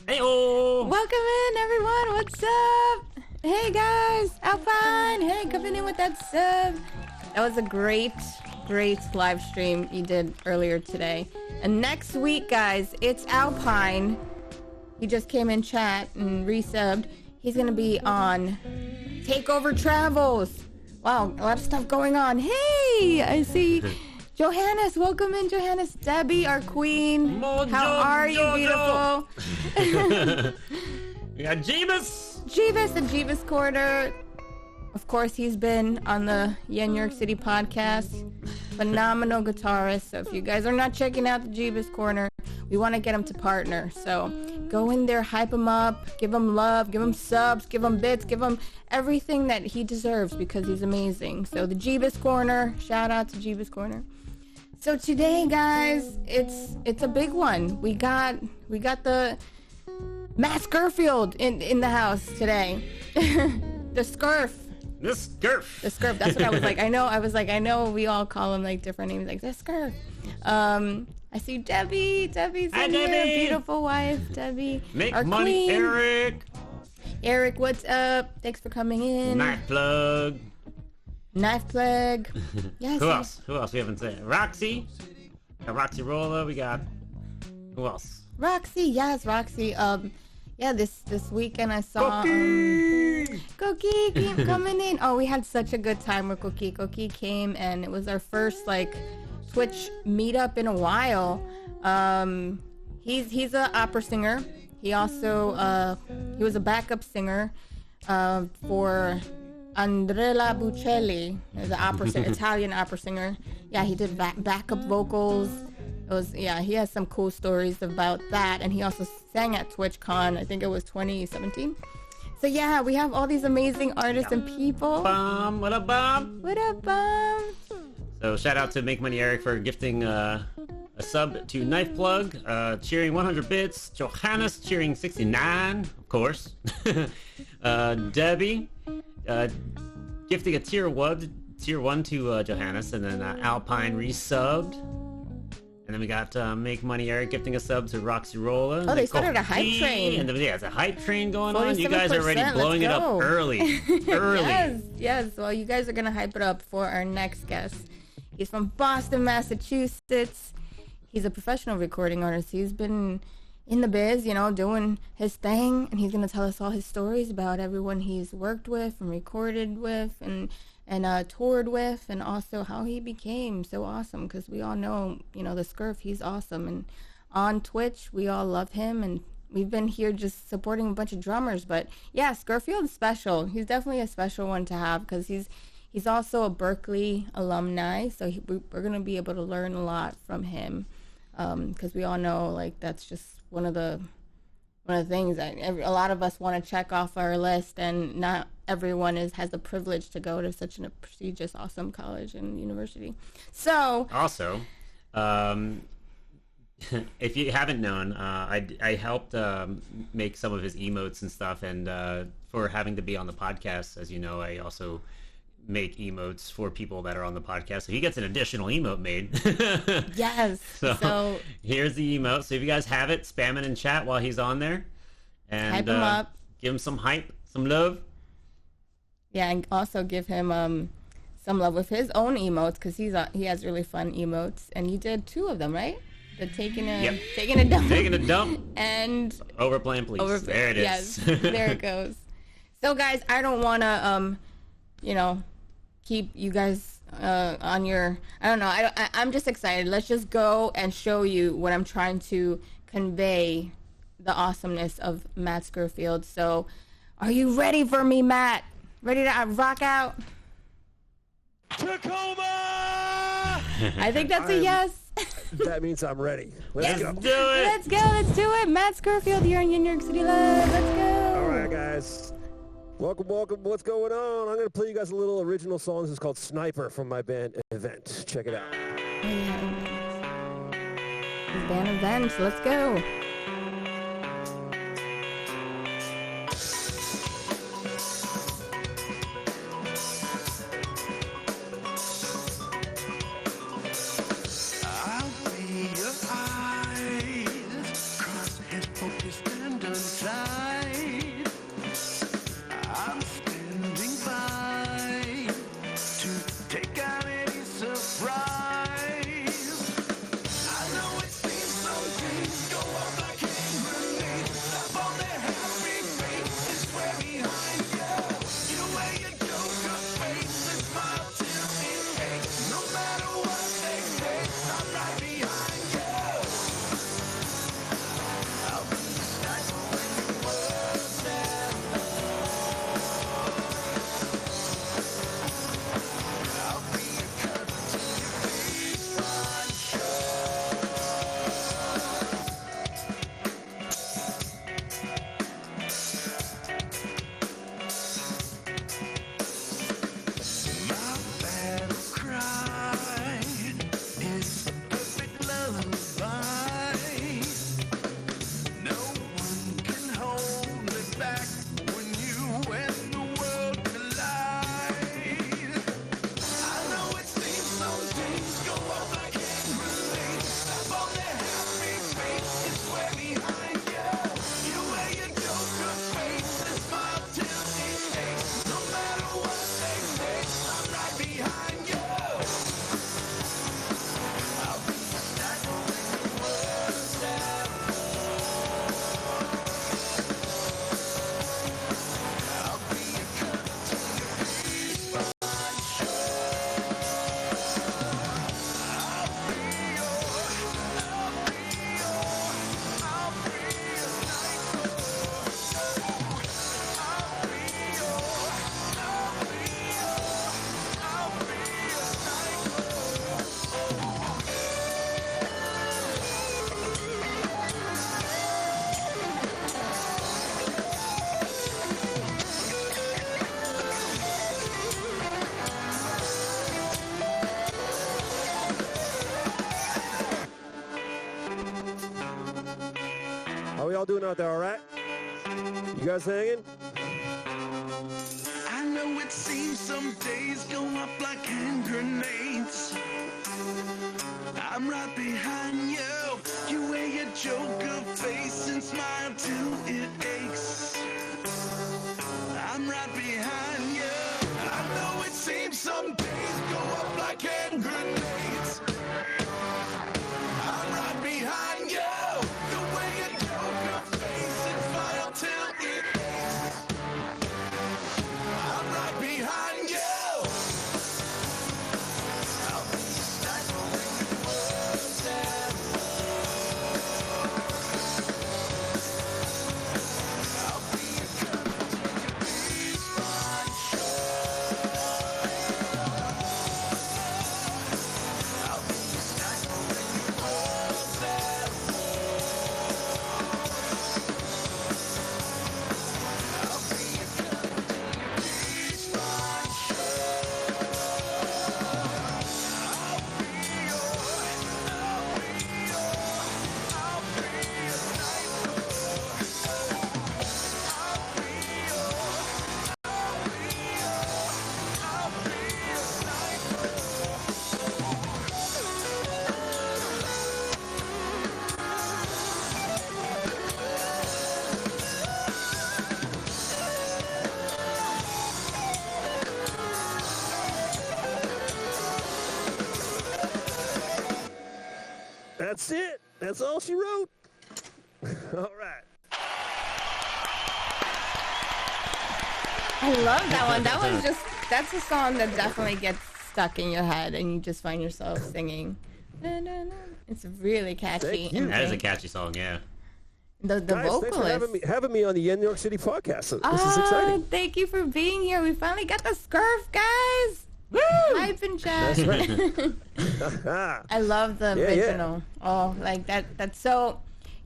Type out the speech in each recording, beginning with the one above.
Hey-oh! Welcome in, everyone. What's up? Hey, guys. Alpine. Hey, coming in with that sub. That was a great live stream you did earlier today. And next week, guys, it's Alpine. He just came in chat and resubbed. He's going to be on Takeover Travels. Wow, a lot of stuff going on. Hey, I see Johannes. Welcome in, Johannes. Debbie, our queen. How are you, beautiful? We got Jeebus. Jeebus, the Jeebus Corner. Of course, he's been on the YenYorkCity Podcast. Phenomenal guitarist. So if you guys are not checking out the Jeebus Corner, we want to get him to partner. So go in there, hype him up, give him love, give him subs, give him bits, give him everything that he deserves because he's amazing. So the Jeebus Corner, shout out to Jeebus Corner. So today, guys, it's a big one. We got the Matt Scurfield in the house today. The Scurf. The Scurf. The Scurf. That's what I was like. I know we all call him like different names, like the Scurf. I see Debbie. Debbie's in here. Beautiful wife, Debbie. Make our money, queen. Eric. Eric, what's up? Thanks for coming in. Knife plug. Knife plug. Yes. Who else? Who else we haven't said? Roxy. Got Roxy Rolla. We got. Who else? Roxy. Yes, Roxy. Yeah, this weekend I saw Cookie came coming in. Oh, we had such a good time with Cookie. Cookie came and it was our first like Twitch meetup in a while. He's an opera singer. He also he was a backup singer for Andrea Bocelli, the opera singer, Italian opera singer. Yeah, he did backup vocals. It was, yeah, he has some cool stories about that, and he also sang at TwitchCon. I think it was 2017. So yeah, we have all these amazing artists and people. What up, Bob? What up, Bob? So shout out to Make Money Eric for gifting a sub to Knife Plug, cheering 100 bits. Johannes cheering 69, of course. Debbie gifting a tier 1 to Johannes, and then Alpine resubbed. And then we got Make Money Eric gifting a sub to Roxy Rolla. Oh, they started a hype train. And then, yeah, it's a hype train going on. You guys are already blowing it up early. Yes. Well, you guys are going to hype it up for our next guest. He's from Boston, Massachusetts. He's a professional recording artist. He's been in the biz, doing his thing. And he's going to tell us all his stories about everyone he's worked with and recorded with and toured with, and also how he became so awesome, because we all know, the Scurf, he's awesome, and on Twitch we all love him, and we've been here just supporting a bunch of drummers. But yeah, Scurfield's special. He's definitely a special one to have, because he's also a Berklee alumni, so we're going to be able to learn a lot from him, because we all know, like, that's just one of the things that a lot of us want to check off our list, and not everyone has the privilege to go to such a prestigious, awesome college and university. So also, if you haven't known, I helped make some of his emotes and stuff, and for having to be on the podcast, as you know, I also make emotes for people that are on the podcast, so he gets an additional emote made. Yes. So here's the emote. So if you guys have it, spam it in chat while he's on there, and hype him up. Give him some hype, some love. Yeah, and also give him some love with his own emotes, because he has really fun emotes, and you did 2 of them, right? The taking a dump, and overplaying please. There it is. Yes, there it goes. So guys, I don't want to keep you guys on your, I don't know, I'm just excited. Let's just go and show you what I'm trying to convey, the awesomeness of Matt Scurfield. So are you ready for me, Matt? Ready to rock out? Tacoma! I think that's a yes. That means I'm ready. Let's go. Do it. Let's do it. Matt Scurfield here in YenYorkCity Live. Let's go. All right, guys. Welcome. What's going on? I'm going to play you guys a little original song. This is called Sniper from my band Event. Check it out. Band Event. Let's go. I'll be your eyes, crosshead focused and How y'all doing out there, all right? You guys hanging? I know it seems some days go up like hand grenades. I'm right behind you. You wear your joker face and smile till it aches. I'm right behind you. I know it seems some days go up like hand grenades. I'm right behind you. You wear your joker face and smile till it aches. I'm right behind you. I'll be stifling the words and I'll be a captain to be my I'll be stifling the words and I'll be a captain to be my That's it. That's all she wrote. All right. I love that one. That one's just, that's a song that definitely gets stuck in your head and you just find yourself singing. Na, na, na. It's really catchy. Thank you. That is a catchy song, yeah. The Guys, vocalist. thanks for having me on the YenYorkCity Podcast. So this is exciting. Thank you for being here. We finally got the Scurf, guys. Woo! Hype and chat. That's right. I love the Yeah, original. Oh, like that. That's so.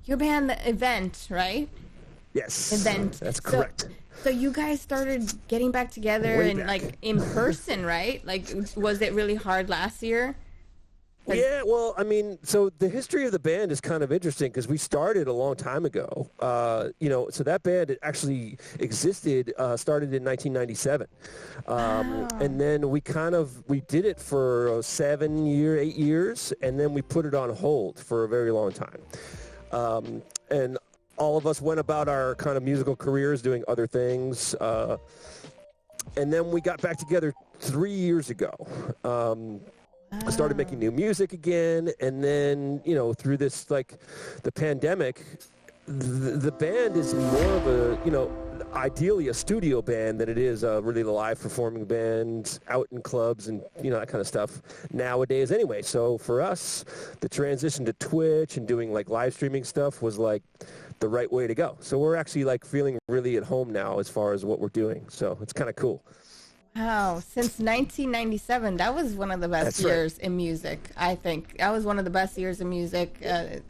Your band, the Event, right? Yes. Event. That's correct. So you guys started getting back together Way and back. like in person, right? Like, was it really hard last year? Yeah, well, I mean, so the history of the band is kind of interesting because we started a long time ago. So that band actually existed, started in 1997. And then we did it for 8 years, and then we put it on hold for a very long time. And all of us went about our kind of musical careers doing other things. And then we got back together 3 years ago. I started making new music again, and then, through this, the pandemic, the band is more of a, ideally a studio band than it is really the live performing band out in clubs and, that kind of stuff nowadays anyway. So for us, the transition to Twitch and doing like live streaming stuff was like the right way to go. So we're actually like feeling really at home now as far as what we're doing. So it's kind of cool. Wow, since 1997, that was one of the best years in music, I think. That was one of the best years in music.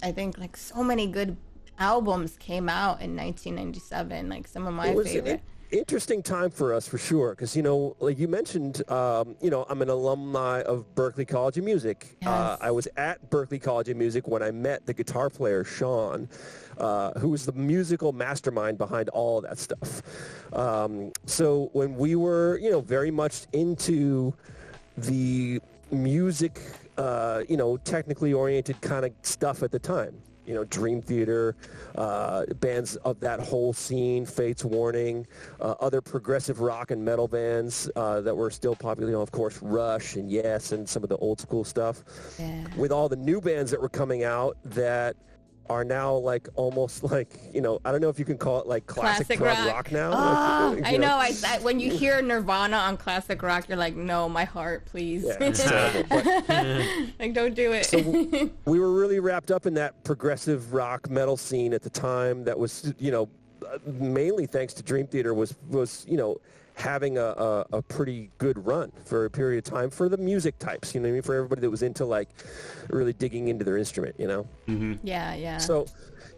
I think like so many good albums came out in 1997, like some of my favorite. Interesting time for us for sure, because like you mentioned, I'm an alumni of Berklee College of Music. Yes. I was at Berklee College of Music when I met the guitar player Sean, who was the musical mastermind behind all of that stuff. So when we were very much into the music, technically oriented kind of stuff at the time. Dream Theater, bands of that whole scene, Fates Warning, other progressive rock and metal bands that were still popular, of course, Rush and Yes and some of the old school stuff. Yeah. With all the new bands that were coming out that are now like almost like, I don't know if you can call it like classic rock now. Oh, like, I know. I when you hear Nirvana on classic rock, you're like, no, my heart, please. Yeah, it's terrible, but, like, don't do it. So we were really wrapped up in that progressive rock metal scene at the time that was, mainly thanks to Dream Theater was having a pretty good run for a period of time for the music types, for everybody that was into like really digging into their instrument, Mm-hmm. Yeah. So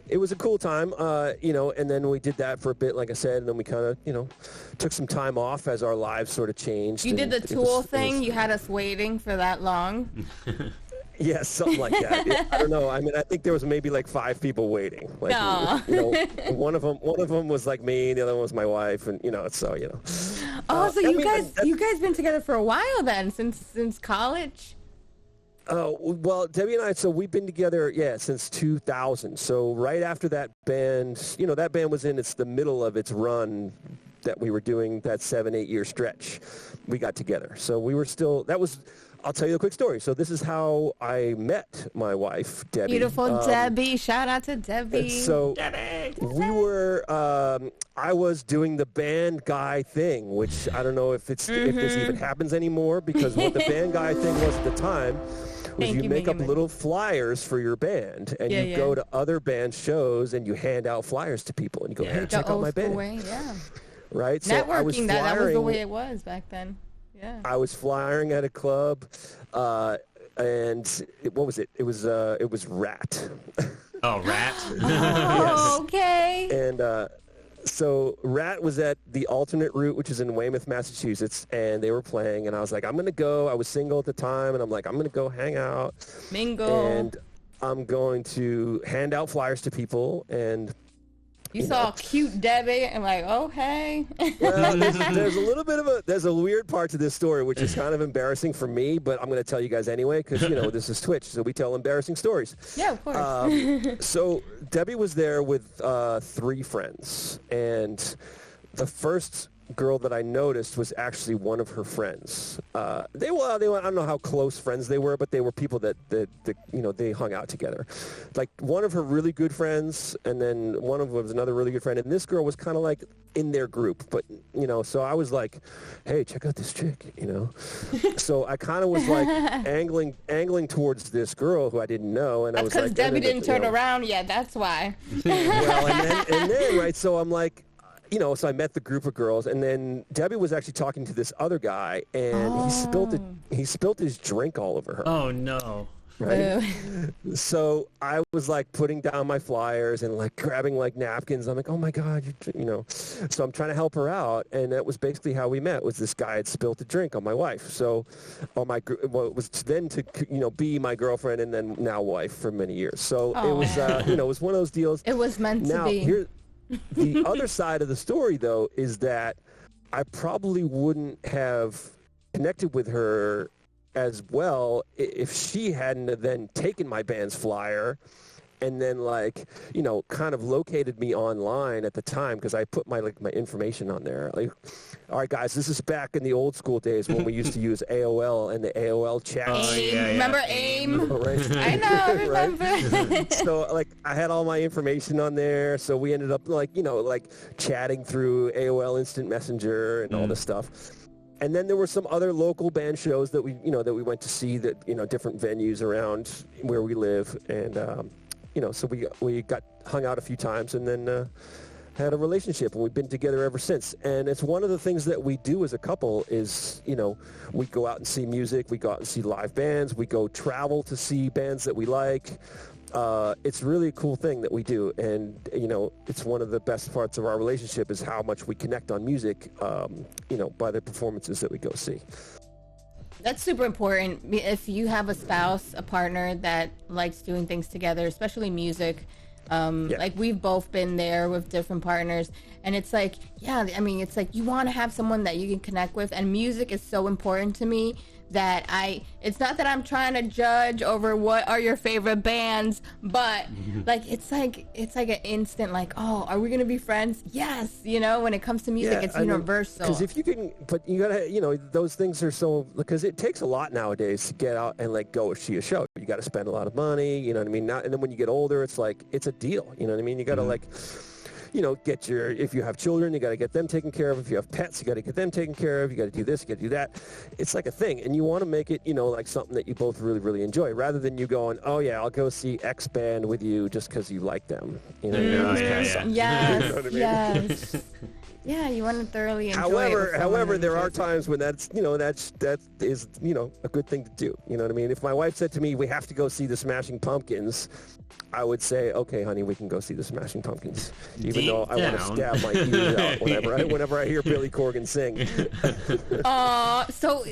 it was a cool time, and then we did that for a bit, like I said, and then we kind of, took some time off as our lives sort of changed. You did the Tool thing? You had us waiting for that long? Yeah, something like that. Yeah, I don't know. I mean, I think there was maybe like 5 people waiting. Like, one of them was like me, the other one was my wife, and so. Oh, so you guys been together for a while then, since college? Oh, well, Debbie and I, so we've been together, since 2000. So right after that band, that band was in the middle of its run that we were doing, that 7-8 year stretch. We got together. So we were still, I'll tell you a quick story. So this is how I met my wife, Debbie. Beautiful Debbie. Shout out to Debbie. So Debbie. we were, I was doing the band guy thing, which I don't know if this even happens anymore, because what the band guy thing was at the time was you make up little flyers for your band, and you go to other band shows and you hand out flyers to people, and you go, hey, check out my band. Way, yeah. Right? Networking, so I was that was the way it was back then. Yeah. I was flyering at a club, and what was it? It was Rat. Oh, Rat. Oh, okay. And so Rat was at the Alternate Route, which is in Weymouth, Massachusetts, and they were playing, and I was like, I'm going to go. I was single at the time, and I'm like, I'm going to go hang out. Mingle. And I'm going to hand out flyers to people, and you saw cute Debbie and like, oh, hey. Well, there's a little bit of there's a weird part to this story, which is kind of embarrassing for me, but I'm going to tell you guys anyway, because, this is Twitch, so we tell embarrassing stories. Yeah, of course. So Debbie was there with 3 friends, and the first girl that I noticed was actually one of her friends. They were, I don't know how close friends they were, but they were people that they hung out together. Like one of her really good friends, and then one of them was another really good friend, and this girl was kind of like in their group, but so I was like, hey, check out this chick, So I kind of was like angling towards this girl who I didn't know, and that's I was because like, Debbie didn't turn around yet. That's why. Well, and then right, so I'm like, so I met the group of girls, and then Debbie was actually talking to this other guy, and he spilled his drink all over her. Oh no! Right. So I was like putting down my flyers and like grabbing like napkins. I'm like, oh my god, So I'm trying to help her out, and that was basically how we met. Was this guy had spilled a drink on my wife? So, it was then to be my girlfriend and then now wife for many years. So it was it was one of those deals. It was meant to be. Here, the other side of the story, though, is that I probably wouldn't have connected with her as well if she hadn't then taken my band's flyer and then like, kind of located me online at the time because I put my information on there. Like, all right, guys, this is back in the old school days when we used to use AOL and the AOL chat. Remember AIM? Right? I know, remember. Right? So like I had all my information on there. So we ended up like chatting through AOL Instant Messenger and all this stuff. And then there were some other local band shows that we went to see that, different venues around where we live. And, so we got hung out a few times and then had a relationship, and we've been together ever since. And it's one of the things that we do as a couple is, we go out and see music, we go out and see live bands, we go travel to see bands that we like. It's really a cool thing that we do, and it's one of the best parts of our relationship is how much we connect on music, by the performances that we go see. That's super important. If you have a spouse, a partner that likes doing things together, especially music, like we've both been there with different partners, and it's like, it's like you want to have someone that you can connect with, and music is so important to me that it's not that I'm trying to judge over what are your favorite bands, but like it's like an instant like, oh, are we gonna be friends? Yes, when it comes to music, it's universal. Because if you can, but you gotta, those things are so, because it takes a lot nowadays to get out and like go see a show. You got to spend a lot of money, you know what I mean? And then when you get older, it's like it's a deal, you know what I mean? You got to like, if you have children, you got to get them taken care of. If you have pets, you got to get them taken care of. You got to do this, you got to do that. It's like a thing. And you want to make it, like something that you both really, really enjoy, rather than you going, oh yeah, I'll go see X band with you just because you like them. Yes. Yeah, you want to thoroughly enjoy it. However, there are times when that is a good thing to do. You know what I mean? If my wife said to me, we have to go see the Smashing Pumpkins, I would say, okay, honey, we can go see the Smashing Pumpkins, even though I want to stab my ears out whenever I hear Billy Corgan sing. So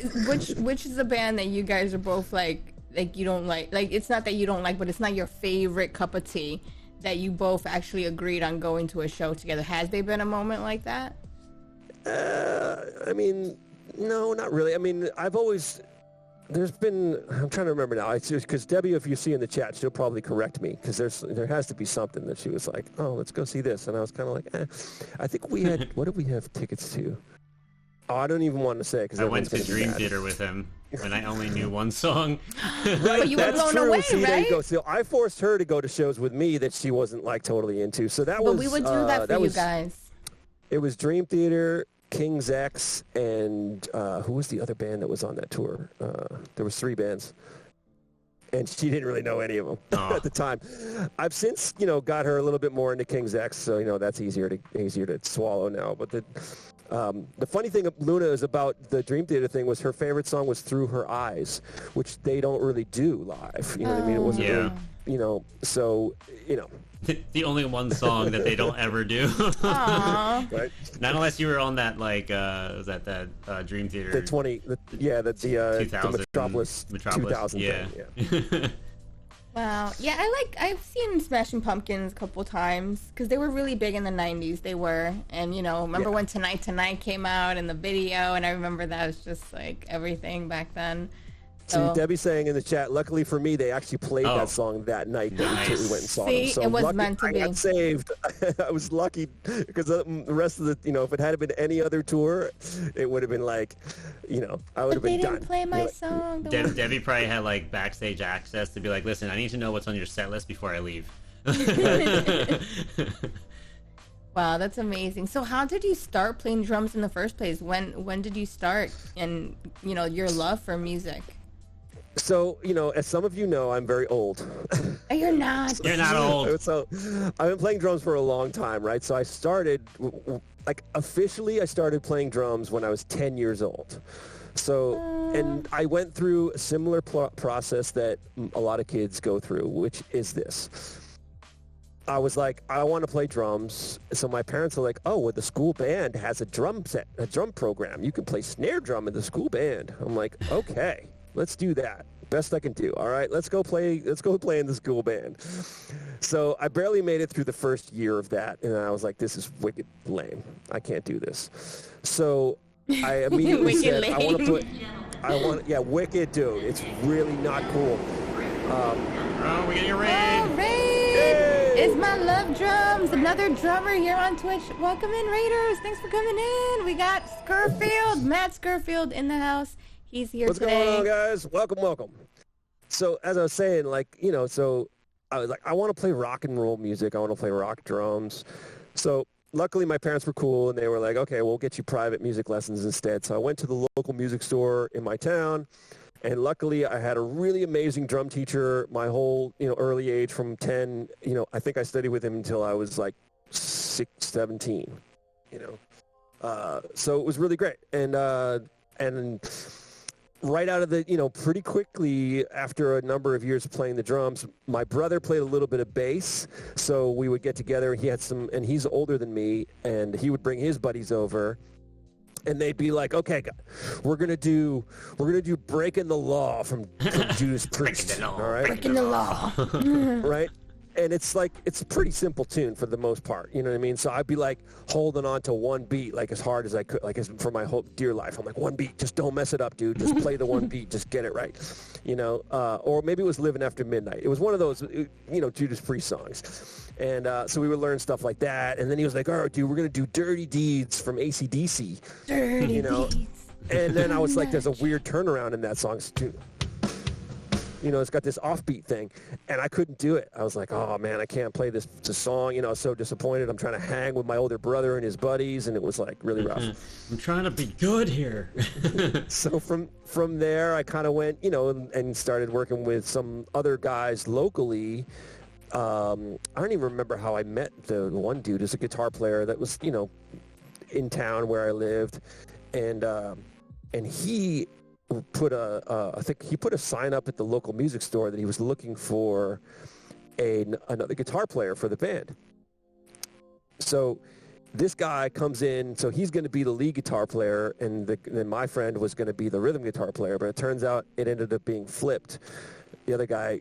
which is a band that you guys are both like you don't like? Like, it's not that you don't like, but it's not your favorite cup of tea, that you both actually agreed on going to a show together. Has there been a moment like that? No, not really. I'm trying to remember now. It's just because Debbie, if you see in the chat, she'll probably correct me, because there has to be something that she was like, oh, let's go see this. And I was kind of like, I think we had, what did we have tickets to? Oh, I don't even want to say, because I went to Dream Theater with him, and I only knew one song. Right, you were blown away, see, right? There you go. So I forced her to go to shows with me that she wasn't like totally into. So that was. But we would do that for you guys. It was Dream Theater, King's X, and who was the other band that was on that tour? There was 3 bands, and she didn't really know any of them at the time. I've since got her a little bit more into King's X, so that's easier to swallow now. But the funny thing of Luna is about the Dream Theater thing was her favorite song was Through Her Eyes, which they don't really do live. You know what I mean? It wasn't really, so. The only one song that they don't ever do. Right? Not unless you were on that was that Dream Theater. The Metropolis 2000 yeah. thing. Yeah. Wow. Yeah, I've seen Smashing Pumpkins a couple times, because they were really big in the 90s. They were. And, remember when Tonight Tonight came out and the video, and I remember that was just like everything back then. See, Debbie's saying in the chat, luckily for me, they actually played that song that night that we went and saw them. So it was meant to be. I got saved. I was lucky, because the rest of the, if it had been any other tour, it would have been like, I would have been done. They didn't play my song. Debbie probably had like backstage access to be like, listen, I need to know what's on your set list before I leave. Wow, that's amazing. So how did you start playing drums in the first place? When did you start, and your love for music? So, as some of you know, I'm very old. You're not. You're not old. So I've been playing drums for a long time, right? So I started, officially I started playing drums when I was 10 years old. So, and I went through a similar process that a lot of kids go through, which is this. I was like, I want to play drums. So my parents are like, oh, well, the school band has a drum program. You can play snare drum in the school band. I'm like, okay. Let's do that. Best I can do. All right, let's go play in the school band. So I barely made it through the first year of that, and I was like, this is wicked lame. I can't do this. So I immediately said, wicked, dude. It's really not cool. We get your raid. Oh, raid! is my love drums, another drummer here on Twitch. Welcome in, Raiders. Thanks for coming in. We got Scurfield, Matt Scurfield in the house. He's here today. What's going on, guys? Welcome. So as I was saying, so I was like, I want to play rock and roll music. I want to play rock drums. So luckily my parents were cool and they were like, okay, we'll get you private music lessons instead. So I went to the local music store in my town. And luckily, I had a really amazing drum teacher my whole, early age from 10. I think I studied with him until I was like 17, So it was really great. And right out of the, pretty quickly after a number of years of playing the drums, my brother played a little bit of bass. So we would get together. He had and he's older than me, and he would bring his buddies over. And they'd be like, okay, we're gonna do Breaking the Law from Judas Priest. All right? Breaking the law. Right? And it's a pretty simple tune for the most part. You know what I mean? So I'd be like holding on to one beat like as hard as I could, for my whole dear life. I'm like, one beat, just don't mess it up, dude. Just play the one beat, just get it right. Or maybe it was Living After Midnight. It was one of those, Judas Priest songs. And so we would learn stuff like that. And then he was like, all right, dude, we're going to do Dirty Deeds from AC/DC. Dirty Deeds. And then I was like, there's a weird turnaround in that song too. It's got this offbeat thing, and I couldn't do it. I was like, oh, man, I can't play this song. I was so disappointed. I'm trying to hang with my older brother and his buddies, and it was, really rough. I'm trying to be good here. So from there, I kind of went, and started working with some other guys locally. I don't even remember how I met the one dude. Is a guitar player that was, in town where I lived, and he put I think he put a sign up at the local music store that he was looking for another guitar player for the band. So this guy comes in, so he's going to be the lead guitar player, and then my friend was going to be the rhythm guitar player, but it turns out it ended up being flipped. The other guy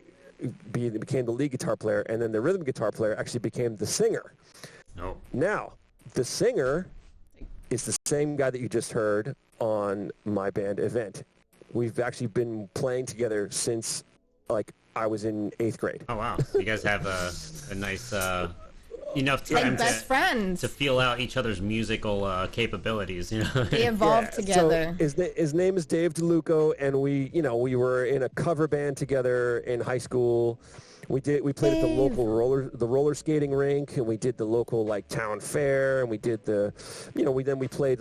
became the lead guitar player, and then the rhythm guitar player actually became the singer. Oh. Now, the singer is the same guy that you just heard on my band Event. We've actually been playing together since, I was in 8th grade. Oh, wow. You guys have a nice enough time to feel out each other's musical capabilities. They evolved together. So his name is Dave DeLuco, and we were in a cover band together in high school. We played at the local roller skating rink, and we did the local town fair, and we did we played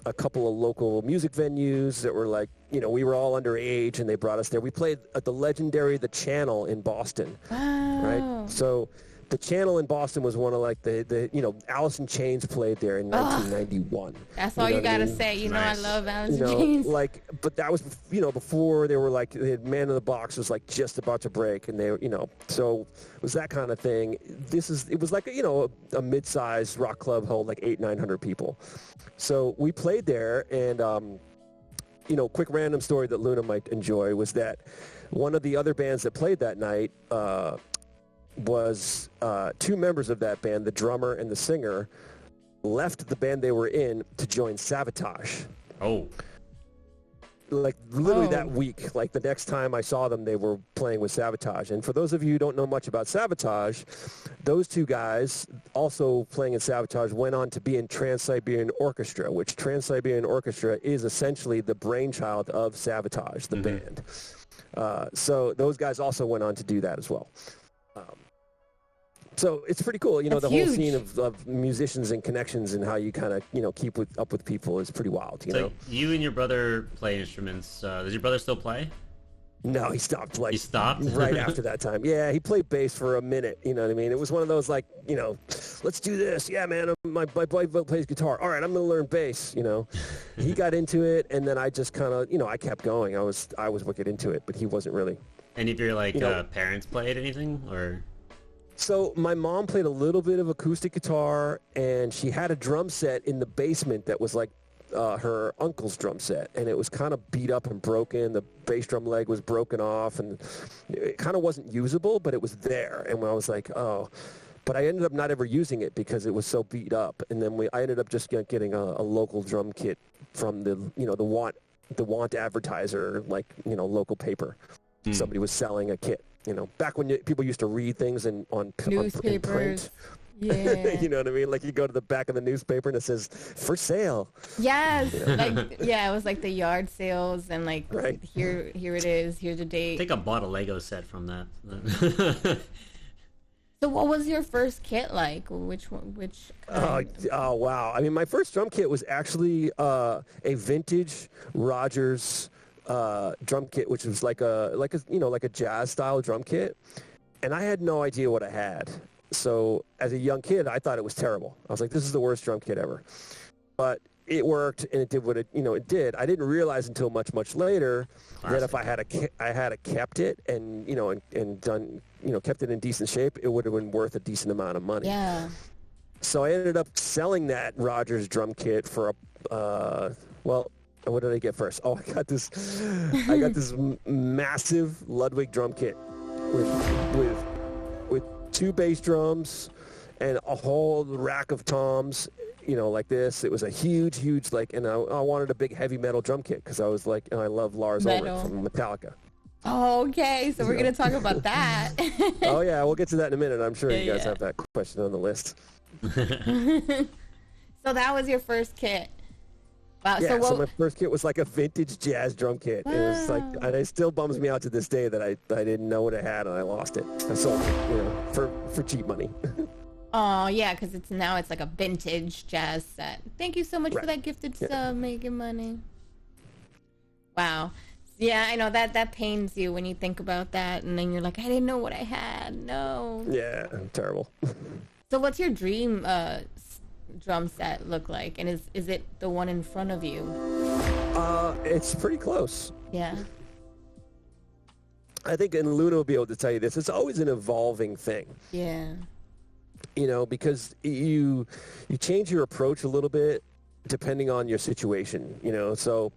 a couple of local music venues that were we were all underage, and they brought us there. We played at the legendary The Channel in Boston. Wow. Right? So The Channel in Boston was one of the Alice in Chains played there in 1991. That's all you gotta say. Nice. I love Alice in Chains. But that was before they were Man in the Box was just about to break, and they were so it was that kind of thing. It was a mid-sized rock club held 800-900 people. So we played there, and quick random story that Luna might enjoy was that one of the other bands that played that night was two members of that band, the drummer and the singer, left the band they were in to join Savatage. Oh. Literally that week, the next time I saw them, they were playing with Savatage. And for those of you who don't know much about Savatage, those two guys also playing in Savatage went on to be in Trans-Siberian Orchestra, which Trans-Siberian Orchestra is essentially the brainchild of Savatage, the band. So those guys also went on to do that as well. So it's pretty cool. That's the whole huge. scene of musicians and connections and how you kind of, keep up with people is pretty wild, So you and your brother play instruments. Does your brother still play? No, he stopped. He stopped? right after that time. Yeah, he played bass for a minute. You know what I mean? It was one of those let's do this. Yeah, man, my boy plays guitar. All right, I'm going to learn bass. He got into it, and then I just kind of, I kept going. I was wicked into it, but he wasn't really. Any of your parents played anything, or? So my mom played a little bit of acoustic guitar, and she had a drum set in the basement that was her uncle's drum set, and it was kind of beat up and broken. The bass drum leg was broken off, and it kind of wasn't usable, but it was there. And I was like, oh. But I ended up not ever using it because it was so beat up. And then I ended up just getting a local drum kit from the Want advertiser, local paper. Somebody was selling a kit. back when people used to read things on Newspapers. print. Yeah. You know what I mean? Like you go to the back of the newspaper and it says for sale. Yes. Like, yeah, it was like the yard sales and like, Right. here it is. Here's the I date. think I bought a Lego set from that. So what was your first kit like? Which kind? Oh wow! I mean, my first drum kit was actually a vintage Rogers drum kit, which was like a jazz style drum kit, and I had no idea what I had. So as a young kid, I thought it was terrible. I was like, this is the worst drum kit ever. But it worked, and it did what it did. I didn't realize until much later that if I had kept it and done kept it in decent shape, it would have been worth a decent amount of money. Yeah. So I ended up selling that Rogers drum kit for what did I get first? Oh, I got this massive Ludwig drum kit with 2 bass drums and a whole rack of toms, like this. It was a huge, and I wanted a big heavy metal drum kit because I was like, I love Lars Ulrich from Metallica. Oh, okay, so we're going to talk about that. Oh, yeah, we'll get to that in a minute. I'm sure you guys have that question on the list. So that was your first kit. Wow. Yeah, so my first kit was like a vintage jazz drum kit. Wow. It was like, and it still bums me out to this day that I didn't know what I had and I lost it. I sold it, for cheap money. Oh, yeah, because it's like a vintage jazz set. Thank you so much for that gifted sub, making money. Wow. Yeah, I know that pains you when you think about that, and then you're like, I didn't know what I had. No. Yeah, terrible. So what's your dream drum set look like? And is it the one in front of you? It's pretty close. Yeah. I think, and Luna will be able to tell you this, it's always an evolving thing. Yeah. Because you change your approach a little bit depending on your situation, so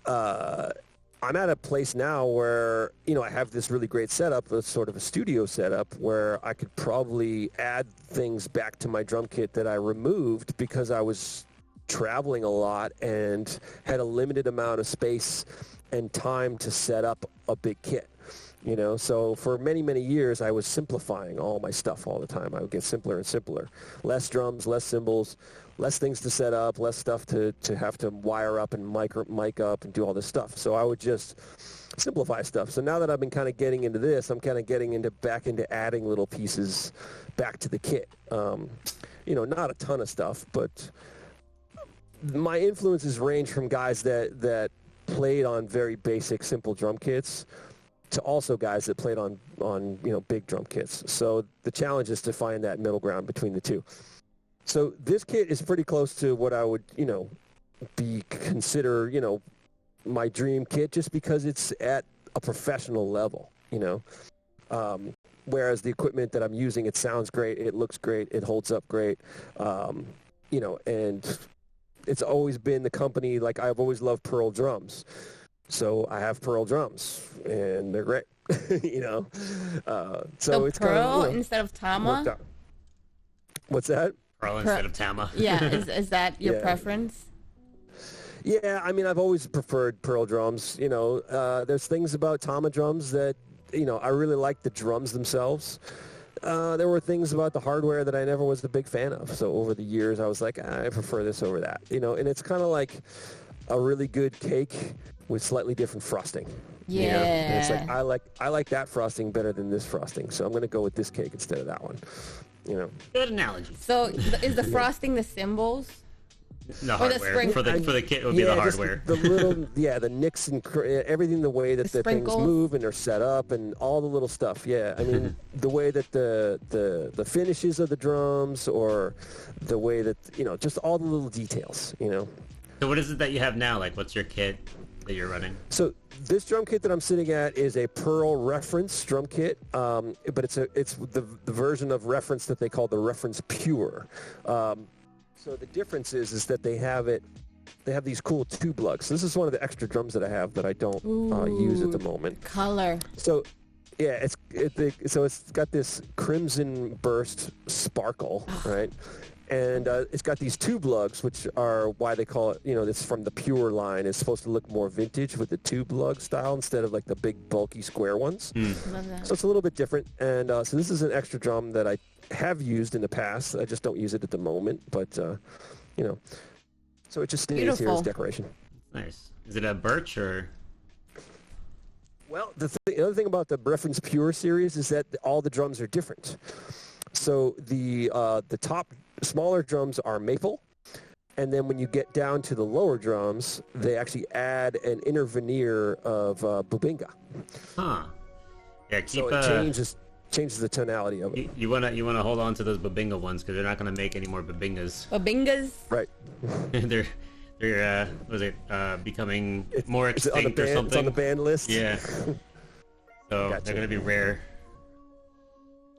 I'm at a place now where, I have this really great setup, a sort of a studio setup where I could probably add things back to my drum kit that I removed because I was traveling a lot and had a limited amount of space and time to set up a big kit. So for many, many years, I was simplifying all my stuff all the time. I would get simpler and simpler. Less drums, less cymbals, less things to set up, less stuff to have to wire up and mic up and do all this stuff. So I would just simplify stuff. So now that I've been kind of getting into this, I'm kind of getting back into adding little pieces back to the kit. Not a ton of stuff, but my influences range from guys that played on very basic, simple drum kits to also guys that played on big drum kits. So the challenge is to find that middle ground between the two. So this kit is pretty close to what I would, consider, my dream kit just because it's at a professional level, whereas the equipment that I'm using, it sounds great, it looks great, it holds up great, and it's always been the company, like I've always loved Pearl drums. So I have Pearl drums, and they're great, So it's Pearl kind of, instead of Tama? What's that? Pearl instead of Tama. Yeah, is that your preference? Yeah, I mean, I've always preferred Pearl drums. There's things about Tama drums that, I really like the drums themselves. There were things about the hardware that I never was a big fan of. So over the years, I was like, I prefer this over that. And it's kind of like a really good cake with slightly different frosting. Yeah. And it's like I like that frosting better than this frosting, so I'm going to go with this cake instead of that one. Good analogy. So is the frosting the cymbals? The hardware for the kit would be the hardware. The little the nicks and everything, the way that the things move and are set up and all the little stuff. Yeah, I mean the way that the finishes of the drums or the way that just all the little details. So what is it that you have now? Like, what's your kit that you're running? So this drum kit that I'm sitting at is a Pearl Reference drum kit, but it's the version of Reference that they call the Reference Pure. So the difference is that they have these cool tube lugs. This is one of the extra drums that I have that I don't use at the moment. Color. So yeah, it's got this crimson burst sparkle, right? And it's got these tube lugs, which are why they call it, it's from the Pure line. It's supposed to look more vintage with the tube lug style instead of like the big bulky square ones. Love that. So it's a little bit different. And so this is an extra drum that I have used in the past. I just don't use it at the moment. But, so it just stays here as Beautiful. decoration. Nice. Is it a birch or? Well, the other thing about the Reference Pure series is that all the drums are different. So the top smaller drums are maple, and then when you get down to the lower drums, they actually add an inner veneer of bubinga. Huh. Yeah, keep. So it changes the tonality of it. You wanna hold on to those babinga ones because they're not gonna make any more babingas. Babingas. Right. they're becoming more extinct or something. It's on the ban list. Yeah. So Gotcha. they're gonna be rare.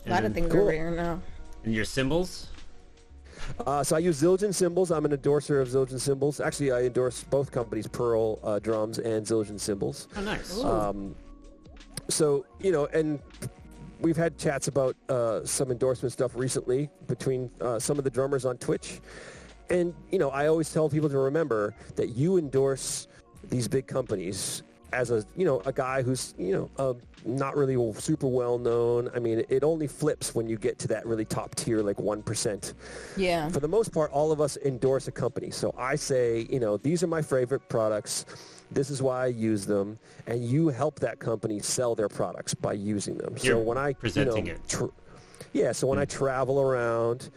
A lot of things Cool. are rare now. And your cymbals? So I use Zildjian cymbals. I'm an endorser of Zildjian cymbals. Actually, I endorse both companies, Pearl drums and Zildjian cymbals. Oh, nice. So, and we've had chats about some endorsement stuff recently between some of the drummers on Twitch. And, I always tell people to remember that you endorse these big companies as a guy who's, not really super well known. I mean, it only flips when you get to that really top tier, like 1%. Yeah. For the most part, all of us endorse a company. So I say, these are my favorite products. This is why I use them. And you help that company sell their products by using them. You're so when I presenting it. So when I travel around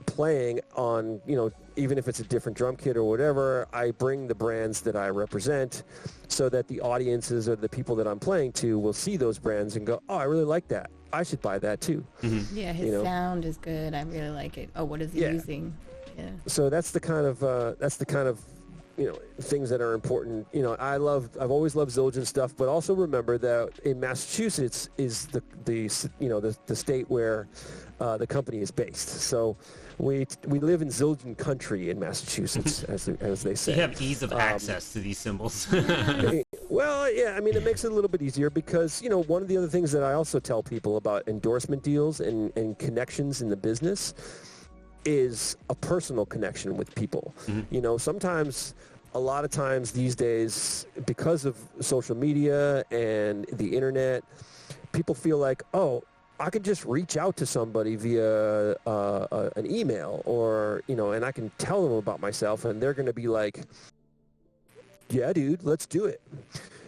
playing on, even if it's a different drum kit or whatever, I bring the brands that I represent so that the audiences or the people that I'm playing to will see those brands and go, oh, I really like that. I should buy that too. Yeah, his sound is good. I really like it. Oh, what is he using? Yeah. So that's the kind of things that are important. I've always loved Zildjian stuff, but also remember that in Massachusetts is the state where the company is based. So we live in Zildjian country in Massachusetts, as they say. You have ease of access to these symbols. Well, yeah, I mean, it makes it a little bit easier because, one of the other things that I also tell people about endorsement deals and connections in the business is a personal connection with people. Sometimes, a lot of times these days, because of social media and the internet, people feel like, oh, I could just reach out to somebody via an email or, and I can tell them about myself and they're going to be like, yeah, dude, let's do it.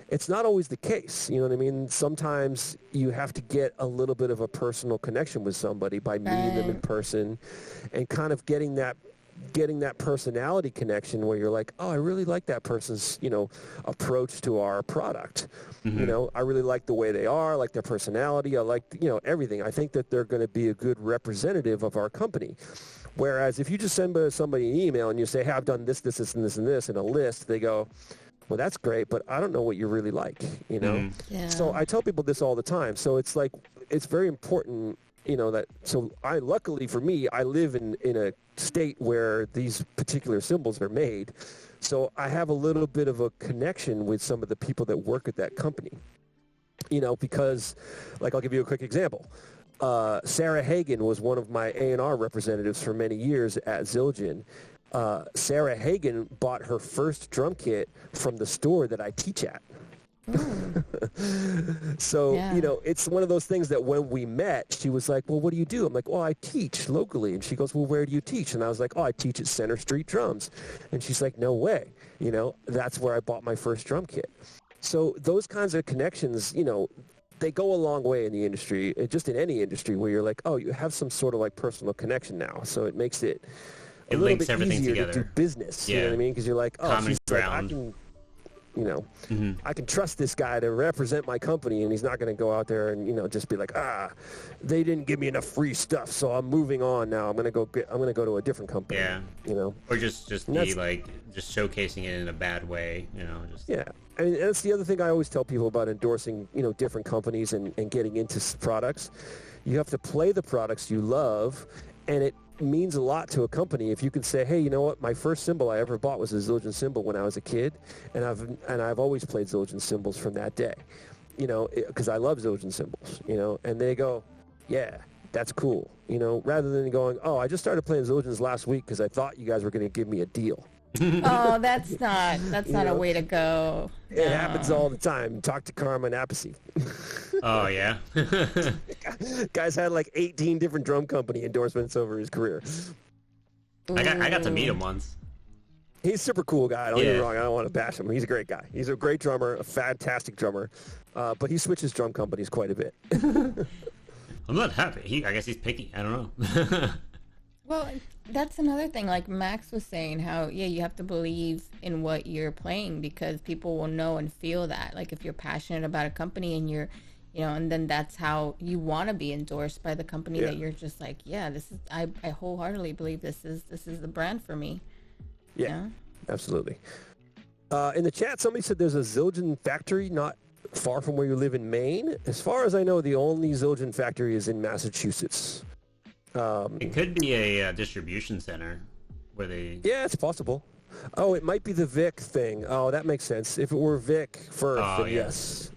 It's not always the case. You know what I mean? Sometimes you have to get a little bit of a personal connection with somebody by meeting them in person and kind of getting that personality connection where you're like, oh, I really like that person's, approach to our product. I really like the way they are, I like their personality. I like, everything. I think that they're going to be a good representative of our company. Whereas if you just send somebody an email and you say, hey, I've done this, this, this, and this, and this in a list, they go, well, that's great, but I don't know what you really like, Yeah. So I tell people this all the time. So it's like, it's very important, luckily for me, I live in a state where these particular symbols are made. So I have a little bit of a connection with some of the people that work at that company, because, like, I'll give you a quick example. Sarah Hagen was one of my A&R representatives for many years at Zildjian. Sarah Hagen bought her first drum kit from the store that I teach at. So, it's one of those things that when we met, she was like, well, what do you do? I'm like, well, I teach locally. And she goes, well, where do you teach? And I was like, oh, I teach at Center Street Drums. And she's like, no way. That's where I bought my first drum kit. So those kinds of connections, they go a long way in the industry, just in any industry where you're like, oh, you have some sort of like personal connection now. So it makes it a little bit easier to do business. You know what I mean? Because you're like, oh, common she's ground. like, I can trust this guy to represent my company, and he's not going to go out there and just be like, they didn't give me enough free stuff, so I'm moving on now. I'm going to go to a different company. Yeah. Or just be like just showcasing it in a bad way. Yeah. I mean, that's the other thing I always tell people about endorsing, different companies and getting into products. You have to play the products you love, and it means a lot to a company if you can say, hey, you know what, my first cymbal I ever bought was a Zildjian cymbal when I was a kid, and I've always played Zildjian cymbals from that day, because I love Zildjian cymbals, and they go, yeah, That's cool. You know, rather than going, oh, I just started playing Zildjians last week because I thought you guys were going to give me a deal. Oh, that's not a way to go. It happens all the time. Talk to Karma and Apathy. Oh, yeah? Guy's had like 18 different drum company endorsements over his career. I got to meet him once. He's a super cool guy. Don't get me wrong. I don't want to bash him. He's a great guy. He's a great drummer, a fantastic drummer. But he switches drum companies quite a bit. I'm not happy. I guess he's picky. I don't know. Well, that's another thing. Like Max was saying, how you have to believe in what you're playing because people will know and feel that. Like if you're passionate about a company and you're, you know, and then that's how you want to be endorsed by the company that you're just like, this is. I wholeheartedly believe this is the brand for me. Yeah, you know? Absolutely. In the chat, somebody said there's a Zildjian factory not far from where you live in Maine. As far as I know, the only Zildjian factory is in Massachusetts. It could be a distribution center where they... Yeah, it's possible. Oh, it might be the Vic thing. Oh, that makes sense. If it were Vic Firth, then yes.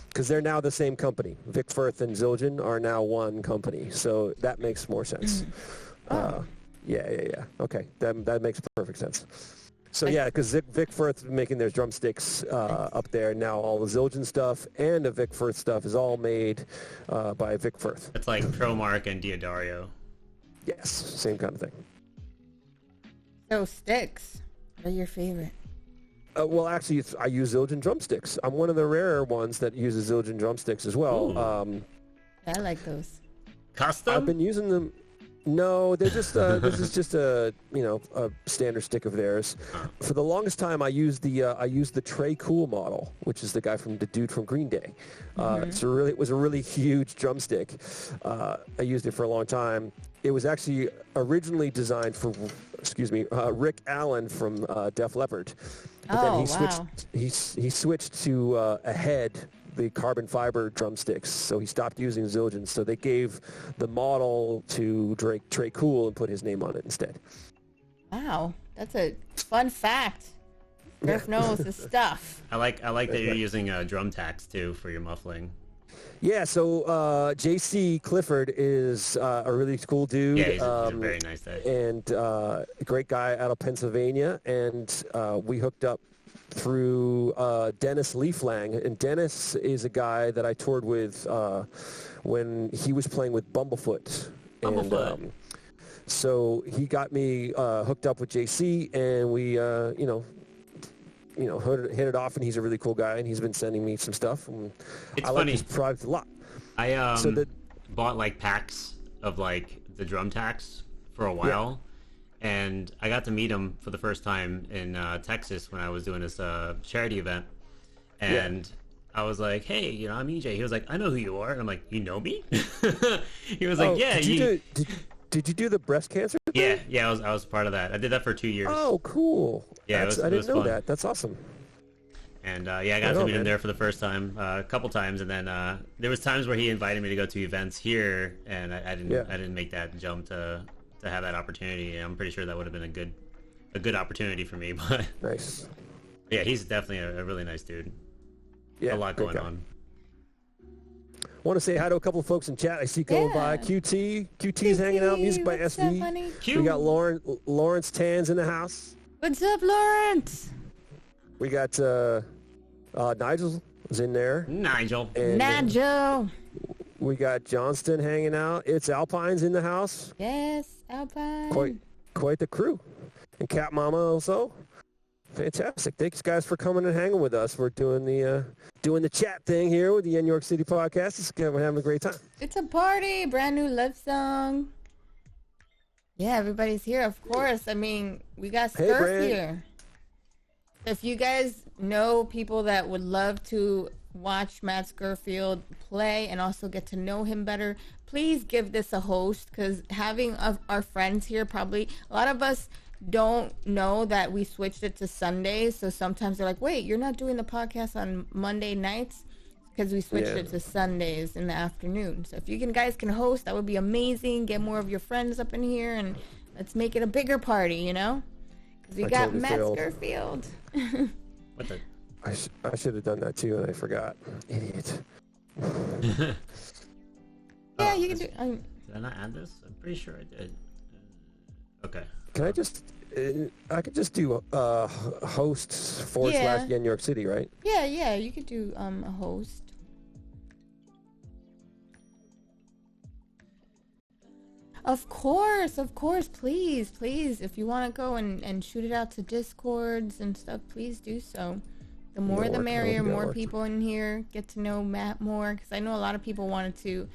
Because they're now the same company. Vic Firth and Zildjian are now one company. So that makes more sense. Yeah. Okay, that makes perfect sense. So yeah, because Vic Firth making their drumsticks up there. Now all the Zildjian stuff and the Vic Firth stuff is all made by Vic Firth. It's like Promark and Diodario. Yes, same kind of thing. So sticks, what are your favorite? Well, actually, I use Zildjian drumsticks. I'm one of the rarer ones that uses Zildjian drumsticks as well. I like those. Custom? I've been using them. No, they're just this is just a standard stick of theirs. For the longest time, I used the Trey Cool model, which is the guy from the dude from Green Day. It was a really huge drumstick. I used it for a long time. It was actually originally designed for, Rick Allen from Def Leppard. But then he switched. He switched to a head. The carbon fiber drumsticks, so he stopped using Zildjian. So they gave the model to Trey Cool and put his name on it instead. Wow, that's a fun fact. Griff knows his stuff. I like that you're using drum tacks too for your muffling. Yeah, so JC Clifford is a really cool dude. Yeah, he's a very nice guy. And a great guy out of Pennsylvania, and we hooked up through Dennis Leaflang, and Dennis is a guy that I toured with when he was playing with Bumblefoot. And so he got me hooked up with JC, and we hit it off, and he's a really cool guy, and he's been sending me some stuff, and it's I like his product a lot. I bought like packs of like the drum tacks for a while. Yeah. And I got to meet him for the first time in Texas when I was doing this charity event. And I was like, hey, I'm EJ. He was like, I know who you are. And I'm like, you know me? He was like, yeah. Did you do the breast cancer thing? Yeah, I was part of that. I did that for 2 years. Oh, cool. Yeah, I didn't know fun. that. That's awesome. And I got to meet him there for the first time, a couple times, and then there was times where he invited me to go to events here, and I didn't make that jump to have that opportunity. I'm pretty sure that would have been a good opportunity for me. But nice. Yeah, he's definitely a really nice dude. Yeah, a lot going on. Want to say hi to a couple of folks in chat. I see going by. QT's hanging out. Music by SV. We got Lawrence Tans in the house. What's up, Lawrence? We got Nigel is in there. Nigel. We got Johnston hanging out. It's Alpine's in the house. Yes, Alpine. Quite the crew. And Cat Mama also. Fantastic. Thanks, guys, for coming and hanging with us. We're doing the chat thing here with the YenYorkCity Podcast. We're having a great time. It's a party. Brand new love song. Yeah, everybody's here, of course. I mean, we got Scurf here. If you guys know people that would love to watch Matt Scurfield play and also get to know him better, please give this a host, because having our friends here, probably a lot of us don't know that we switched it to Sundays, so sometimes they're like, wait, you're not doing the podcast on Monday nights? Because we switched it to Sundays in the afternoon. So if you guys can host, that would be amazing. Get more of your friends up in here, and let's make it a bigger party, because we got totally Matt Scurfield. What the? I should have done that too, and I forgot. Idiot. Yeah, you can do. Did I not add this? I'm pretty sure I did. Okay. Can I just? I could just do hosts / YenYorkCity, right? Yeah, you could do a host. Of course, please. If you want to go and shoot it out to Discords and stuff, please do so. The more the merrier, more people in here get to know Matt more, because I know a lot of people wanted to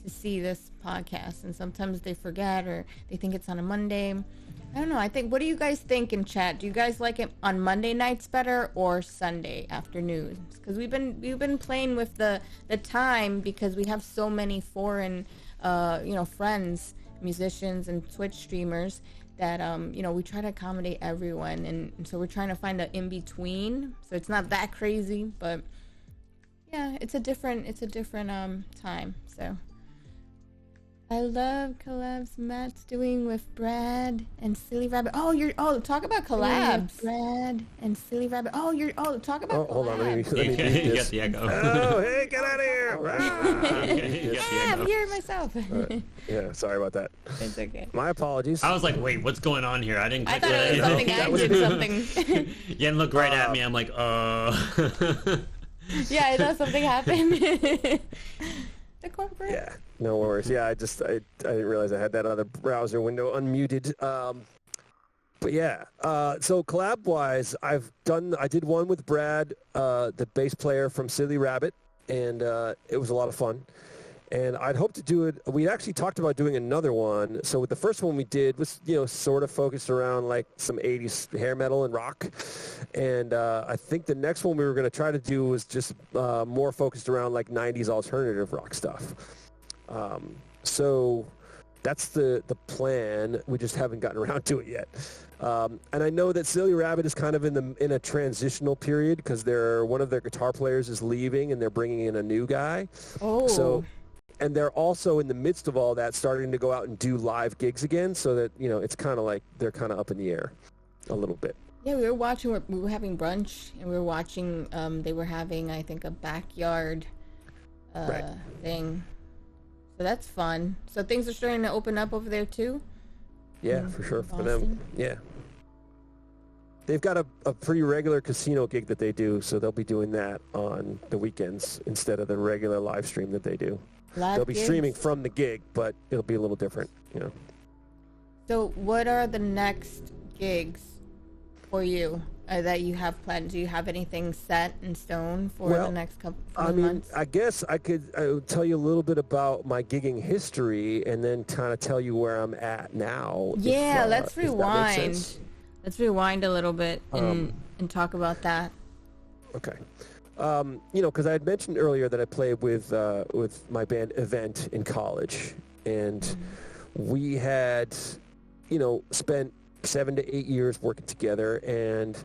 see this podcast, and sometimes they forget or they think it's on a Monday. I don't know. I think, what do you guys think in chat? Do you guys like it on Monday nights better or Sunday afternoons? Because we've been playing with the time, because we have so many foreign friends, musicians and Twitch streamers, that we try to accommodate everyone, and so we're trying to find an in between, so it's not that crazy, but yeah, it's a different time. So I love collabs Matt's doing with Brad and Silly Rabbit. Talk about collabs. Brad and Silly Rabbit. Talk about collabs. Hold on, let me mute this. The echo. Oh, hey, get out of here! I'm here myself. Yeah, sorry about that. It's okay. My apologies. I was like, wait, what's going on here? I didn't. I thought it was something. I did something. Yen looked right at me. I'm like, Yeah, I thought something happened. The corporate. Yeah, no worries. Yeah, I didn't realize I had that other browser window unmuted. But yeah, so collab-wise, I did one with Brad, the bass player from Silly Rabbit, and it was a lot of fun. And I'd hope to do it. We actually talked about doing another one. So with the first one we did was, sort of focused around like some 80s hair metal and rock. And I think the next one we were going to try to do was just more focused around like 90s alternative rock stuff. So that's the plan. We just haven't gotten around to it yet. And I know that Silly Rabbit is kind of in a transitional period, because one of their guitar players is leaving and they're bringing in a new guy. Oh. So, and they're also in the midst of all that starting to go out and do live gigs again, so that it's kind of like they're kind of up in the air a little bit. Yeah, we were having brunch, and we were watching, they were having, I think, a backyard thing. So that's fun. So things are starting to open up over there too? Yeah, for sure. For them, yeah. They've got a pretty regular casino gig that they do, so they'll be doing that on the weekends instead of the regular live stream that they do. They'll be streaming from the gig, but it'll be a little different, So what are the next gigs for you that you have planned? Do you have anything set in stone for the next couple months? I guess I would tell you a little bit about my gigging history and then kind of tell you where I'm at now. Yeah, let's rewind. Let's rewind a little bit and talk about that. Okay. Because I had mentioned earlier that I played with my band Event in college, and we had, spent 7 to 8 years working together, and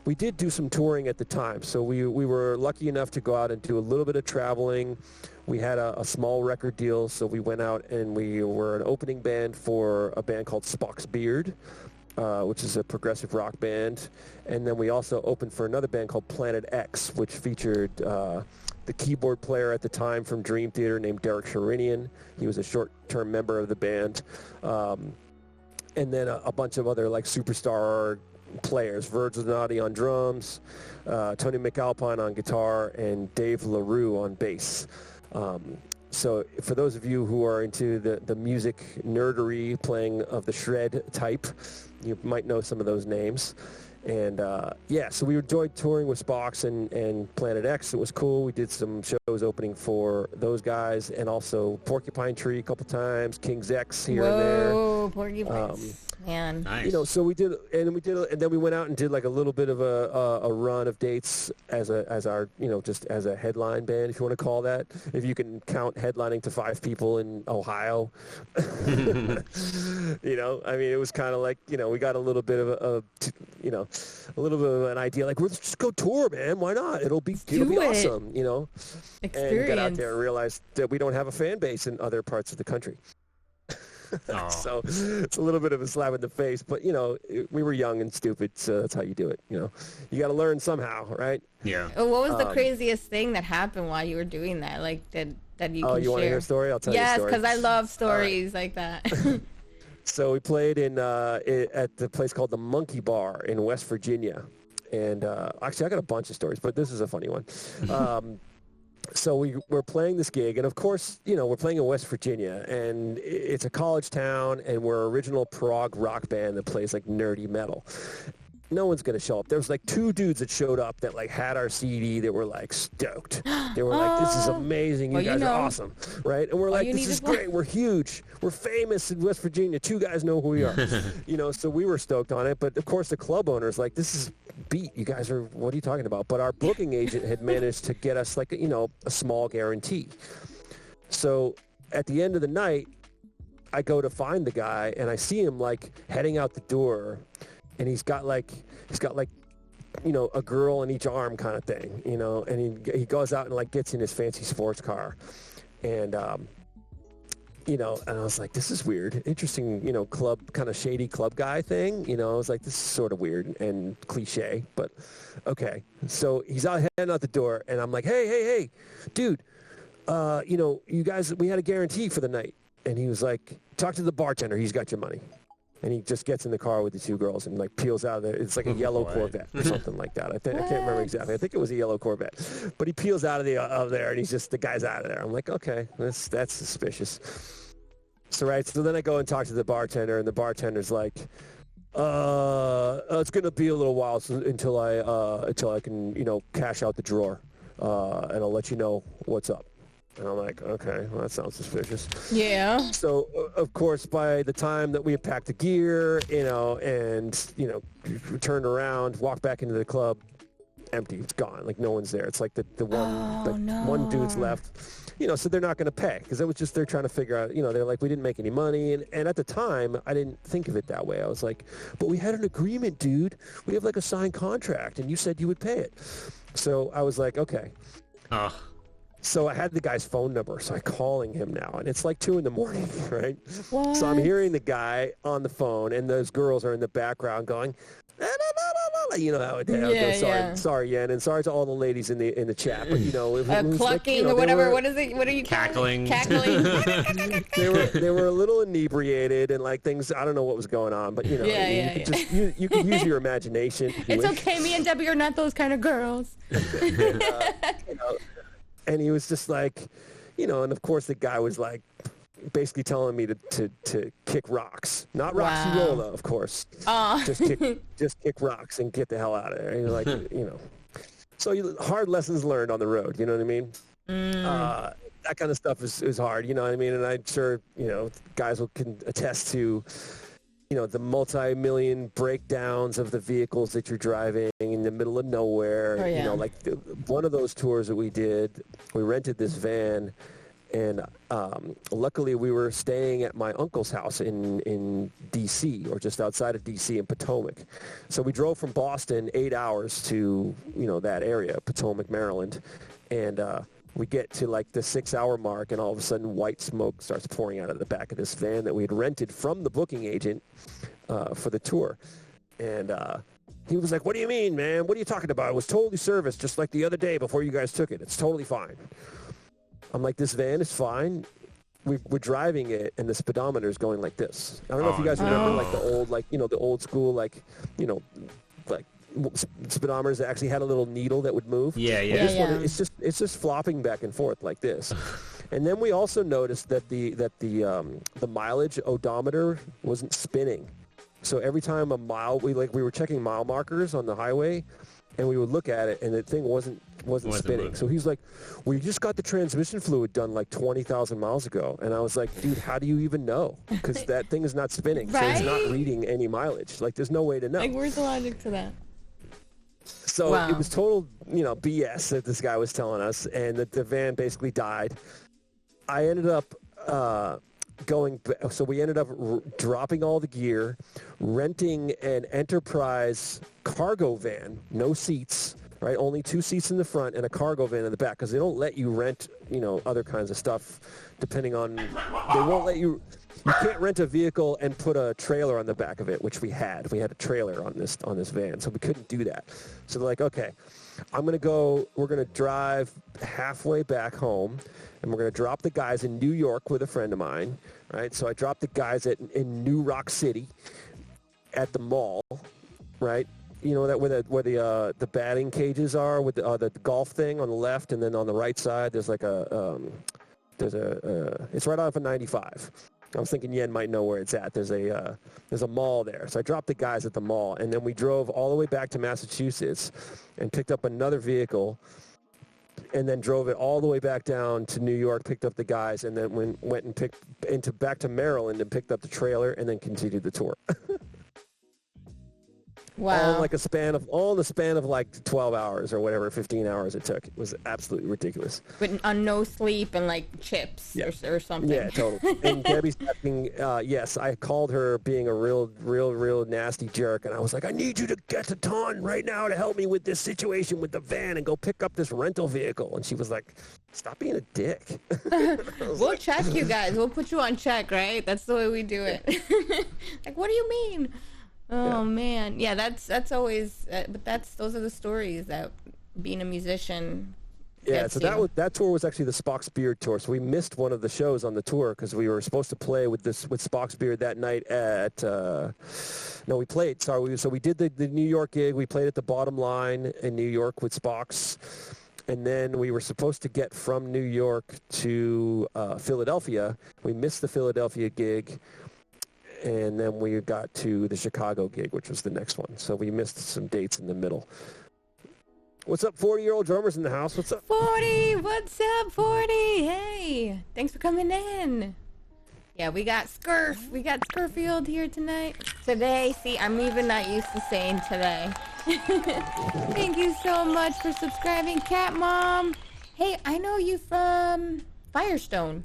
we did do some touring at the time. So we were lucky enough to go out and do a little bit of traveling. We had a small record deal, so we went out and we were an opening band for a band called Spock's Beard, which is a progressive rock band. And then we also opened for another band called Planet X, which featured the keyboard player at the time from Dream Theater named Derek Sherinian. He was a short-term member of the band. And then a bunch of other like superstar players, Virgil Donati on drums, Tony McAlpine on guitar, and Dave LaRue on bass. So for those of you who are into the music nerdery, playing of the shred type, you might know some of those names. And so we enjoyed touring with Spock's and Planet X. It was cool. We did some shows opening for those guys, and also Porcupine Tree a couple times, King's X here and there. Whoa, Porcupine. Man. Nice. So we did, and then we went out and did like a little bit of a run of dates as our just as a headline band, if you want to call that, if you can count headlining to 5 people in Ohio. It was kind of like we got a little bit of a little bit of an idea, like, let's just go tour, man. Why not? It'll be awesome, Experience. And got out there and realized that we don't have a fan base in other parts of the country. So it's a little bit of a slap in the face, but we were young and stupid, so that's how you do it. You got to learn somehow, right? Yeah. What was the craziest thing that happened while you were doing that? Like, did that you Oh, can you want to share? hear a story? I'll tell you a Yes, story. because I love stories like that. So we played at the place called the Monkey Bar in West Virginia. And actually, I got a bunch of stories, but this is a funny one. So we're playing this gig, and of course, we're playing in West Virginia, and it's a college town, and we're an original prog rock band that plays like nerdy metal. No one's going to show up. There was like 2 dudes that showed up that like had our CD that were like stoked. They were like, this is amazing. You guys are awesome. Right? And we're like, this is great. We're huge. We're famous in West Virginia. 2 guys know who we are. So we were stoked on it. But of course the club owner's like, this is beat. You guys are, what are you talking about? But our booking agent had managed to get us like, a small guarantee. So at the end of the night, I go to find the guy and I see him like heading out the door. And he's got like, a girl in each arm kind of thing, and he goes out and like gets in his fancy sports car. And, and I was like, this is weird. Interesting, club, kind of shady club guy thing. I was like, this is sort of weird and cliche, but okay. So he's out heading out the door and I'm like, hey, dude, you guys, we had a guarantee for the night. And he was like, talk to the bartender. He's got your money. And he just gets in the car with the 2 girls and like peels out of there. It's like a yellow Corvette or something like that. I can't remember exactly. I think it was a yellow Corvette. But he peels out of there and the guy's out of there. I'm like, okay, that's suspicious. So then I go and talk to the bartender, and the bartender's like, it's gonna be a little while until I can cash out the drawer, and I'll let you know what's up. And I'm like, okay, well, that sounds suspicious. Yeah. So, of course, by the time that we had packed the gear, turned around, walked back into the club, empty. It's gone. Like, no one's there. It's like the one dude's left. So they're not going to pay because it was just they're trying to figure out, they're like, we didn't make any money. And at the time, I didn't think of it that way. I was like, but we had an agreement, dude. We have like a signed contract, and you said you would pay it. So I was like, okay. So I had the guy's phone number, so I'm calling him now, and it's like 2 a.m, right? What? So I'm hearing the guy on the phone, and those girls are in the background going, you know how it goes. Sorry, Yen, and sorry to all the ladies in the chat, but it was clucking like, or whatever. What is it? What are you cackling? Cackling. They were a little inebriated and like things. I don't know what was going on, but you could use your imagination. It's okay. Me and Debbie are not those kind of girls. And he was just like, and of course the guy was like basically telling me to kick rocks. Not Roxy-Rolla, of course. Just kick rocks and get the hell out of there. And you're like, So hard lessons learned on the road, you know what I mean? That kind of stuff is hard, you know what I mean? And I'm sure, guys can attest to, the multi-million breakdowns of the vehicles that you're driving in the middle of nowhere. Oh, yeah. One of those tours that we did, we rented this van, and luckily we were staying at my uncle's house in D.C., or just outside of D.C. in Potomac. So we drove from Boston 8 hours to, that area, Potomac, Maryland, and we get to like the 6-hour mark, and all of a sudden white smoke starts pouring out of the back of this van that we had rented from the booking agent for the tour. And he was like, what do you mean, man? What are you talking about? It was totally serviced just like the other day before you guys took it. It's totally fine. I'm like, this van is fine. We're driving it, and the speedometer is going like this. I don't know if you guys remember like the old, the old school, like speedometers that actually had a little needle that would move. This one, it's just flopping back and forth like this. And then we also noticed that the mileage odometer wasn't spinning. So every time a mile, we were checking mile markers on the highway, and we would look at it, and the thing wasn't spinning. Moving. So he's like, we just got the transmission fluid done like 20,000 miles ago. And I was like, dude, how do you even know? Because that thing is not spinning. Right? So it's not reading any mileage. Like, there's no way to know. Like, where's the logic to that? So it was total, BS that this guy was telling us, and that the van basically died. I ended up we ended up dropping all the gear, renting an Enterprise cargo van, no seats, right? Only 2 seats in the front and a cargo van in the back, because they don't let you rent, other kinds of stuff depending on, they won't let you can't rent a vehicle and put a trailer on the back of it, which we had. We had a trailer on this van, so we couldn't do that. So they're like, okay, we're going to drive halfway back home, and we're going to drop the guys in New York with a friend of mine, right? So I dropped the guys in New Rock City at the mall, right? You know that where the batting cages are with the golf thing on the left, and then on the right side there's like it's right off of 95. I was thinking Yen might know where it's at. There's a mall there. So I dropped the guys at the mall, and then we drove all the way back to Massachusetts and picked up another vehicle, and then drove it all the way back down to New York, picked up the guys, and then went and back to Maryland and picked up the trailer, and then continued the tour. Wow. All in the span of like 12 hours or whatever, 15 hours it took. It was absolutely ridiculous. But on no sleep and like chips or something. Yeah, totally. And Debbie's asking, yes, I called her being a real nasty jerk. And I was like, I need you to get to Taunton right now to help me with this situation with the van and go pick up this rental vehicle. And she was like, stop being a dick. We'll check you guys. We'll put you on check, right? That's the way we do it. Like, what do you mean? Oh man, yeah, that's always, but those are the stories that being a musician. Yeah, so that tour was actually the Spock's Beard tour. So we missed one of the shows on the tour because we were supposed to play with Spock's Beard that night at. We played. Sorry, so we did the New York gig. We played at the Bottom Line in New York with Spock's, and then we were supposed to get from New York to Philadelphia. We missed the Philadelphia gig. And then we got to the Chicago gig, which was the next one. So we missed some dates in the middle. What's up, 40-year-old drummers in the house? What's up? 40, what's up, 40? Hey, thanks for coming in. Yeah, we got Scurfield here tonight. Today, see, I'm even not used to saying today. Thank you so much for subscribing, Cat Mom. Hey, I know you from Firestone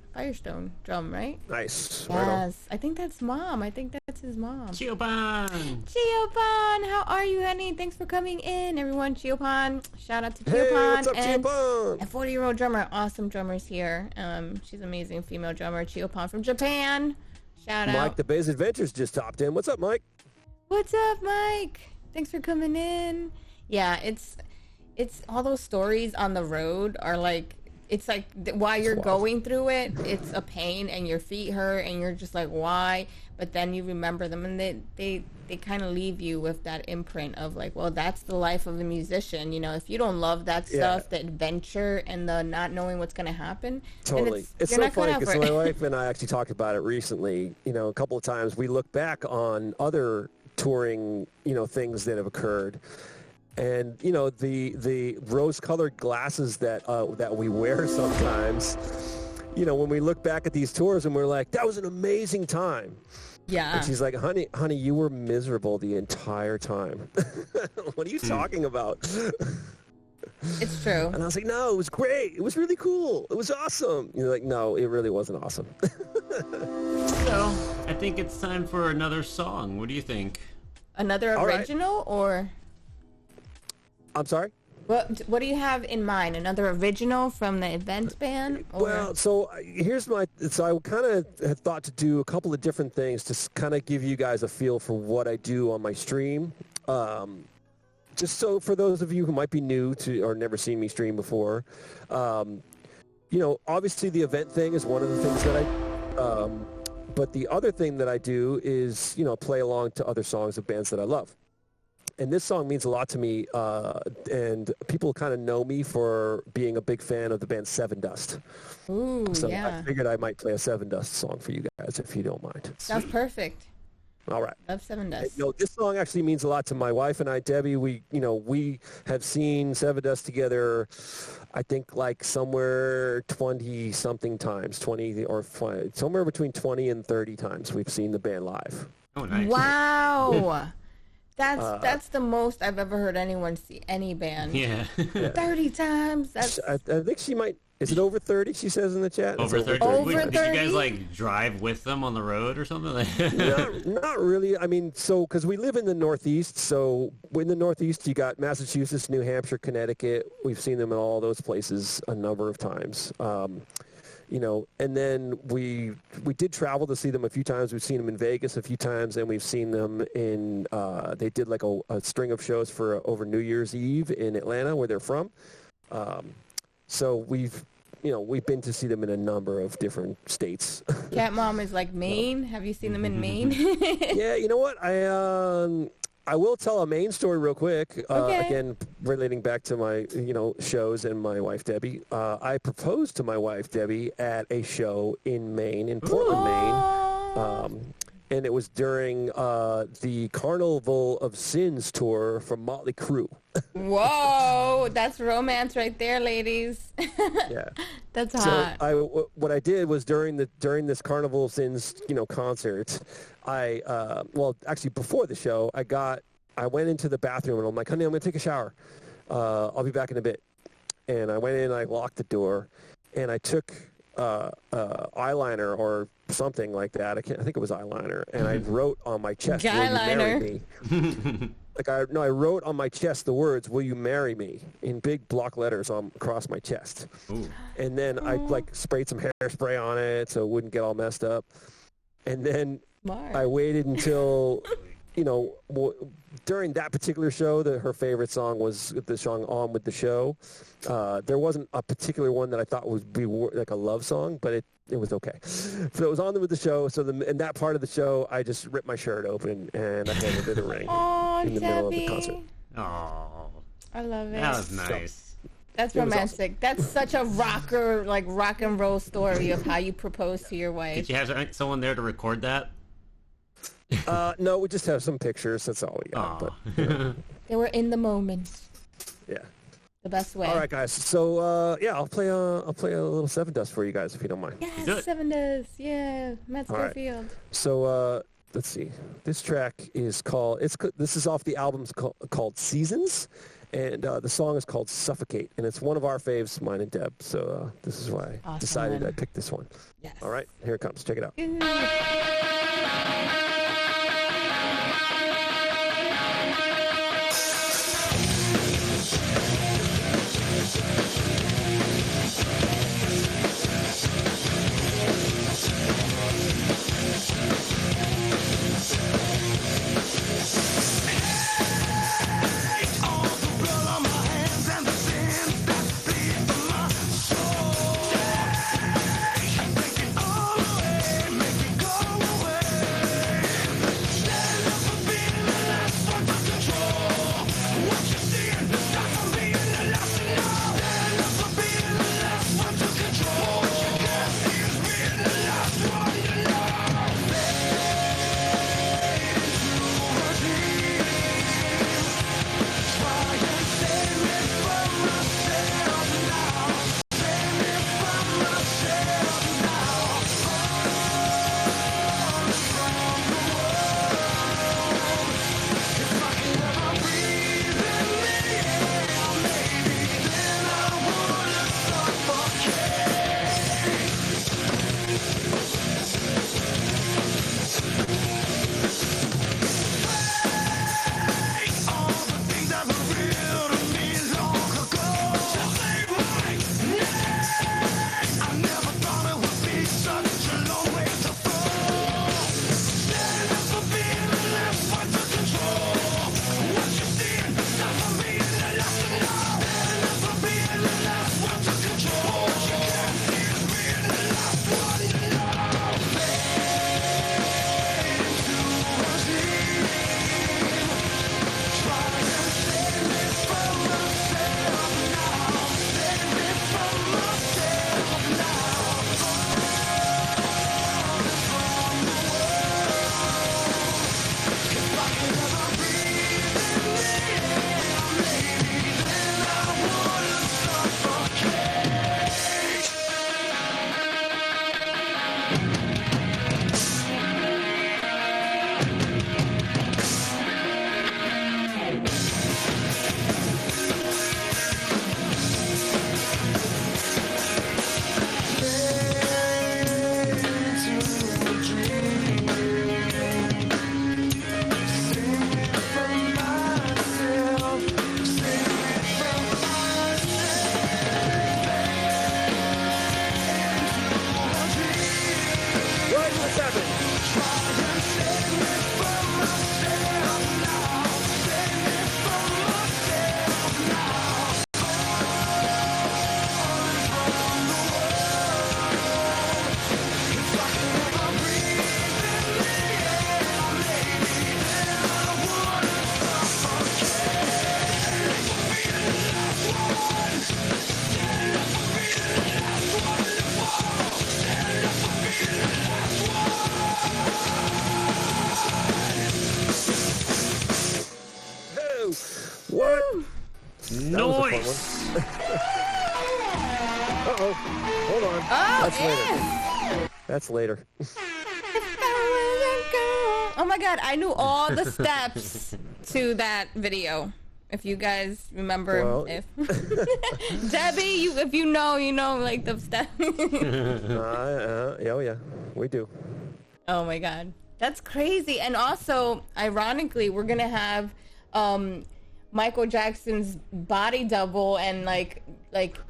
Drum, right? Nice. Yes, Right I think that's Mom. I think that's his mom. Chiopan! Chiopan, how are you, honey? Thanks for coming in, everyone. Chiopan, shout out to Chiopan. Hey, what's up, and Chiopan? a 40-year-old drummer, awesome drummers here. She's an amazing female drummer, Chiopan from Japan. Shout out. Mike, the Bass Adventures just topped in. What's up, Mike? What's up, Mike? Thanks for coming in. Yeah, it's all those stories on the road are like, it's like while you're going through it, it's a pain and your feet hurt and you're just like, why? But then you remember them and they kind of leave you with that imprint of like, well, that's the life of a musician. If you don't love that stuff, the adventure and the not knowing what's going to happen. Totally. It's so funny because my wife and I actually talked about it recently. A couple of times we look back on other touring, things that have occurred. And the rose-colored glasses that we wear sometimes, when we look back at these tours and we're like, that was an amazing time. Yeah. And she's like, honey, you were miserable the entire time. What are you talking about? It's true. And I was like, no, it was great. It was really cool. It was awesome. You're like, no, it really wasn't awesome. So I think it's time for another song. What do you think? Another original or? I'm sorry? What do you have in mind? Another original from the event band? Or? Well, so I kind of had thought to do a couple of different things to kind of give you guys a feel for what I do on my stream. Just so for those of you who might be new to or never seen me stream before, obviously the event thing is one of the things that I, but the other thing that I do is, play along to other songs of bands that I love. And this song means a lot to me, and people kind of know me for being a big fan of the band Seven Dust. Ooh, so yeah. I figured I might play a Seven Dust song for you guys, if you don't mind. Sounds perfect. All right. Love Seven Dust. This song actually means a lot to my wife and I, Debbie. We have seen Seven Dust together, I think like somewhere 20-something times, 20 or somewhere between 20 and 30 times we've seen the band live. Oh, nice. Wow. That's the most I've ever heard anyone see any band. Yeah. 30 times. I think she might Is it over 30? She says in the chat. Over It's 30. Over Wait, did you 30? guys like drive with them on the road or something? Not really. I mean, so because we live in the Northeast, so in the Northeast you got Massachusetts, New Hampshire, Connecticut. We've seen them in all those places a number of times. You know, and then we did travel to see them a few times. We've seen them in Vegas a few times, and we've seen them in. They did like a string of shows for over New Year's Eve in Atlanta, where they're from. So we've been to see them in a number of different states. Cat Mom is like Maine. Have you seen them in Maine? Yeah, you know what? I will tell a Maine story real quick. Okay. Again, relating back to my shows and my wife Debbie. I proposed to my wife Debbie at a show in Maine, in Portland, Maine. And it was during the Carnival of Sins tour from Motley Crue. Whoa, that's romance right there, ladies. Yeah. That's hot. So what I did was during this Carnival of Sins, concert, actually before the show, I went into the bathroom and I'm like, honey, I'm gonna take a shower. I'll be back in a bit. And I went in, I locked the door, and I took eyeliner or something like that. I think it was eyeliner, and I wrote on my chest, "Will you marry me?" I wrote on my chest the words, "Will you marry me?" in big block letters across my chest. Ooh. And then I sprayed some hairspray on it so it wouldn't get all messed up. And then I waited until, during that particular show, her favorite song was the song "On with the Show." There wasn't a particular one that I thought would be like a love song, but it was okay. So it was On with the Show. So in that part of the show, I just ripped my shirt open and I handed her the ring in the middle of the concert. Oh, I love it. that was nice. That's romantic. Awesome. That's such a rocker, like rock and roll story of how you proposed to your wife. Did you have someone there to record that? No, we just have some pictures. That's all we got. But, They were in the moment. Yeah. The best way. All right, guys. So I'll play a little Seven Dust for you guys if you don't mind. Yes, Seven Dust. Yeah, Matt Scurfield. Right. So let's see. This track is called. This is off the album called Seasons, and the song is called Suffocate, and it's one of our faves, mine and Deb. So this is why I decided I picked this one. Yes. All right, here it comes. Check it out. Go What? Nice. Uh-oh. Hold on. Oh, That's later. Oh my god, I knew all the steps to that video. If you guys remember, Well, if Debbie, if you know, like the steps. Oh yeah, we do. Oh my god, that's crazy. And also, ironically, we're gonna have Michael Jackson's body double, and like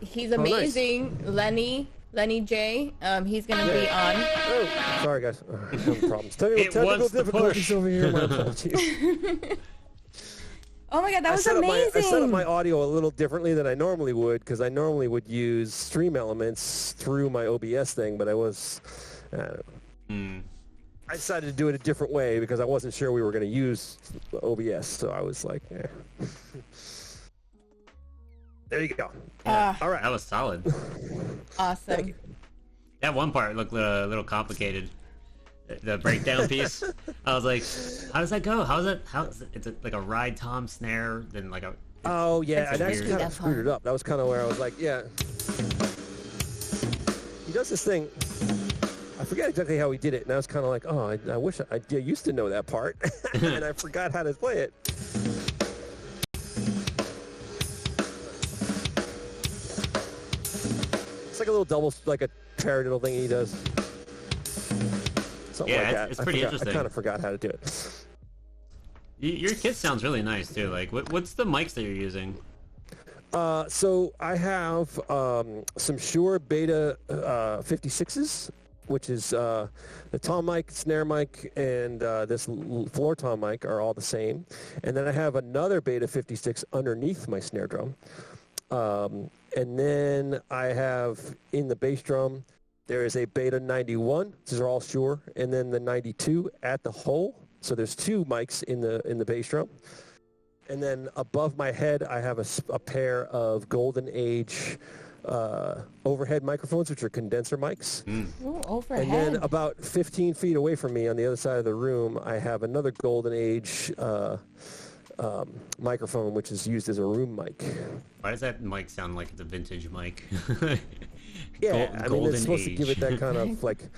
he's amazing. Nice. Lenny J. He's gonna be on. Oh, sorry guys. Having problems. Technical wants to difficulties push. over here. My apologies. Oh my god, that was I amazing. set up my audio a little differently than I normally would, because I normally would use Stream Elements through my OBS thing, but I don't know. I decided to do it a different way because I wasn't sure we were going to use OBS, so I was like, eh. There you go. All right. That was solid. Awesome. Thank you. That one part looked a little complicated. The breakdown piece. I was like, how does that go? How is it? It's like a ride tom snare, then like a. Oh yeah, That's I actually weird. kind of screwed it up. That was kind of where I was like, yeah. He does this thing. I forget exactly how he did it, and I was kind of like, oh, I wish I used to know that part, and I forgot how to play it. It's like a little double, like a paradiddle thing he does. Something like that. It's pretty interesting. I kind of forgot how to do it. Your kit sounds really nice too. Like, what's the mics that you're using? So I have some Shure Beta 56s, which is the tom mic, snare mic, and this floor tom mic are all the same. And then I have another Beta 56 underneath my snare drum. And then I have in the bass drum, there is a Beta 91. These are all Shure. And then the 92 at the hole. So there's two mics in the bass drum. And then above my head, I have a pair of Golden Age overhead microphones, which are condenser mics. Ooh, overhead. And then about 15 feet away from me on the other side of the room, I have another Golden Age microphone, which is used as a room mic. Why does that mic sound like it's a vintage mic? Yeah, I mean, it's supposed to Age. give it that kind of like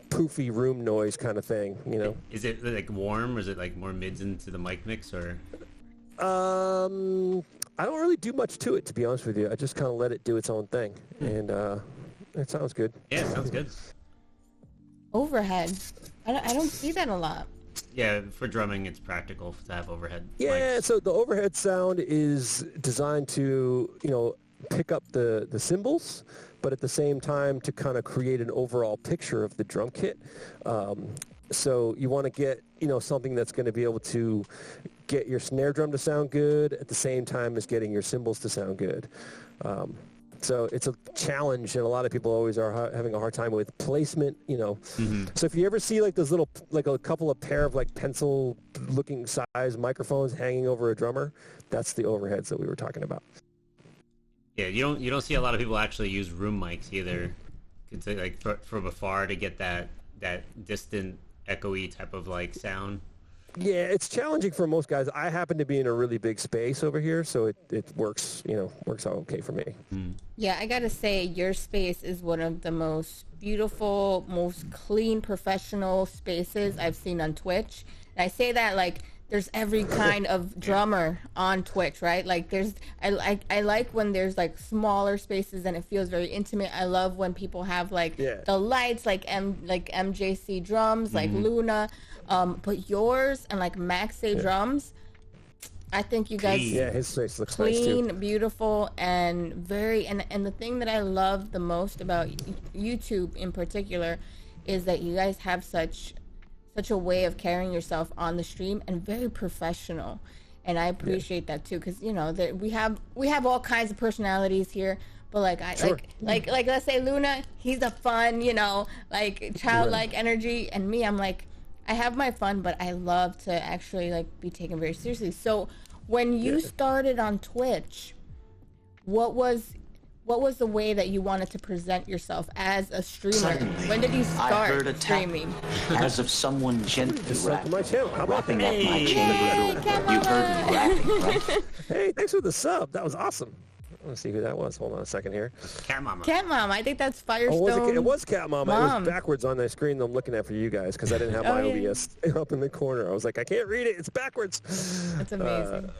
poofy room noise kind of thing, you know? Is it like warm, or is it like more mids into the mic mix, or? I don't really do much to it, to be honest with you. I just kind of let it do its own thing, and it sounds good. Yeah, it sounds good. Overhead. I don't see that a lot. Yeah, for drumming, it's practical to have overhead. Yeah, mics. so the overhead sound is designed to, pick up the cymbals, but at the same time to kind of create an overall picture of the drum kit. So you want to get, something that's going to be able to get your snare drum to sound good at the same time as getting your cymbals to sound good. So it's a challenge, and a lot of people always are having a hard time with placement, So if you ever see like those little, like a couple of pair of like pencil-looking size microphones hanging over a drummer, that's the overheads that we were talking about. Yeah, you don't see a lot of people actually use room mics either. It's like from afar to get that distant, echoey type of like sound. Yeah, it's challenging for most guys. I happen to be in a really big space over here, so it works, works out okay for me. Yeah, I gotta say, your space is one of the most beautiful, most clean, professional spaces I've seen on Twitch. And I say that like there's every kind of drummer on Twitch, right? Like I like when there's like smaller spaces and it feels very intimate. I love when people have like the lights, like MJC drums, like Luna. But yours and like Max A drums, I think you guys his space looks nice clean, too. beautiful, and very and the thing that I love the most about YouTube in particular is that you guys have such a way of carrying yourself on the stream and very professional. And I appreciate that too, because you know that we have all kinds of personalities here. But like like let's say Luna, he's the fun, you know, like childlike energy, and me, I'm like, I have my fun, but I love to actually like be taken very seriously. So when you started on Twitch, what was the way that you wanted to present yourself as a streamer? Suddenly, when did you I start heard a tap, streaming? as of someone gently rapping. My channel. How about Rapping that? up my chamber door. You heard me rapping, right? Hey, thanks for the sub. That was awesome. Let's see who that was. Hold on a second here. Cat Mama. Cat Mom, I think that's Firestone. Oh, it was Cat Mama. It Mom. was backwards on the screen that I'm looking at for you guys because I didn't have my OBS up in the corner. I was like, I can't read it. It's backwards. That's amazing.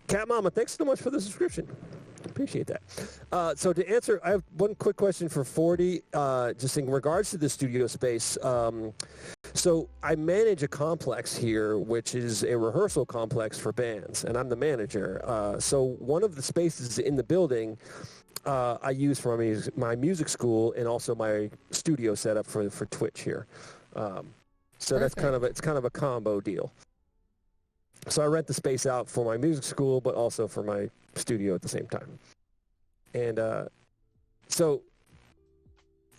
Cat Mama, thanks so much for the subscription. Appreciate that. So to answer, I have one quick question for 40, just in regards to the studio space. So I manage a complex here, which is a rehearsal complex for bands, and I'm the manager. So one of the spaces in the building I use for my music school and also my studio setup for Twitch here. So that's kind of a combo deal. So I rent the space out for my music school, but also for my studio at the same time. And so,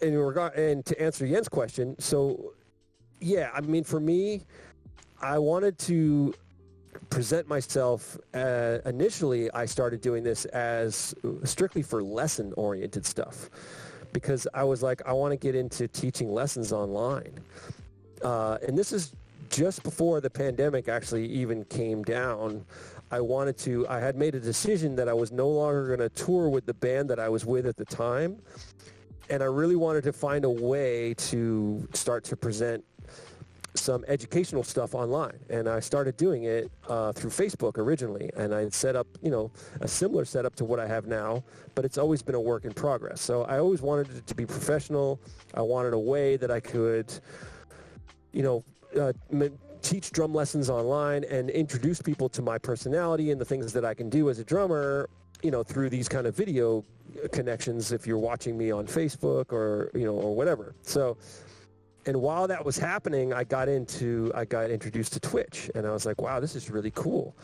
and to answer Yen's question, so yeah, I mean, for me, I wanted to present myself. Initially, I started doing this as strictly for lesson-oriented stuff because I was like, I want to get into teaching lessons online. And this is just before the pandemic actually even came down. I had made a decision that I was no longer going to tour with the band that I was with at the time. And I really wanted to find a way to start to present some educational stuff online. And I started doing it through Facebook originally. And I set up, a similar setup to what I have now, but it's always been a work in progress. So I always wanted it to be professional. I wanted a way that I could, teach drum lessons online and introduce people to my personality and the things that I can do as a drummer, through these kind of video connections if you're watching me on Facebook or whatever. So, and while that was happening, I got introduced to Twitch, and I was like, wow, this is really cool.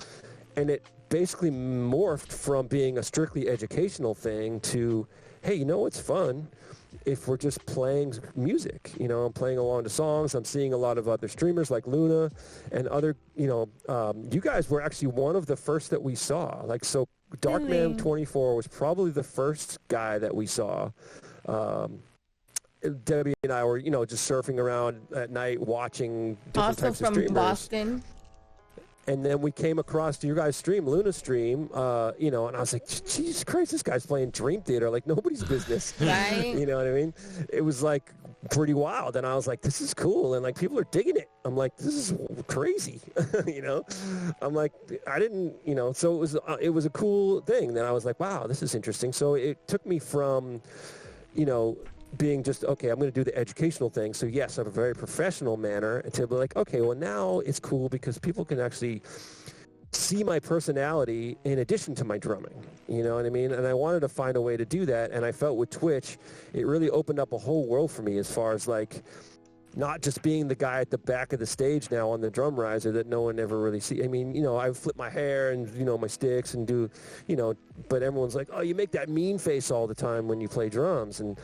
And it basically morphed from being a strictly educational thing to, hey, what's fun? If we're just playing music, I'm playing along to songs. I'm seeing a lot of other streamers like Luna and other, you guys were actually one of the first that we saw. Like, so Darkman 24 was probably the first guy that we saw. Debbie and I were, just surfing around at night watching different types of streamers. Also from Boston. And then we came across your guys' stream, Luna's stream, and I was like, Jesus Christ, this guy's playing Dream Theater like nobody's business. Right. You know what I mean? It was like pretty wild. And I was like, this is cool. And like, people are digging it. I'm like, this is crazy. I'm like, I didn't, so it was a cool thing. Then I was like, wow, this is interesting. So it took me from, being just, okay, I'm going to do the educational thing. So yes, I have a very professional manner to be like, okay, well now it's cool because people can actually see my personality in addition to my drumming. You know what I mean? And I wanted to find a way to do that. And I felt with Twitch, it really opened up a whole world for me as far as like, not just being the guy at the back of the stage now on the drum riser that no one ever really see. I mean, I flip my hair and, my sticks and do, but everyone's like, oh, you make that mean face all the time when you play drums. And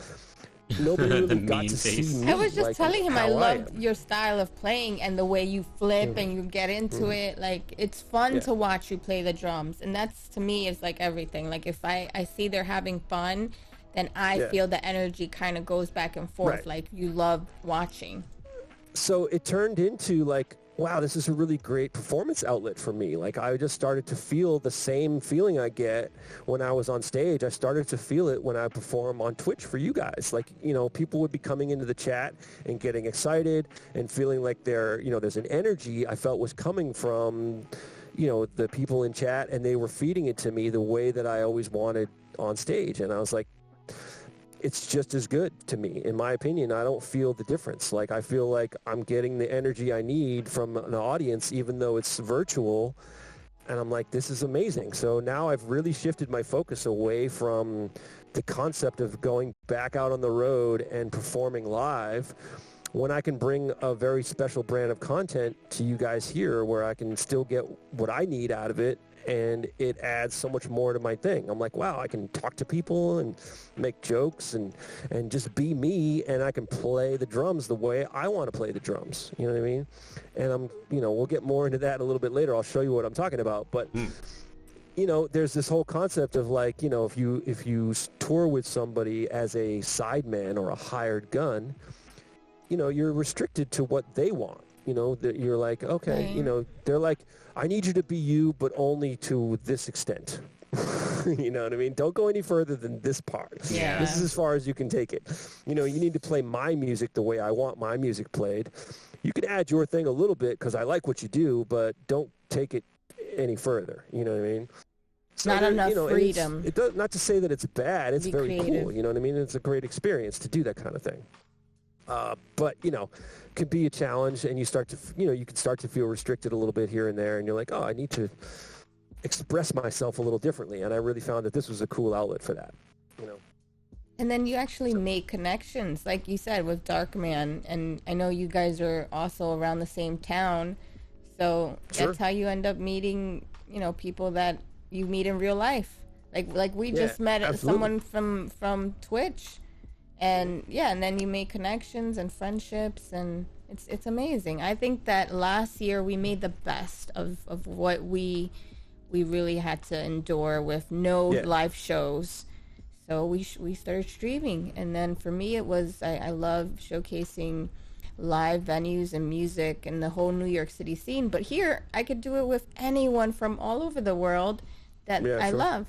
nobody really got to see me. I was just telling him I loved your style of playing and the way you flip and you get into it. Like, it's fun to watch you play the drums. And that's, to me, is like everything. Like, if I see they're having fun, then I feel the energy kind of goes back and forth. Right. Like, you love watching. So it turned into like, wow, this is a really great performance outlet for me. Like, I just started to feel the same feeling I get when I was on stage. I started to feel it when I perform on Twitch for you guys. Like, people would be coming into the chat and getting excited and feeling like there's an energy I felt was coming from, the people in chat, and they were feeding it to me the way that I always wanted on stage. And I was like, it's just as good to me. In my opinion, I don't feel the difference. Like, I feel like I'm getting the energy I need from an audience, even though it's virtual. And I'm like, this is amazing. So now I've really shifted my focus away from the concept of going back out on the road and performing live, when I can bring a very special brand of content to you guys here where I can still get what I need out of it, and it adds so much more to my thing. I'm like, wow, I can talk to people and make jokes and just be me, and I can play the drums the way I want to play the drums. You know what I mean? And we'll get more into that a little bit later. I'll show you what I'm talking about. But, there's this whole concept of like, if you tour with somebody as a sideman or a hired gun, you're restricted to what they want. That you're like, okay, they're like, I need you to be you, but only to this extent. You know what I mean? Don't go any further than this part. Yeah. This is as far as you can take it. You need to play my music the way I want my music played. You can add your thing a little bit because I like what you do, but don't take it any further. You know what I mean? So not enough freedom. It does, not to say that it's bad. It's Be very creative. cool. You know what I mean? It's a great experience to do that kind of thing. But, can be a challenge, and you start to, you can start to feel restricted a little bit here and there, and you're like, oh, I need to express myself a little differently. And I really found that this was a cool outlet for that, And then you actually make connections, like you said, with Darkman. And I know you guys are also around the same town. So Sure. That's how you end up meeting, people that you meet in real life. Like we just met absolutely. someone from Twitch. And and then you make connections and friendships, and it's amazing. I think that last year we made the best of what we really had to endure with no live shows. So we started streaming, and then for me it was I love showcasing live venues and music and the whole New York City scene. But here I could do it with anyone from all over the world that I love.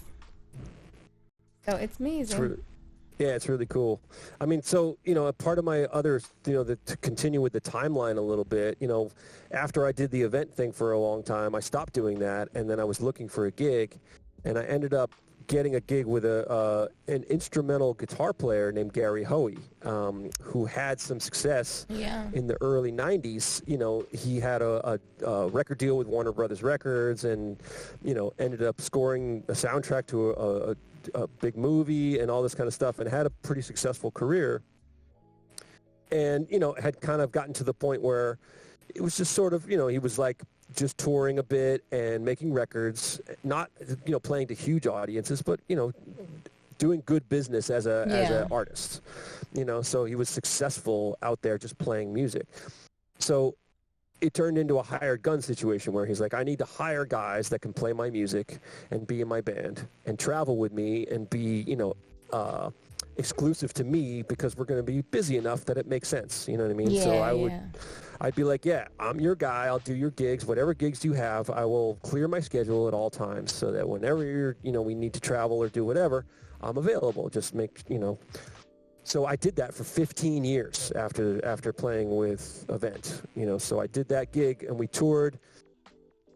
So it's amazing. It's really cool. I mean, so, a part of my other, to continue with the timeline a little bit, after I did the event thing for a long time, I stopped doing that, and then I was looking for a gig, and I ended up getting a gig with an instrumental guitar player named Gary Hoey, who had some success in the early 90s. He had a record deal with Warner Brothers Records, and, ended up scoring a soundtrack to a big movie and all this kind of stuff, and had a pretty successful career, and had kind of gotten to the point where it was just sort of, he was like just touring a bit and making records, not playing to huge audiences, but doing good business as an artist, so he was successful out there just playing music. So it turned into a hired gun situation where he's like, I need to hire guys that can play my music and be in my band and travel with me and be, exclusive to me, because we're going to be busy enough that it makes sense. You know what I mean? I'd be like, I'm your guy. I'll do your gigs, whatever gigs you have. I will clear my schedule at all times so that whenever we need to travel or do whatever, I'm available. Just make, So I did that for 15 years after playing with Event, so I did that gig, and we toured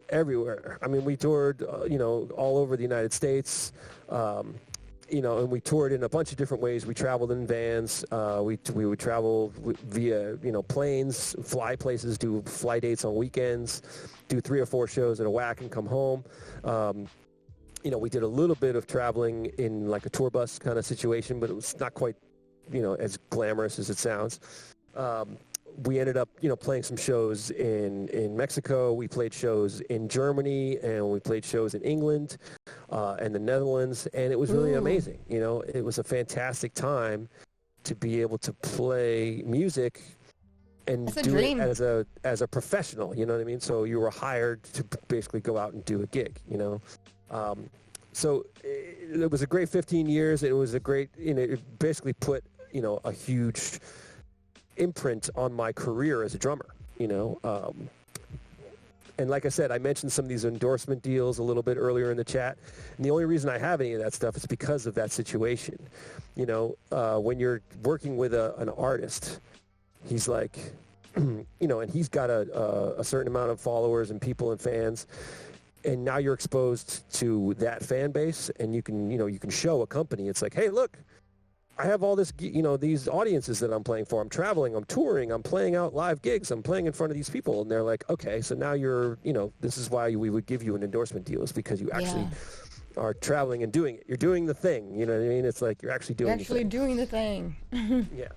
everywhere. I mean, we toured, all over the United States, and we toured in a bunch of different ways. We traveled in vans. We would travel via, planes, fly places, do fly dates on weekends, do 3 or 4 shows at a whack and come home. We did a little bit of traveling in like a tour bus kind of situation, but it was not quite as glamorous as it sounds. We ended up, playing some shows in Mexico. We played shows in Germany, and we played shows in England and the Netherlands, and it was really amazing. It was a fantastic time to be able to play music and do it as a professional. You know what I mean? So you were hired to basically go out and do a gig. So it was a great 15 years. It was a great, it basically put, a huge imprint on my career as a drummer, and like I said, I mentioned some of these endorsement deals a little bit earlier in the chat, and the only reason I have any of that stuff is because of that situation. When you're working with an artist, he's like, and he's got a certain amount of followers and people and fans, and now you're exposed to that fan base, and you can show a company, it's like, hey, look, I have all this, these audiences that I'm playing for. I'm traveling, I'm touring, I'm playing out live gigs, I'm playing in front of these people. And they're like, okay, so now you're, this is why we would give you an endorsement deal, is because you actually are traveling and doing it. You're doing the thing. You know what I mean? It's like you're actually doing the thing. Yeah.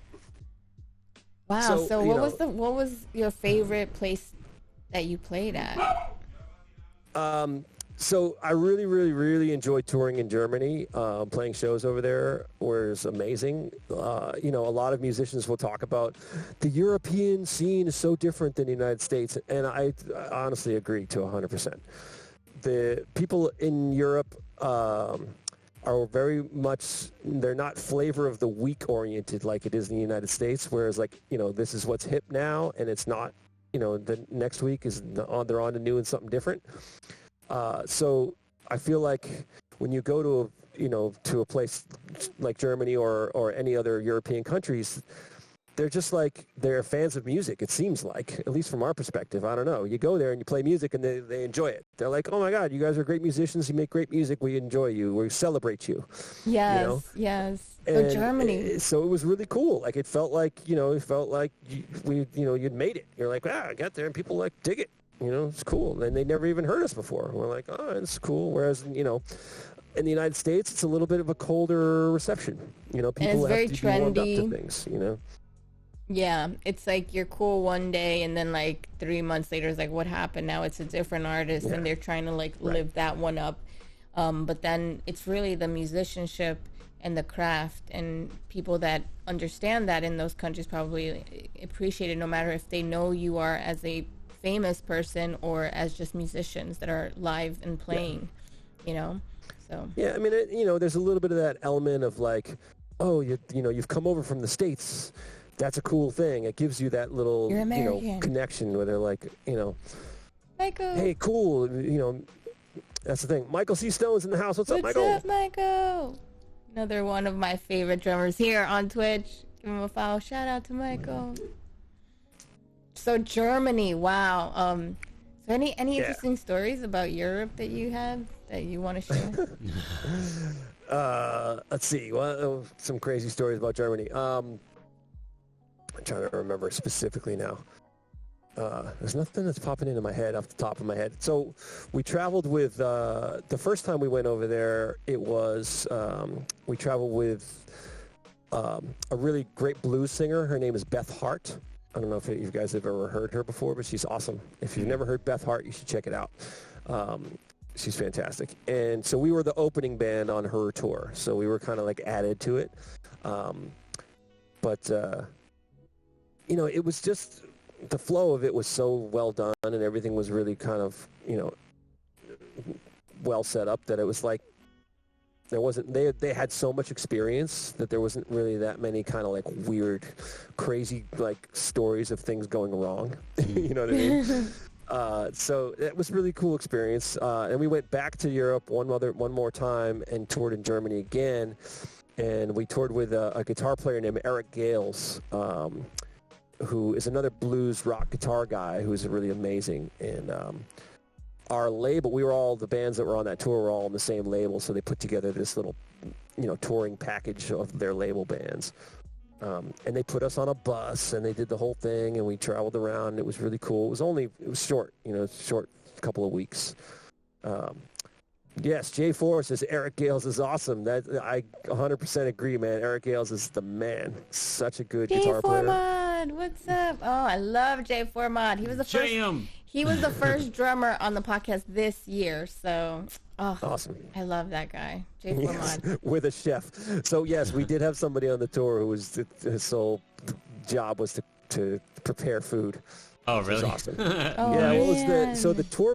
Wow. So what was your favorite place that you played at? So I really, really, really enjoyed touring in Germany. Playing shows over there was amazing. A lot of musicians will talk about the European scene is so different than the United States, and I honestly agree to 100%. The people in Europe are very much, they're not flavor of the week oriented like it is in the United States, whereas this is what's hip now, and it's not, the next week they're on to new and something different. So I feel like when you go to a place like Germany or any other European countries, they're just they're fans of music, it seems like, at least from our perspective. I don't know. You go there and you play music and they enjoy it. They're like, oh my God, you guys are great musicians. You make great music. We enjoy you. We celebrate you. Yes, yes. So Germany. So it was really cool. It felt like, you'd made it. You're like, I got there and people dig it. It's cool. And they never even heard us before. We're like, oh, it's cool. Whereas, in the United States, it's a little bit of a colder reception. People have to be warmed up to things, Yeah, it's like you're cool one day and then 3 months later it's like, what happened? Now it's a different artist and they're trying to live that one up. But then it's really the musicianship and the craft, and people that understand that in those countries probably appreciate it, no matter if they know you are as a famous person or as just musicians that are live and playing, so I mean, there's a little bit of that element of you've come over from the States, that's a cool thing. It gives you that little connection where they're like, Michael, hey, cool, that's the thing. Michael C. Stone's in the house. What's up, Michael? What's up, Michael? Another one of my favorite drummers here on Twitch. Give him a follow. Shout out to Michael. So Germany, wow. So any interesting stories about Europe that you had that you want to share? Let's see. Well, some crazy stories about Germany. I'm trying to remember specifically now. There's nothing that's popping into my head off the top of my head. So we traveled with, the first time we went over there, it was, we traveled with a really great blues singer. Her name is Beth Hart. I don't know if you guys have ever heard her before, but she's awesome. If you've never heard Beth Hart, you should check it out. She's fantastic. And so we were the opening band on her tour. So we were kind of added to it. It was just, the flow of it was so well done and everything was really kind of, well set up that it was there wasn't, they had so much experience that there wasn't really that many kind of weird, crazy stories of things going wrong. You know what I mean? So it was really cool experience. And we went back to Europe one more time and toured in Germany again. And we toured with a guitar player named Eric Gales, who is another blues rock guitar guy who's really amazing. And our label, the bands that were on that tour were all on the same label, so they put together this little, touring package of their label bands. And they put us on a bus, and they did the whole thing, and we traveled around, and it was really cool. It was short, short couple of weeks. Yes, Jay Forrest says Eric Gales is awesome. I 100% agree, man. Eric Gales is the man. Such a good guitar player. Jay Formod, what's up? Oh, I love Jay Formod. He was the first. He was the first drummer on the podcast this year. So, awesome. I love that guy, Jay Formod. Yes, with a chef. So yes, we did have somebody on the tour who was his sole job was to prepare food. Oh, really? Awesome. The tour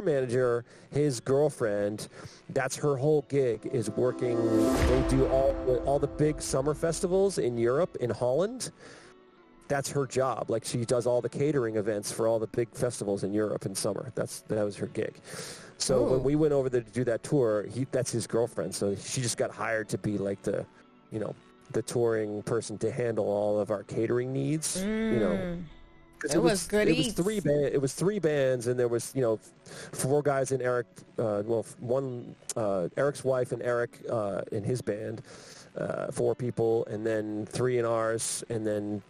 manager, his girlfriend, that's her whole gig is working. They do all the big summer festivals in Europe, in Holland. That's her job. She does all the catering events for all the big festivals in Europe in summer. That was her gig. So when we went over there to do that tour, that's his girlfriend. So she just got hired to be the touring person to handle all of our catering needs. It was good. It was three bands, and there was 4 guys in Eric. Eric's wife and Eric in his band, 4 people, and then 3 in ours, and then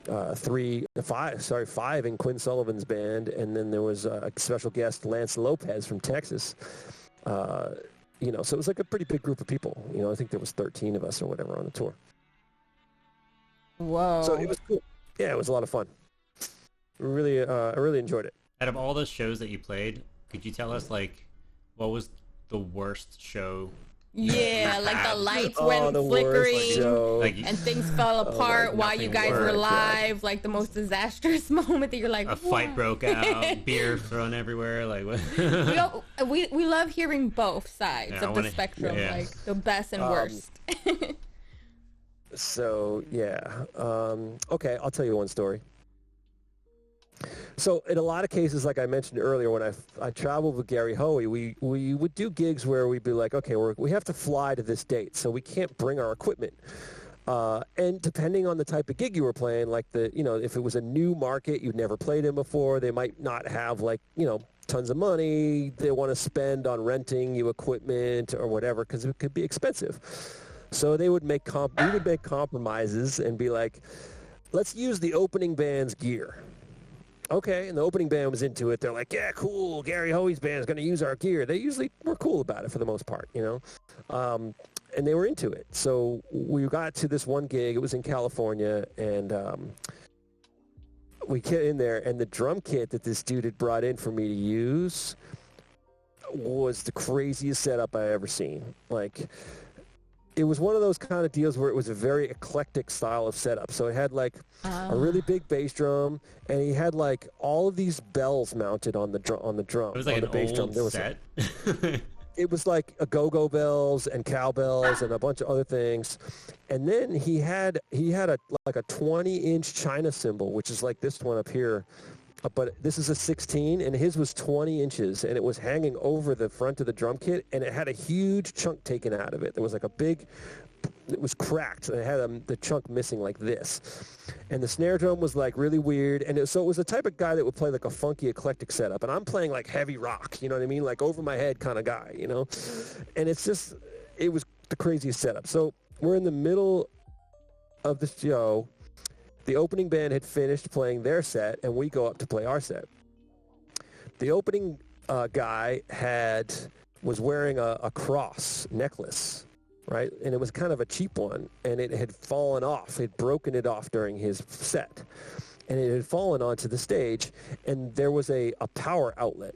5 in Quinn Sullivan's band, and then there was a special guest, Lance Lopez from Texas. So it was like a pretty big group of people. I think there was 13 of us or whatever on the tour. Whoa. So it was cool. Yeah, it was a lot of fun. I really enjoyed it. Out of all the shows that you played, could you tell us, like, what was the worst show? Yeah, like the lights went flickering and things fell apart while you guys were live. Like the most disastrous moment that you're like, a fight broke out, beer thrown everywhere. Like, what? we love hearing both sides of the spectrum, like the best and worst. So yeah, okay, I'll tell you one story. So in a lot of cases, like I mentioned earlier, when I traveled with Gary Hoey, we would do gigs where we'd be like, okay, we have to fly to this date, so we can't bring our equipment. And depending on the type of gig you were playing, like if it was a new market you'd never played in before, they might not have tons of money they want to spend on renting you equipment or whatever, because it could be expensive. So they would make compromises and be like, let's use the opening band's gear. Okay, and the opening band was into it. They're like, yeah, cool, Gary Hoey's band is going to use our gear. They usually were cool about it for the most part, and they were into it. So we got to this one gig. It was in California, and we get in there, and the drum kit that this dude had brought in for me to use was the craziest setup I ever seen. Like, it was one of those kind of deals where it was a very eclectic style of setup. So it had like a really big bass drum, and he had like all of these bells mounted on the drum. It was like an bass old drum. There was set. it was like a go-go bells and cowbells and a bunch of other things. And then he had a 20-inch China cymbal, which is like this one up here. But this is a 16, and his was 20 inches, and it was hanging over the front of the drum kit, and it had a huge chunk taken out of it. There was like it was cracked, and it had the chunk missing like this. And the snare drum was like really weird, and so it was the type of guy that would play like a funky, eclectic setup. And I'm playing like heavy rock, you know what I mean? Like over my head kind of guy, And it was the craziest setup. So we're in the middle of the show. The opening band had finished playing their set, and we go up to play our set. The opening guy was wearing a cross necklace, right? And it was kind of a cheap one, and it had fallen off. He'd broken it off during his set, and it had fallen onto the stage, and there was a power outlet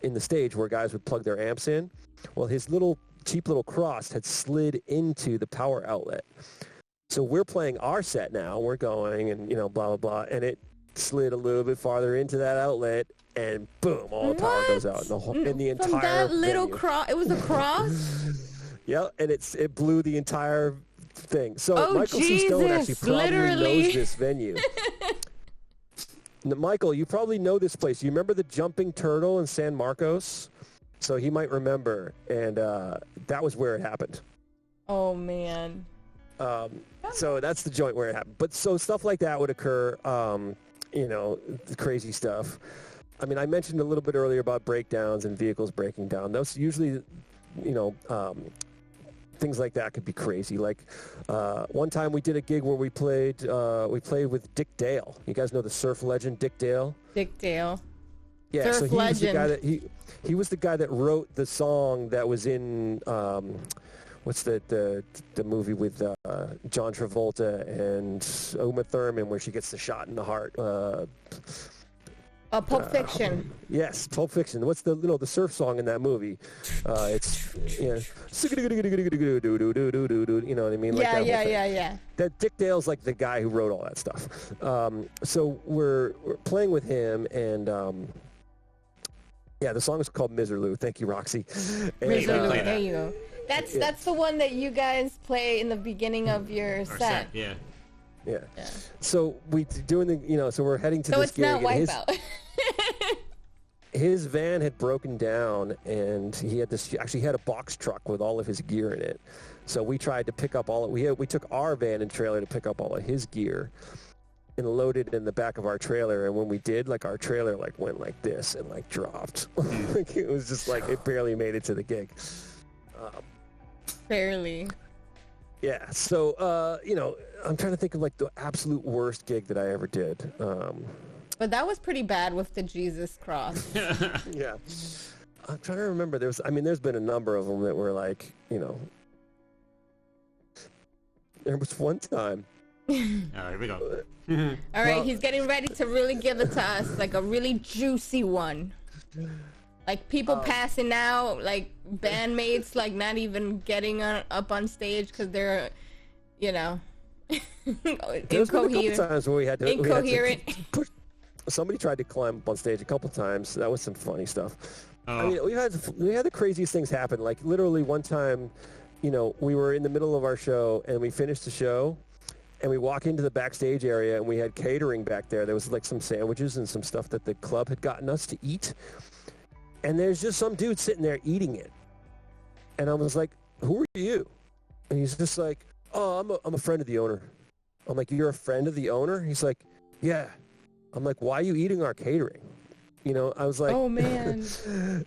in the stage where guys would plug their amps in. Well, his cheap little cross had slid into the power outlet. So we're playing our set now. We're going and, blah, blah, blah. And it slid a little bit farther into that outlet, and boom, all the power goes out in the entire From that little venue. cross? It was a cross? Yeah, and it blew the entire thing. So Michael C. Stone actually Jesus, probably literally. knows this venue. Michael, you probably know this place. You remember the Jumping Turtle in San Marcos? So he might remember, and that was where it happened. Oh, man. So that's the joint where it happened. But so stuff like that would occur, the crazy stuff. I mean, I mentioned a little bit earlier about breakdowns and vehicles breaking down. Those usually, things like that could be crazy. Like one time we did a gig where we played with Dick Dale. You guys know the surf legend Dick Dale? Dick Dale. Yeah, surf so legend. He was the guy that wrote the song that was in what's the movie with John Travolta and Uma Thurman where she gets the shot in the heart? Pulp Fiction. Yes, Pulp Fiction. What's the surf song in that movie? It's you know what I mean? Like Yeah. That Dick Dale's like the guy who wrote all that stuff. So we're playing with him, and the song is called Miserlou. Thank you, Roxy. Miserlou. There you go. That's the one that you guys play in the beginning of your set. Yeah. So so we're heading to this gig. So it's not Wipeout. His van had broken down, and he had had a box truck with all of his gear in it. So we tried to pick up we took our van and trailer to pick up all of his gear and loaded it in the back of our trailer. And when we did, our trailer went like this and dropped. It was just it barely made it to the gig. Barely. Yeah. So, I'm trying to think of like the absolute worst gig that I ever did. But that was pretty bad with the Jesus cross. Yeah. I'm trying to remember. There's been a number of them that were like, there was one time. Here we go. All right, he's getting ready to really give it to us, like a really juicy one. Like people passing out, like bandmates, like not even getting up on stage because they're, There's been a couple times where we had to incoherent. push. Somebody tried to climb up on stage a couple times. That was some funny stuff. I mean, we had the craziest things happen. Like literally one time, we were in the middle of our show and we finished the show, and we walk into the backstage area and we had catering back there. There was like some sandwiches and some stuff that the club had gotten us to eat. And there's just some dude sitting there eating it. And I was like, "Who are you?" And he's just like, "Oh, I'm a friend of the owner." I'm like, "You're a friend of the owner?" He's like, "Yeah." I'm like, "Why are you eating our catering?" I was like, "Oh man."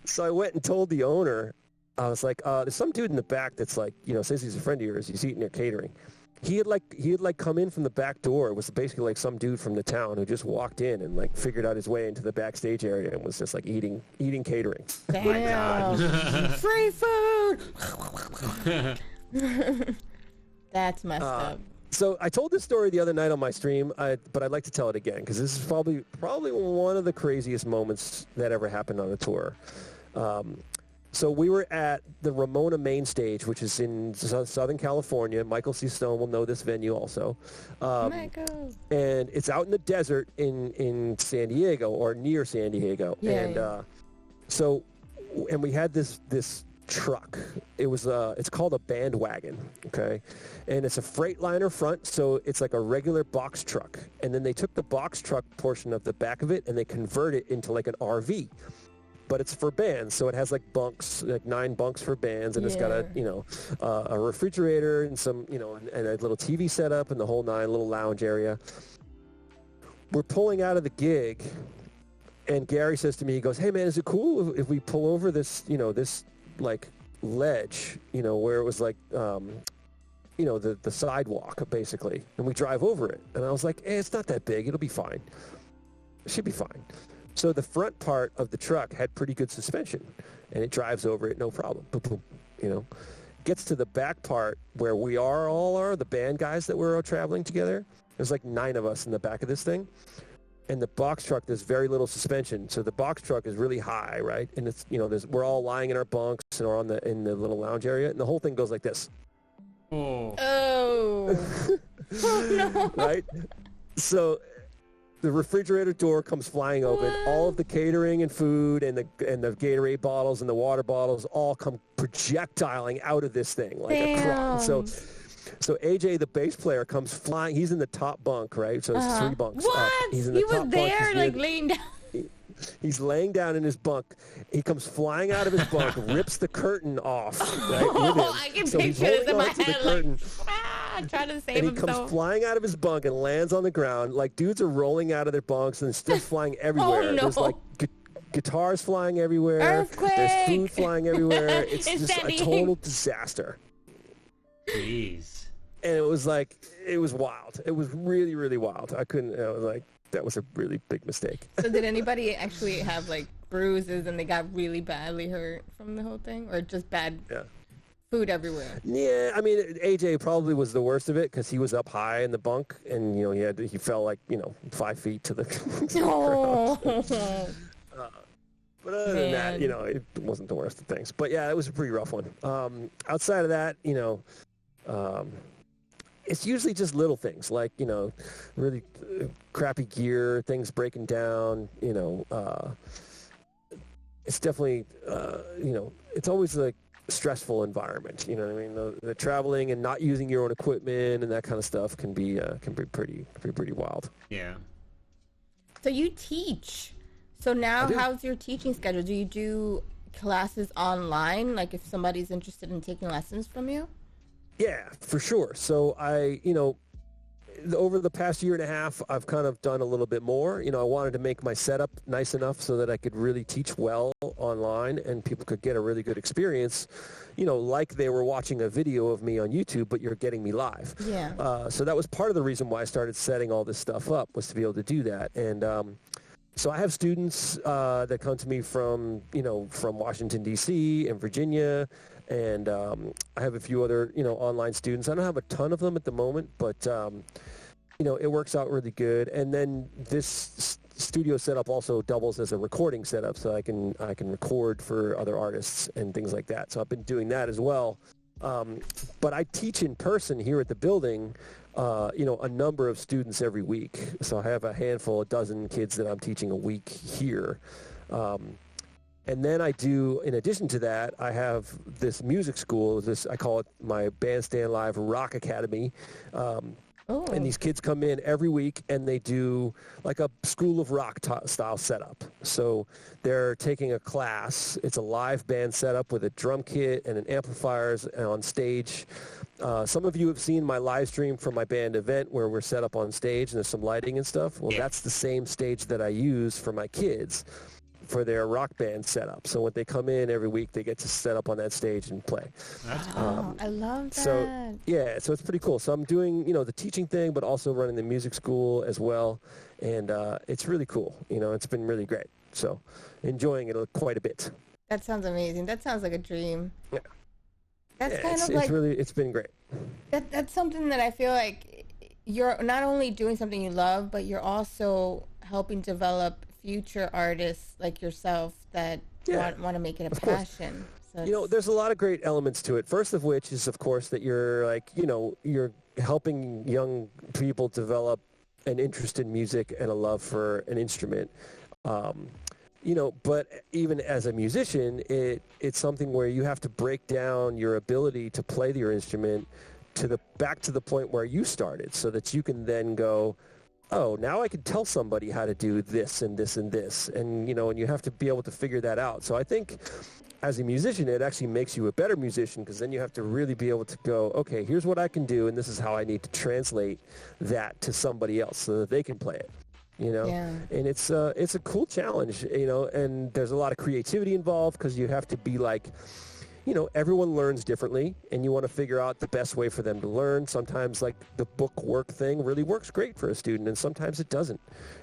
So I went and told the owner. I was like, "There's some dude in the back that's like, says he's a friend of yours. He's eating your catering." He had come in from the back door. It was basically like some dude from the town who just walked in and like figured out his way into the backstage area and was just like eating catering. Damn. Free food. That's messed up. So I told this story the other night on my stream, but I'd like to tell it again because this is probably one of the craziest moments that ever happened on a tour. So we were at the Ramona main stage, which is in Southern California. Michael C. Stone will know this venue also. Michael. And it's out in the desert in San Diego or near San Diego. Yeah, And we had this truck. It's called a bandwagon, okay? And it's a Freightliner front, so it's like a regular box truck. And then they took the box truck portion of the back of it and they convert it into like an RV. But it's for bands, so it has like bunks, like 9 bunks for bands, and it's got a refrigerator and some, and a little TV setup and the whole 9, little lounge area. We're pulling out of the gig, and Gary says to me, he goes, "Hey man, is it cool if we pull over this, this like ledge, where it was like, the sidewalk basically, and we drive over it?" And I was like, "Hey, it's not that big. It'll be fine. It should be fine." So the front part of the truck had pretty good suspension, and it drives over it no problem. Boom, boom, Gets to the back part where we all are, the band guys that were all traveling together. There's like 9 of us in the back of this thing. And the box truck, there's very little suspension. So the box truck is really high, right? And it's, we're all lying in our bunks and are in the little lounge area. And the whole thing goes like this. Oh. Oh. Oh no. Right? So the refrigerator door comes flying open. All of the catering and food and the Gatorade bottles and the water bottles all come projectiling out of this thing like a clock. So AJ, the bass player, comes flying. He's in the top bunk, right? So it's 3 bunks what? up. He's in the he top was there, bunk. like laying down. He's laying down in his bunk. He comes flying out of his bunk, rips the curtain off, right, with him. I can so picture this in my head, like, trying to save and he himself. comes flying out of his bunk and lands on the ground. Like, dudes are rolling out of their bunks and stuff flying everywhere. Oh, no. There's, like, guitars flying everywhere. Earthquake. There's food flying everywhere. It's just a Sandy. total disaster. Jeez. And it was wild. It was really, really wild. I was like, that was a really big mistake. So did anybody actually have like bruises and they got really badly hurt from the whole thing, or just bad food everywhere? Yeah, I mean, AJ probably was the worst of it because he was up high in the bunk and he fell like 5 feet to the ground. But other than that, it wasn't the worst of things. But yeah, it was a pretty rough one. Outside of that, it's usually just little things like, really crappy gear, things breaking down, it's definitely, it's always like a stressful environment. You know what I mean? The traveling and not using your own equipment and that kind of stuff can be pretty wild. Yeah. So you teach. So now how's your teaching schedule? Do you do classes online? Like if somebody's interested in taking lessons from you? Yeah, for sure. So over the past year and a half, I've kind of done a little bit more. I wanted to make my setup nice enough so that I could really teach well online and people could get a really good experience, like they were watching a video of me on YouTube, but you're getting me live. Yeah. So that was part of the reason why I started setting all this stuff up, was to be able to do that. And so I have students that come to me from Washington, D.C. and Virginia. And I have a few other, online students. I don't have a ton of them at the moment, but, it works out really good. And then this studio setup also doubles as a recording setup, so I can record for other artists and things like that. So I've been doing that as well. But I teach in person here at the building, a number of students every week. So I have a dozen kids that I'm teaching a week here. And then I do, in addition to that, I have this music school. I call it my Bandstand Live Rock Academy. And these kids come in every week and they do like a School of Rock style setup. So they're taking a class. It's a live band setup with a drum kit and an amplifiers on stage. Some of you have seen my live stream from my band event where we're set up on stage and there's some lighting and stuff. Well, that's the same stage that I use for my kids for their rock band setup. So when they come in every week, they get to set up on that stage and play. That's cool. I love that. So, yeah, so it's pretty cool. So I'm doing, the teaching thing, but also running the music school as well. And it's really cool. It's been really great. So enjoying it quite a bit. That sounds amazing. That sounds like a dream. Yeah. That's kind of like... It's been great. That's something that I feel like you're not only doing something you love, but you're also helping develop future artists like yourself that want to make it a passion. So there's a lot of great elements to it. First of which is, of course, that you're like, you're helping young people develop an interest in music and a love for an instrument. But even as a musician, it's something where you have to break down your ability to play your instrument back to the point where you started, so that you can then go, oh, now I can tell somebody how to do this and this and this. And, and you have to be able to figure that out. So I think as a musician, it actually makes you a better musician, because then you have to really be able to go, okay, here's what I can do, and this is how I need to translate that to somebody else so that they can play it. And it's a cool challenge, and there's a lot of creativity involved, because you have to be like, everyone learns differently, and you want to figure out the best way for them to learn. Sometimes, like, the book work thing really works great for a student, and sometimes it doesn't,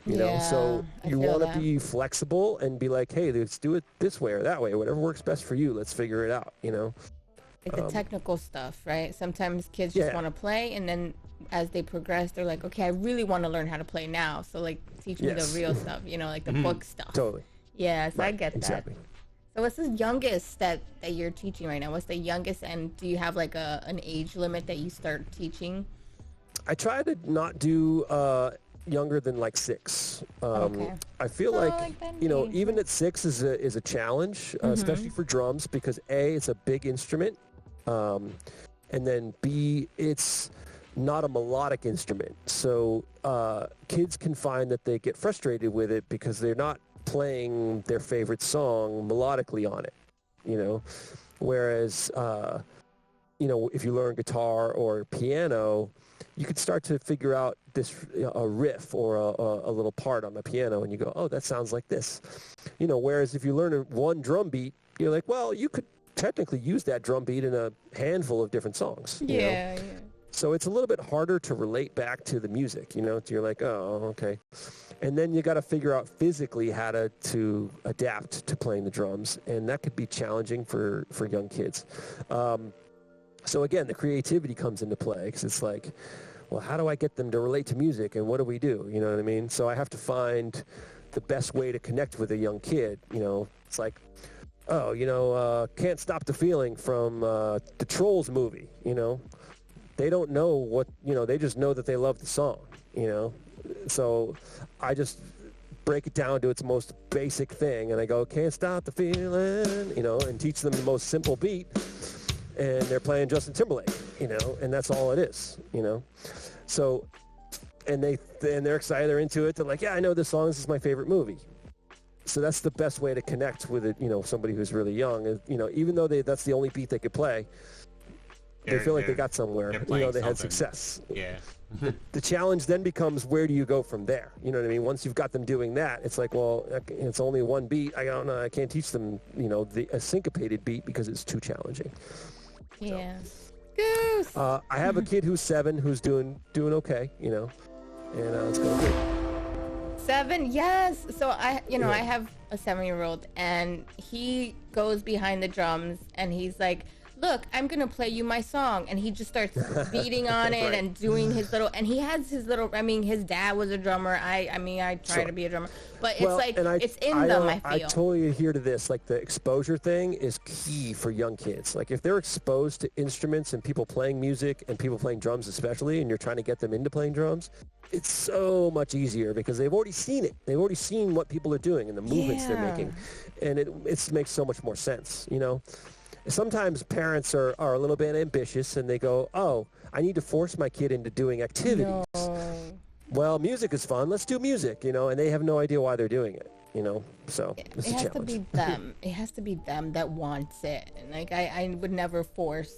So you want to be flexible and be like, hey, let's do it this way or that way, whatever works best for you. Let's figure it out, Like the technical stuff, right? Sometimes kids just want to play, and then as they progress, they're like, okay, I really want to learn how to play now. So, like, teach me the real stuff, like the book stuff. Totally. Yeah, so I get exactly. that. So what's the youngest that you're teaching right now? What's the youngest, and do you have like an age limit that you start teaching? I try to not do younger than like 6. Okay. I feel even at 6 is a challenge, especially for drums, because A, it's a big instrument, and then B, it's not a melodic instrument. So kids can find that they get frustrated with it because they're not playing their favorite song melodically on it, whereas if you learn guitar or piano, you could start to figure out a riff or a little part on the piano, and you go, oh, that sounds like this, whereas if you learn one drum beat, you're like, well, you could technically use that drum beat in a handful of different songs. Yeah. So it's a little bit harder to relate back to the music, You're like, oh, okay. And then you got to figure out physically how to adapt to playing the drums, and that could be challenging for young kids. So again, the creativity comes into play, because it's like, well, how do I get them to relate to music, and what do we do? You know what I mean? So I have to find the best way to connect with a young kid. It's like, Can't Stop the Feeling from the Trolls movie, They don't know what, they just know that they love the song, So I just break it down to its most basic thing, and I go, can't stop the feeling, and teach them the most simple beat, and they're playing Justin Timberlake, and that's all it is, So, and they're excited, they're into it, they're like, yeah, I know this song, this is my favorite movie. So that's the best way to connect with it, somebody who's really young, even though that's the only beat they could play, they feel like they got somewhere, they had success. Yeah. the challenge then becomes, where do you go from there? You know what I mean? Once you've got them doing that, it's like, well, it's only one beat. I don't know. I can't teach them, a syncopated beat because it's too challenging. Yeah. Goose. I have a kid who's 7 who's doing okay, and it's going good. 7, yes. So I have a 7-year-old, and he goes behind the drums, and he's like, look, I'm going to play you my song. And he just starts beating on it and doing his little, and he has his little, his dad was a drummer. I try to be a drummer, but it's in them, I feel. I totally adhere to this. Like, the exposure thing is key for young kids. Like, if they're exposed to instruments and people playing music and people playing drums especially, and you're trying to get them into playing drums, it's so much easier because they've already seen it. They've already seen what people are doing and the movements they're making. And it makes so much more sense, Sometimes parents are a little bit ambitious, and they go, oh, I need to force my kid into doing activities. No. Well, music is fun. Let's do music, and they have no idea why they're doing it, So it's a challenge. It has to be them. It has to be them that wants it. And I would never force,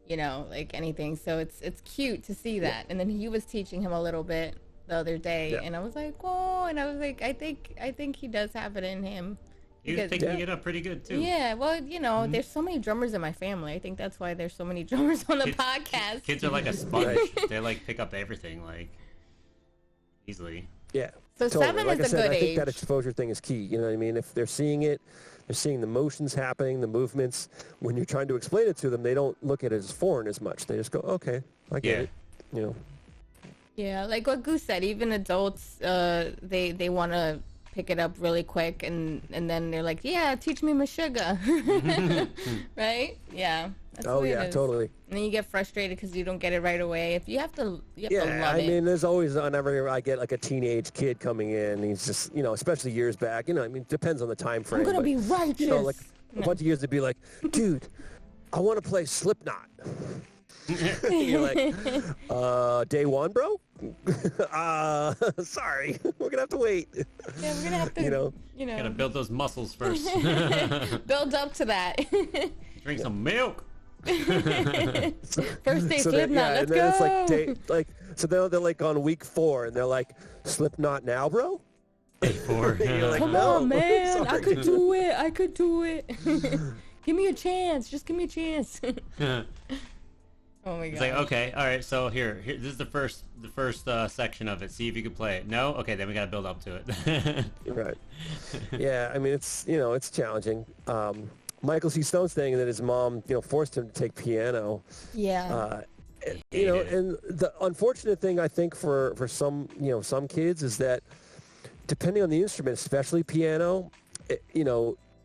anything. So it's cute to see that. And then he was teaching him a little bit the other day, and I was like, oh, and I was like, I think he does have it in him. He was picking it up pretty good, too. Yeah, well, there's so many drummers in my family. I think that's why there's so many drummers on the podcast. Kids are like a sponge. They, pick up everything, easily. Yeah. So totally. 7 like is I said, a good I age. think that exposure thing is key. You know what I mean? If they're seeing it, they're seeing the motions happening, the movements. When you're trying to explain it to them, they don't look at it as foreign as much. They just go, okay, I get it. Yeah, like what Goose said, even adults, they want to pick it up really quick, and then they're like, yeah, teach me Meshuggah. Right? Yeah. That's the way it is. Totally. And then you get frustrated because you don't get it right away. If you have to love it. I mean, there's always, whenever I get like a teenage kid coming in, he's just, especially years back, it depends on the time frame. I'm going to be righteous. Like a bunch of years to be like, dude, I want to play Slipknot. You're like, day 1, bro? Sorry, we're gonna have to wait. Yeah, we're gonna have to, Gotta build those muscles first. Build up to that. Drink some milk. First day Slipknot, let's and then go. It's like so they're like on week 4, and they're like, Slipknot now, bro? Day 4. Like, come on, man, I could do it. Give me a chance. Just give me a chance. Oh my god. It's like, okay, all right, so here this is the first section of it. See if you can play it. No? Okay, then we got to build up to it. Right. Yeah, I mean, it's, it's challenging. Michael C. Stone's saying that his mom, forced him to take piano. Yeah. And the unfortunate thing, I think, for some, some kids is that depending on the instrument, especially piano,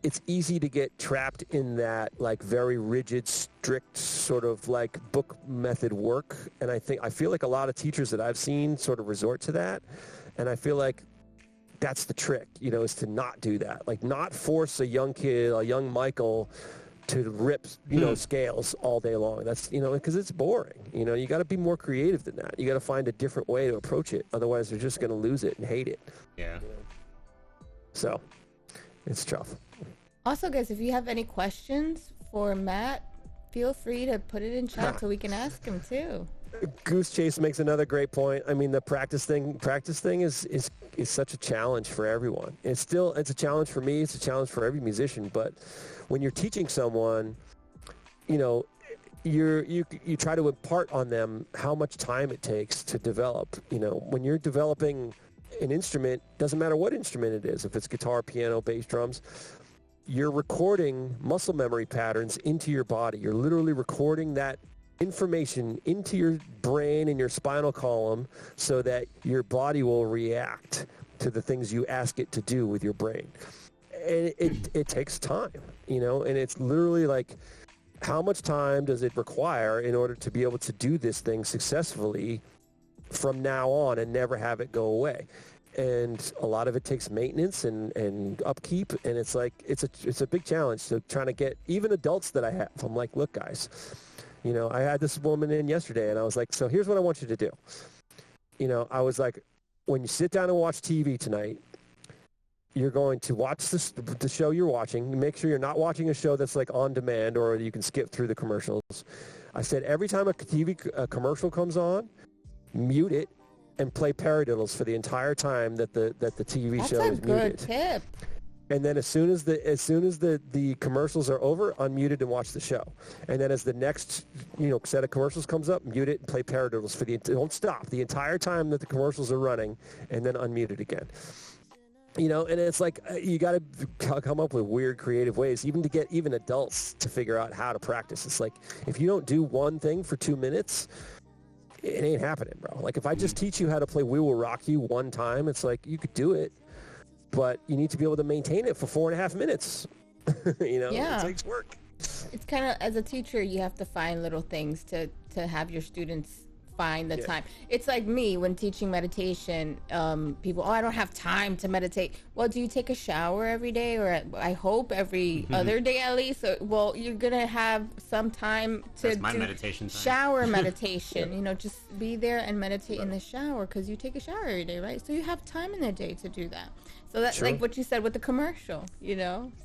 it's easy to get trapped in that like very rigid, strict sort of like book method work. And I feel like a lot of teachers that I've seen sort of resort to that. And I feel like that's the trick, is to not do that. Like, not force a young kid, a young Michael, to rip, scales all day long. That's, because it's boring. You got to be more creative than that. You got to find a different way to approach it. Otherwise, they're just going to lose it and hate it. Yeah. So it's tough. Also, guys, if you have any questions for Matt, feel free to put it in chat so we can ask him too. Goose Chase makes another great point. I mean, the practice thing is such a challenge for everyone. It's a challenge for me. It's a challenge for every musician. But when you're teaching someone, you try to impart on them how much time it takes to develop. When you're developing an instrument, doesn't matter what instrument it is, if it's guitar, piano, bass, drums, you're recording muscle memory patterns into your body. You're literally recording that information into your brain and your spinal column so that your body will react to the things you ask it to do with your brain. And it takes time, and it's literally like, how much time does it require in order to be able to do this thing successfully from now on and never have it go away? And a lot of it takes maintenance and upkeep, and it's like it's a big challenge. So trying to get even adults that I have, I'm like, look, guys, I had this woman in yesterday, and I was like, so here's what I want you to do. I was like, when you sit down and watch TV tonight, you're going to watch the show you're watching. Make sure you're not watching a show that's like on demand or you can skip through the commercials. I said every time a TV commercial comes on, mute it, and play paradiddles for the entire time that the TV show is muted. That's a good tip. And then as soon as the commercials are over, unmute it and watch the show. And then as the next set of commercials comes up, mute it and play paradiddles don't stop the entire time that the commercials are running, and then unmute it again. And it's like you got to come up with weird, creative ways, even to get even adults to figure out how to practice. It's like if you don't do one thing for 2 minutes, it ain't happening, bro. Like if I just teach you how to play We Will Rock You one time, it's like you could do it. But you need to be able to maintain it for 4.5 minutes. Yeah. It takes work. It's kind of, as a teacher, you have to find little things to have your students find the time. It's like me when teaching meditation. People, I don't have time to meditate. Well, do you take a shower every day, or I hope every other day at least? Well, you're gonna have some time to That's my meditation time. Shower meditation. Just be there and meditate in the shower, because you take a shower every day, right? So you have time in the day to do that. So that's like what you said with the commercial,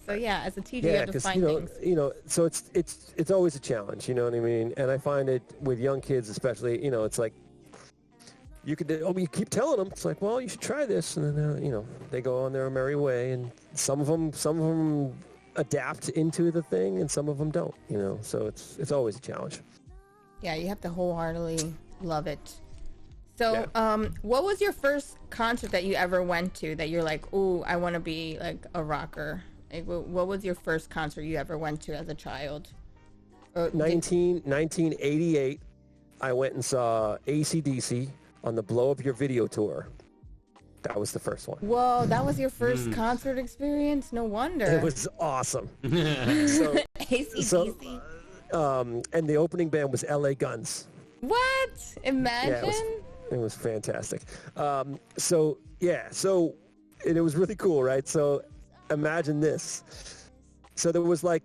So yeah, as a teacher, you have to find things. So it's always a challenge, you know what I mean? And I find it with young kids, especially, it's like you keep telling them, it's like, well, you should try this, and then they go on their merry way, and some of them adapt into the thing, and some of them don't, So it's always a challenge. Yeah, you have to wholeheartedly love it. So, what was your first concert that you ever went to that you're like, ooh, I want to be like a rocker? Like, what was your first concert you ever went to as a child? 1988, I went and saw AC/DC on the Blow Up Your Video tour. That was the first one. Whoa, that was your first concert experience? No wonder. It was awesome. AC/DC. And the opening band was LA Guns. What? Imagine. Yeah, it was fantastic. So it was really cool, right? So imagine this. So there was like,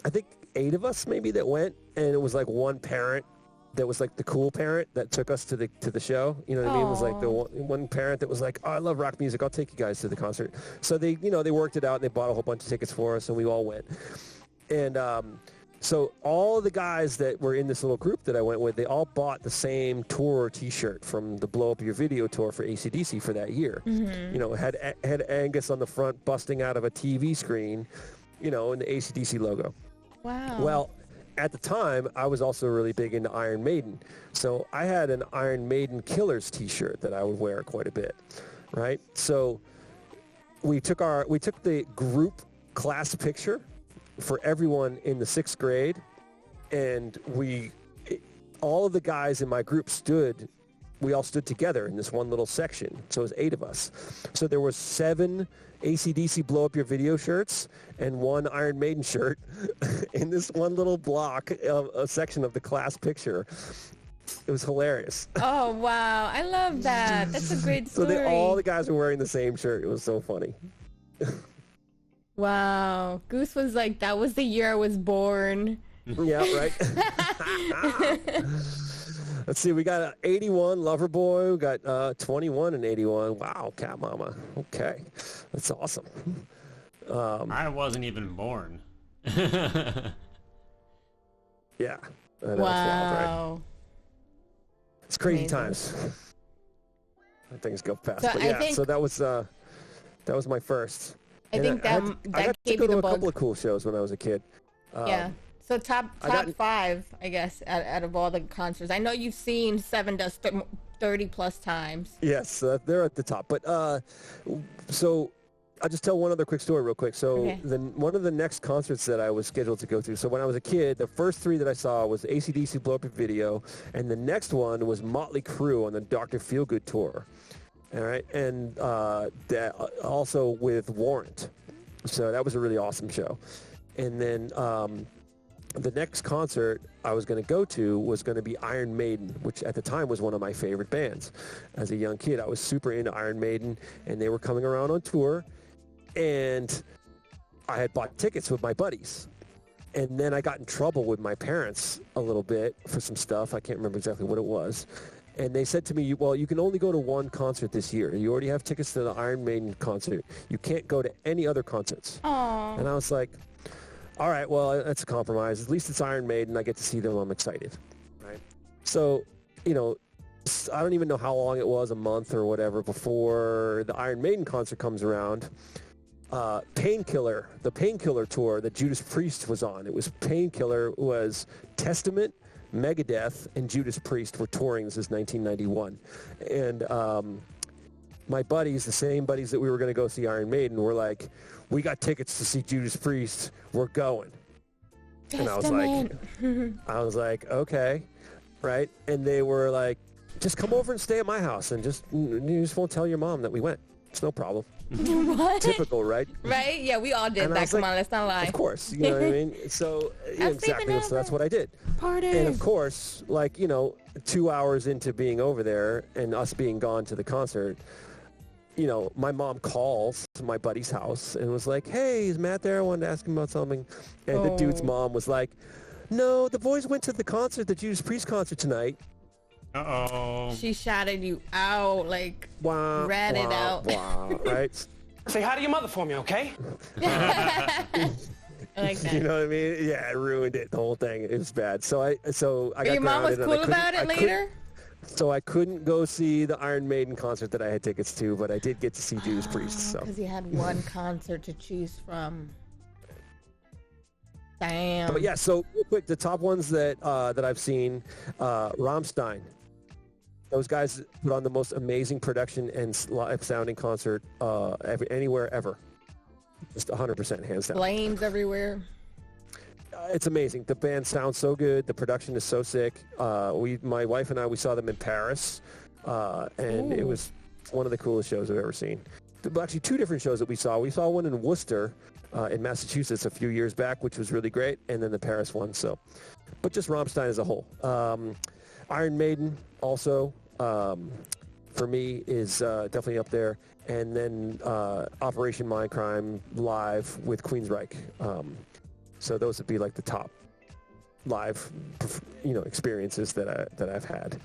I think 8 of us maybe that went, and it was like one parent that was like the cool parent that took us to the show. You know what I mean? It was like the one parent that was like, oh, I love rock music. I'll take you guys to the concert. So they worked it out, and they bought a whole bunch of tickets for us, and we all went. And so all the guys that were in this little group that I went with, they all bought the same tour T-shirt from the Blow Up Your Video tour for AC/DC for that year. Mm-hmm. Had Angus on the front busting out of a TV screen, and the AC/DC logo. Wow. Well, at the time, I was also really big into Iron Maiden. So I had an Iron Maiden Killers T-shirt that I would wear quite a bit, right? So we took the group class picture for everyone in the 6th grade, and all of the guys in my group we all stood together in this one little section. So it was 8 of us. So there was 7 AC/DC Blow Up Your Video shirts and 1 Iron Maiden shirt in this one little block of a section of the class picture. It was hilarious. Oh, wow. I love that. That's a great story. So all the guys were wearing the same shirt. It was so funny. Wow. Goose was like, that was the year I was born. Yeah, right. Let's see, we got 81 Loverboy, we got 21 and 81. Wow, Cat Mama. Okay, that's awesome. I wasn't even born. Yeah. I know, wow. It's wild, right? It's crazy Amazing. times. Things go fast. So but yeah, so that was my first. I think I that gave gave to you go the to a bug. couple of cool shows when I was a kid. Yeah. So top 5, I guess, out of all the concerts. I know you've seen Seven Dust 30 plus times. Yes, they're at the top. But so I'll just tell one other quick story real quick. So one of the next concerts that I was scheduled to go to, so when I was a kid, the first 3 that I saw was AC/DC Blow Up Your Video, and the next one was Motley Crue on the Dr. Feelgood tour. All right, and that also with Warrant. So that was a really awesome show. And then the next concert I was going to go to was going to be Iron Maiden, which at the time was one of my favorite bands. As a young kid, I was super into Iron Maiden, and they were coming around on tour, and I had bought tickets with my buddies. And then I got in trouble with my parents a little bit for some stuff. I can't remember exactly what it was. And they said to me, well, you can only go to one concert this year. You already have tickets to the Iron Maiden concert. You can't go to any other concerts. Aww. And I was like, all right, well, that's a compromise. At least it's Iron Maiden. I get to see them. I'm excited. Right. So, I don't even know how long it was, a month or whatever, before the Iron Maiden concert comes around. Painkiller, the Painkiller tour that Judas Priest was on. It was Painkiller, was Testament, Megadeth, and Judas Priest were touring. This is 1991. And my buddies, the same buddies that we were going to go see Iron Maiden, were like, we got tickets to see Judas Priest. We're going. Testament. And I was like, okay, right? And they were like, just come over and stay at my house, and you just won't tell your mom that we went. It's no problem. What? Typical, right? Right? Yeah, we all did And that. Come on, let's not lie. Of course, you know what I mean? So, yeah, exactly. So that's what I did. Party. And of course, 2 hours into being over there and us being gone to the concert, my mom calls my buddy's house and was like, hey, is Matt there? I wanted to ask him about something. And the dude's mom was like, no, the boys went to the concert, the Judas Priest concert tonight. Uh-oh. She shouted you out, ratted out. Right? Say hi to your mother for me, okay? I like that. You know what I mean? Yeah, it ruined it, the whole thing. It was bad. So I got Your mom was grounded, and cool about it later? So I couldn't go see the Iron Maiden concert that I had tickets to, but I did get to see Judas Priest. So Because he had one concert to choose from. Damn. But yeah, so real quick, the top ones that I've seen, Rammstein. Those guys put on the most amazing production and live sounding concert anywhere ever. Just 100% hands down. Flames everywhere. It's amazing. The band sounds so good. The production is so sick. My wife and I, we saw them in Paris, and it was one of the coolest shows I've ever seen. Actually, two different shows that we saw. We saw one in Worcester, in Massachusetts, a few years back, which was really great, and then the Paris one. So, but just Rammstein as a whole. Iron Maiden also, for me, is definitely up there. And then Operation Mindcrime live with Queensryche. So those would be like the top live, experiences that I've had.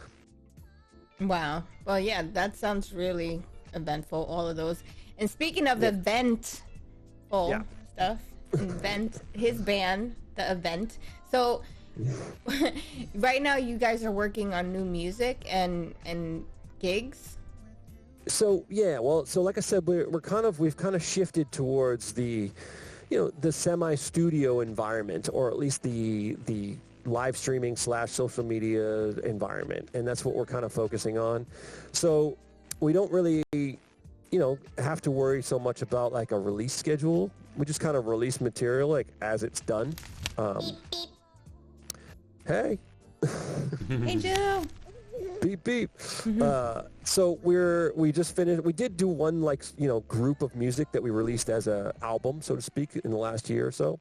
Wow. Well, yeah, that sounds really eventful, all of those. And speaking of eventful stuff, his band, The Event. So right now you guys are working on new music and gigs. So yeah, well, so like I said, we've kind of shifted towards the semi-studio environment, or at least the live streaming / social media environment, and that's what we're kind of focusing on. So we don't really, have to worry so much about like a release schedule. We just kind of release material as it's done. Hey. Hey, Joe. Beep beep. So we just finished. We did do one group of music that we released as a album, so to speak, in the last year or so.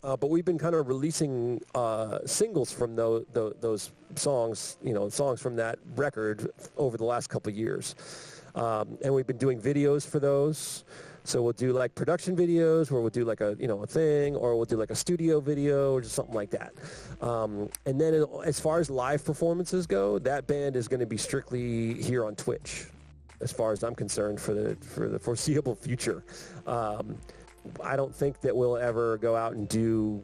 But we've been kind of releasing singles from those songs, songs from that record over the last couple of years, and we've been doing videos for those. So we'll do like production videos where we'll do like a thing, or we'll do like a studio video or just something like that. And then as far as live performances go, that band is going to be strictly here on Twitch, as far as I'm concerned, for the foreseeable future. I don't think that we'll ever go out and do,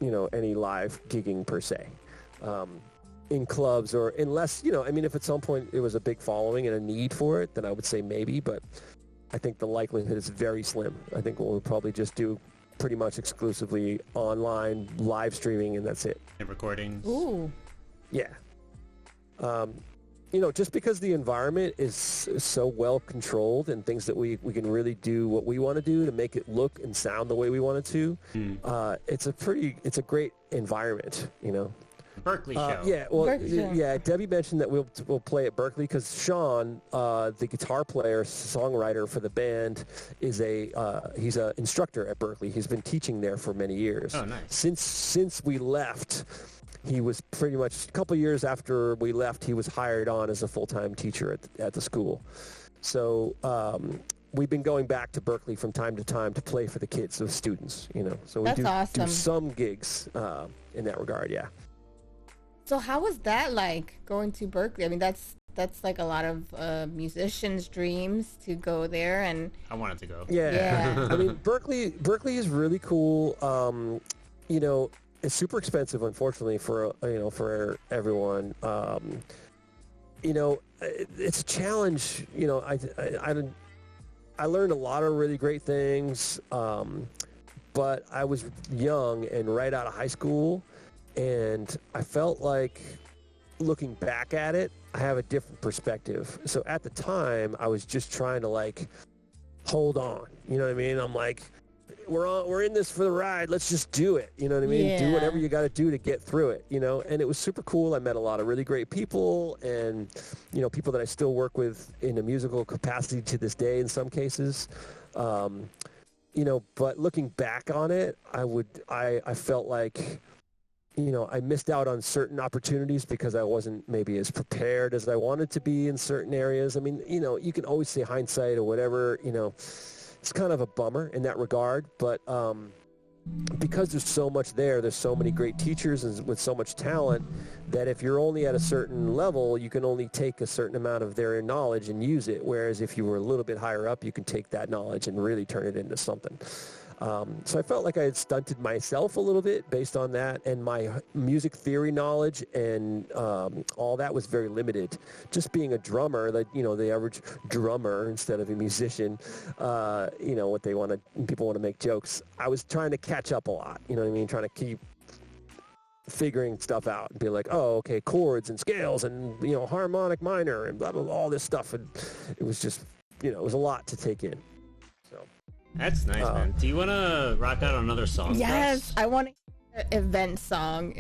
any live gigging per se, in clubs, or unless, if at some point there was a big following and a need for it, then I would say maybe, but I think the likelihood is very slim. I think we'll probably just do pretty much exclusively online live streaming, and that's it. And recordings. Ooh. Yeah. Just because the environment is so well controlled, and things that we can really do what we want to do to make it look and sound the way we want it to, it's a great environment, Berklee show. Yeah, well, Berklee. yeah. Debbie mentioned that we'll play at Berklee because Sean, the guitar player, songwriter for the band, he's an instructor at Berklee. He's been teaching there for many years. Oh, nice. Since we left, he was pretty much a couple years after we left, he was hired on as a full-time teacher at the school. So we've been going back to Berklee from time to time to play for the kids, the students. So we That's do awesome. some gigs in that regard. Yeah. So how was that like, going to Berklee? I mean, that's like a lot of musicians' dreams to go there, and I wanted to go. Yeah. I mean, Berklee is really cool. It's super expensive, unfortunately, for everyone. it's a challenge. I learned a lot of really great things, but I was young and right out of high school, and I felt like looking back at it, I have a different perspective. So at the time, I was just trying to hold on. You know what I mean? I'm like, we're in this for the ride. Let's just do it. You know what I mean? Yeah. Do whatever you got to do to get through it, And it was super cool. I met a lot of really great people and, people that I still work with in a musical capacity to this day in some cases. But looking back on it, I felt like, I missed out on certain opportunities because I wasn't maybe as prepared as I wanted to be in certain areas. I mean, you can always say hindsight or whatever, it's kind of a bummer in that regard, but because there's so much there's so many great teachers and with so much talent that if you're only at a certain level, you can only take a certain amount of their knowledge and use it. Whereas if you were a little bit higher up, you can take that knowledge and really turn it into something. So I felt like I had stunted myself a little bit based on that, and my music theory knowledge and all that was very limited. Just being a drummer, the average drummer instead of a musician, what people want to make jokes. I was trying to catch up a lot, you know what I mean? Trying to keep figuring stuff out and be like, oh, okay, chords and scales and, harmonic minor and blah, blah, blah, all this stuff. And it was just, it was a lot to take in. That's nice, man. Do you want to rock out another song? Yes, I want an event song.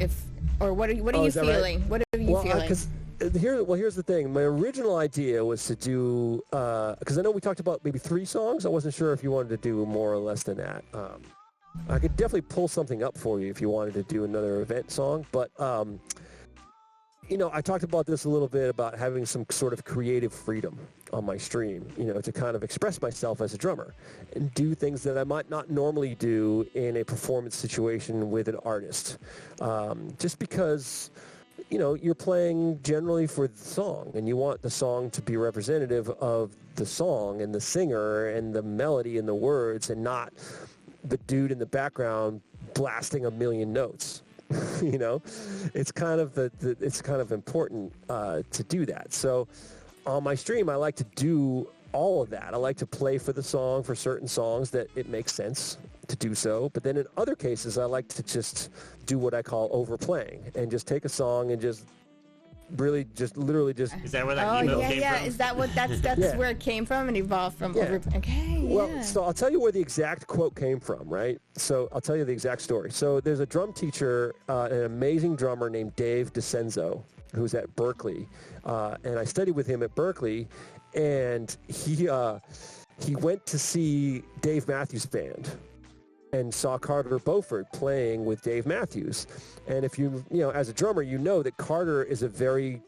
What are you feeling? Right? What are you feeling? Here's the thing. My original idea was to do, because I know we talked about maybe 3 songs. I wasn't sure if you wanted to do more or less than that. I could definitely pull something up for you if you wanted to do another event song, but I talked about this a little bit about having some sort of creative freedom on my stream, to kind of express myself as a drummer and do things that I might not normally do in a performance situation with an artist. Just because, you're playing generally for the song and you want the song to be representative of the song and the singer and the melody and the words and not the dude in the background blasting a million notes. It's kind of important to do that. So on my stream, I like to do all of that. I like to play for the song for certain songs that it makes sense to do so. But then in other cases, I like to just do what I call overplaying and just take a song and just literally just. Is that where that email came from? Is that what that's where it came from and evolved from? Yeah. Okay. Well, so I'll tell you where the exact quote came from, right? So I'll tell you the exact story. So there's a drum teacher, an amazing drummer named Dave DeCenzo, who's at Berklee, and I studied with him at Berklee, and he went to see Dave Matthews Band and saw Carter Beauford playing with Dave Matthews. And if you as a drummer, that Carter is a very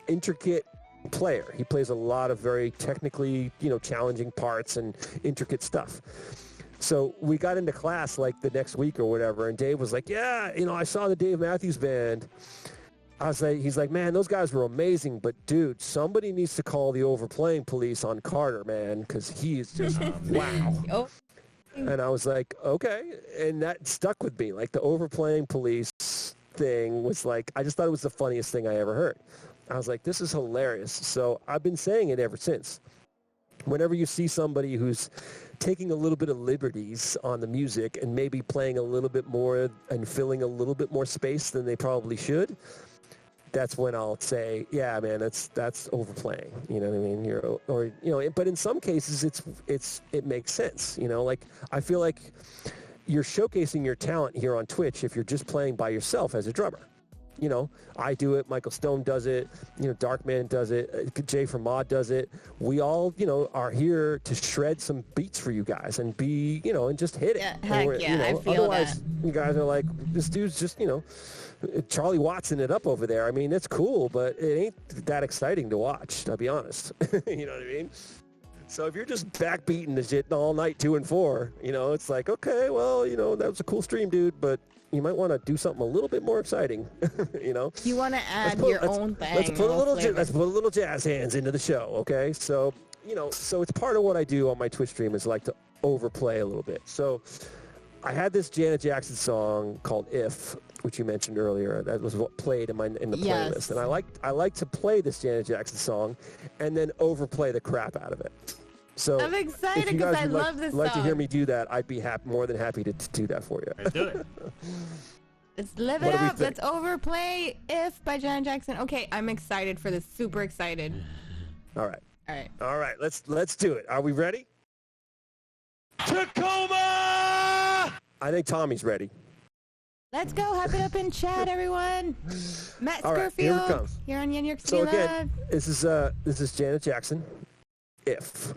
intricate player. He plays a lot of very technically, challenging parts and intricate stuff. So we got into class the next week or whatever, and Dave was like, yeah, I saw the Dave Matthews Band. He's like, man, those guys were amazing, but dude, somebody needs to call the overplaying police on Carter, man, because he is just, wow. Oh. And I was like, okay. And that stuck with me. The overplaying police thing was I just thought it was the funniest thing I ever heard. I was like, this is hilarious. So I've been saying it ever since. Whenever you see somebody who's taking a little bit of liberties on the music and maybe playing a little bit more and filling a little bit more space than they probably should, that's when I'll say, yeah, man, that's overplaying. You know what I mean? But in some cases it makes sense. I feel like you're showcasing your talent here on Twitch if you're just playing by yourself as a drummer. I do it. Michael Stone does it. Darkman does it. Jay from Mod does it. We all, are here to shred some beats for you guys and be, and just hit it. Yeah, heck yeah, I feel otherwise, that. You guys are like, this dude's just, Charlie Watson it up over there. I mean, it's cool, but it ain't that exciting to watch, I'll be honest. You know what I mean? So if you're just backbeating the shit all night 2 and 4, it's like, okay, well, that was a cool stream, dude, but you might want to do something a little bit more exciting, You want to add your own thing. Let's put a little jazz hands into the show, okay? So, so it's part of what I do on my Twitch stream is to overplay a little bit. So I had this Janet Jackson song called "If," which you mentioned earlier. That was what played in the Yes. playlist, and I like to play this Janet Jackson song, and then overplay the crap out of it. So I'm excited if you because guys I would love this like to hear song. me do that, I'd be more than happy to do that for you. Let's do it. Let's live What it do we up. think? Let's overplay "If" by Janet Jackson. Okay, I'm excited for this. Super excited. All right. All right. All right, let's do it. Are we ready? Tacoma! I think Tommy's ready. Let's go. Hype it up in chat, everyone. Matt All right, here it Scurfield comes. here on YenYorkCity So Live. again, this is Janet Jackson. If.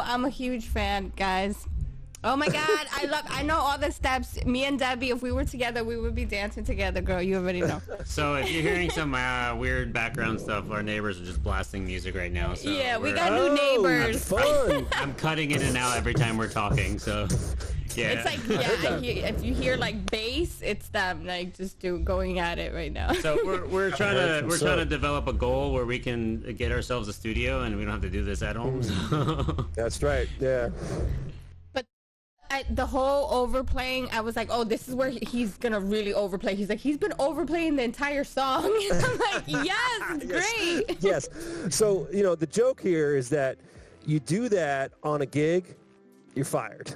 I'm a huge fan, guys. Oh my God, I know all the steps. Me and Debbie, if we were together, we would be dancing together, girl. You already know. So if you're hearing some weird background stuff, our neighbors are just blasting music right now. So yeah, we got new neighbors. Fun. I'm cutting in and out every time we're talking, so yeah. It's like, if you hear like bass, it's them like just going at it right now. So we're trying to develop a goal where we can get ourselves a studio and we don't have to do this at home. So. That's right. Yeah. The whole overplaying, I was like, oh, this is where he's gonna really overplay. He's like, he's been overplaying the entire song. I'm like, yes, great. Yes. So, the joke here is that you do that on a gig, you're fired.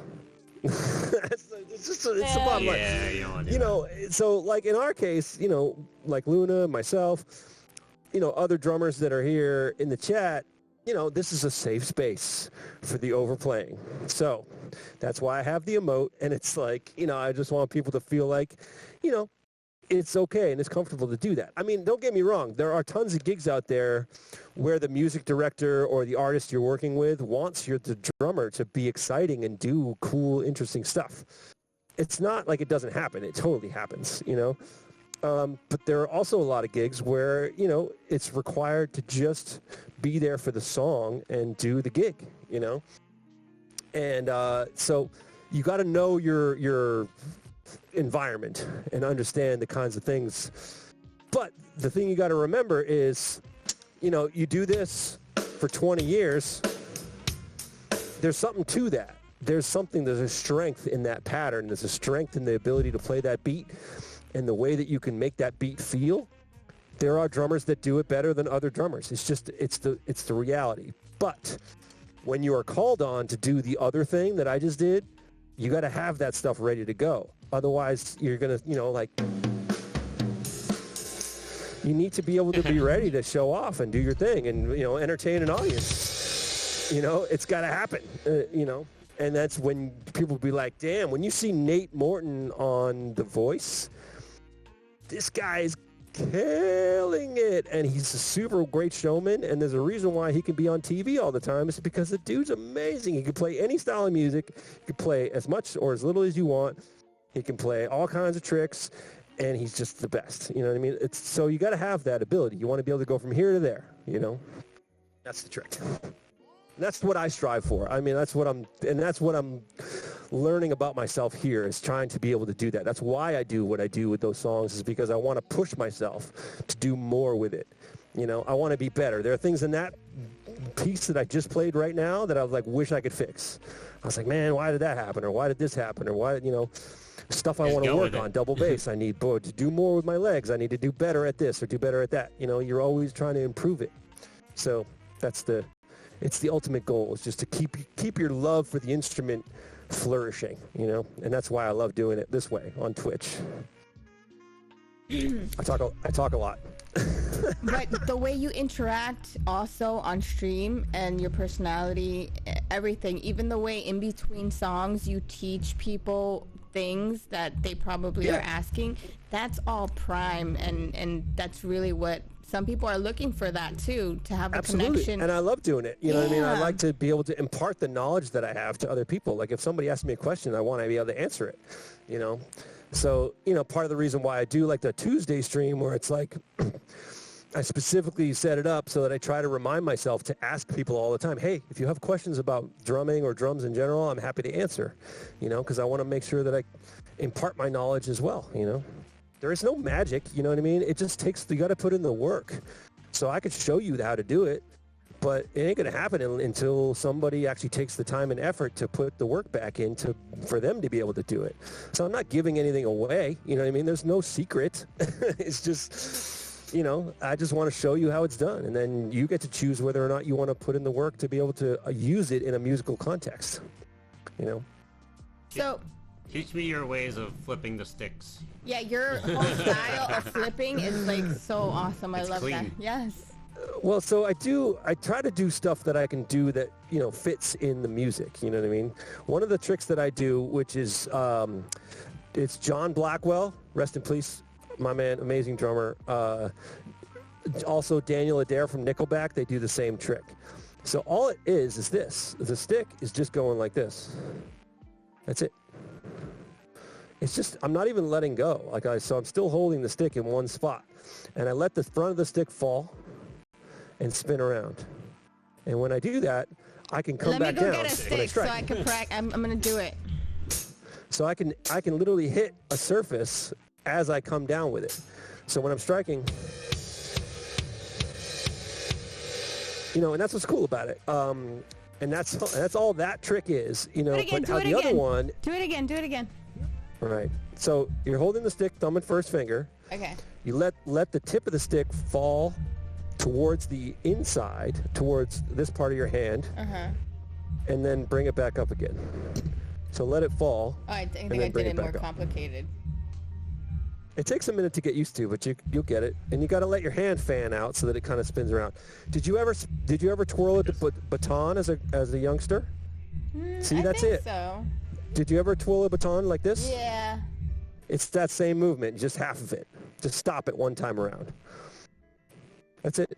it's the bottom line. Yeah, you don't want to do that. So like in our case, like Luna, myself, other drummers that are here in the chat, this is a safe space for the overplaying. So that's why I have the emote, and it's like, I just want people to feel like, it's okay and it's comfortable to do that. I mean, don't get me wrong. There are tons of gigs out there where the music director or the artist you're working with wants the drummer to be exciting and do cool, interesting stuff. It's not like it doesn't happen. It totally happens, But there are also a lot of gigs where, it's required to just be there for the song and do the gig, And so you got to know your environment and understand the kinds of things. But the thing you got to remember is, you do this for 20 years, there's something to that. There's a strength in that pattern. There's a strength in the ability to play that beat and the way that you can make that beat feel. There are drummers that do it better than other drummers. It's the reality. But when you are called on to do the other thing that I just did, you got to have that stuff ready to go. Otherwise, you're going to, you need to be able to be ready to show off and do your thing and, entertain an audience. It's got to happen, And that's when people be like, damn, when you see Nate Morton on The Voice, this guy's killing it, and he's a super great showman, and there's a reason why he can be on TV all the time. It's because the dude's amazing. He can play any style of music. He can play as much or as little as you want. He can play all kinds of tricks, and he's just the best. You know what I mean? So you got to have that ability. You want to be able to go from here to there, That's the trick. That's what I strive for. I mean, that's what I'm learning about myself here, is trying to be able to do that. That's why I do what I do with those songs, is because I want to push myself to do more with it. I want to be better. There are things in that piece that I just played right now that I was like, wish I could fix. I was like, man, why did that happen? Or why did this happen? Or why, stuff I want to work on, double bass. I need to do more with my legs. I need to do better at this or do better at that. You're always trying to improve it. So it's the ultimate goal, is just to keep your love for the instrument flourishing, and that's why I love doing it this way on Twitch. I talk a lot. But the way you interact also on stream, and your personality, everything, even the way in between songs you teach people things that they probably are asking, that's all prime, and that's really what some people are looking for, that too, to have a connection. And I love doing it. You know what I mean? I like to be able to impart the knowledge that I have to other people. Like if somebody asks me a question, I want to be able to answer it, So, part of the reason why I do like the Tuesday stream, where it's like I specifically set it up so that I try to remind myself to ask people all the time, hey, if you have questions about drumming or drums in general, I'm happy to answer, because I want to make sure that I impart my knowledge as well, There is no magic, you know what I mean? It just takes, you got to put in the work. So I could show you how to do it, but it ain't going to happen until somebody actually takes the time and effort to put the work back in for them to be able to do it. So I'm not giving anything away, you know what I mean? There's no secret. It's just, I just want to show you how it's done. And then you get to choose whether or not you want to put in the work to be able to use it in a musical context, So... Teach me your ways of flipping the sticks. Yeah, your whole style of flipping is like so awesome. I love clean. that. Yes. Well, so I try to do stuff that I can do that, fits in the music. You know what I mean? One of the tricks that I do, which is, it's John Blackwell, rest in peace, my man, amazing drummer. Also Daniel Adair from Nickelback, they do the same trick. So all it is this. The stick is just going like this. That's it. It's just, I'm not even letting go. So I'm still holding the stick in one spot. And I let the front of the stick fall and spin around. And when I do that, I can come back down. Let me go get a stick so I can practice. I'm going to do it. So I can literally hit a surface as I come down with it. So when I'm striking, and that's what's cool about it. And that's all that trick is, Do it again, But do it the again. other one. Do it again. All right. So you're holding the stick, thumb and first finger. Okay. You let the tip of the stick fall towards the inside, towards this part of your hand, and then bring it back up again. So let it fall. Oh, I think I did it more complicated. It takes a minute to get used to, but you'll get it. And you got to let your hand fan out so that it kind of spins around. Did you ever twirl a baton as a youngster? See, that's I think it. So. Did you ever twirl a baton like this? Yeah. It's that same movement, just half of it. Just stop it one time around. That's it.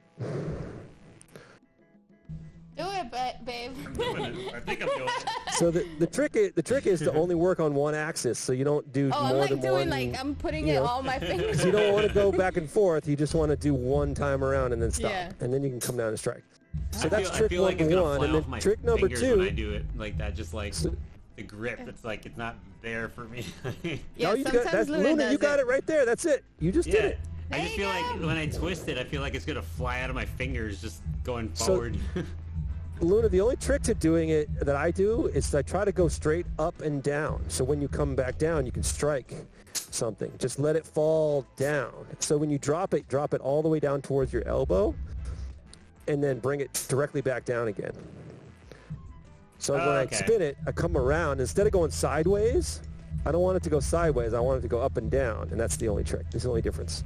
Do it, babe. I think I'm doing it. So the trick is to only work on one axis, so you don't do more than one. I'm putting it all my fingers. So you don't want to go back and forth. You just want to do one time around and then stop, and then you can come down and strike. So that's trick number one, and then trick number two. When I do it like that, just like the grip, it's like it's not there for me. Yeah, that's Luna. You got it right there. That's it. You just did it. I just feel like when I twist it, I feel like it's gonna fly out of my fingers, just going forward. Luna, the only trick to doing it that I do is I try to go straight up and down. So when you come back down, you can strike something. Just let it fall down. So when you drop it all the way down towards your elbow, and then bring it directly back down again. So when I spin it, I come around. Instead of going sideways, I don't want it to go sideways. I want it to go up and down, and that's the only trick. That's the only difference.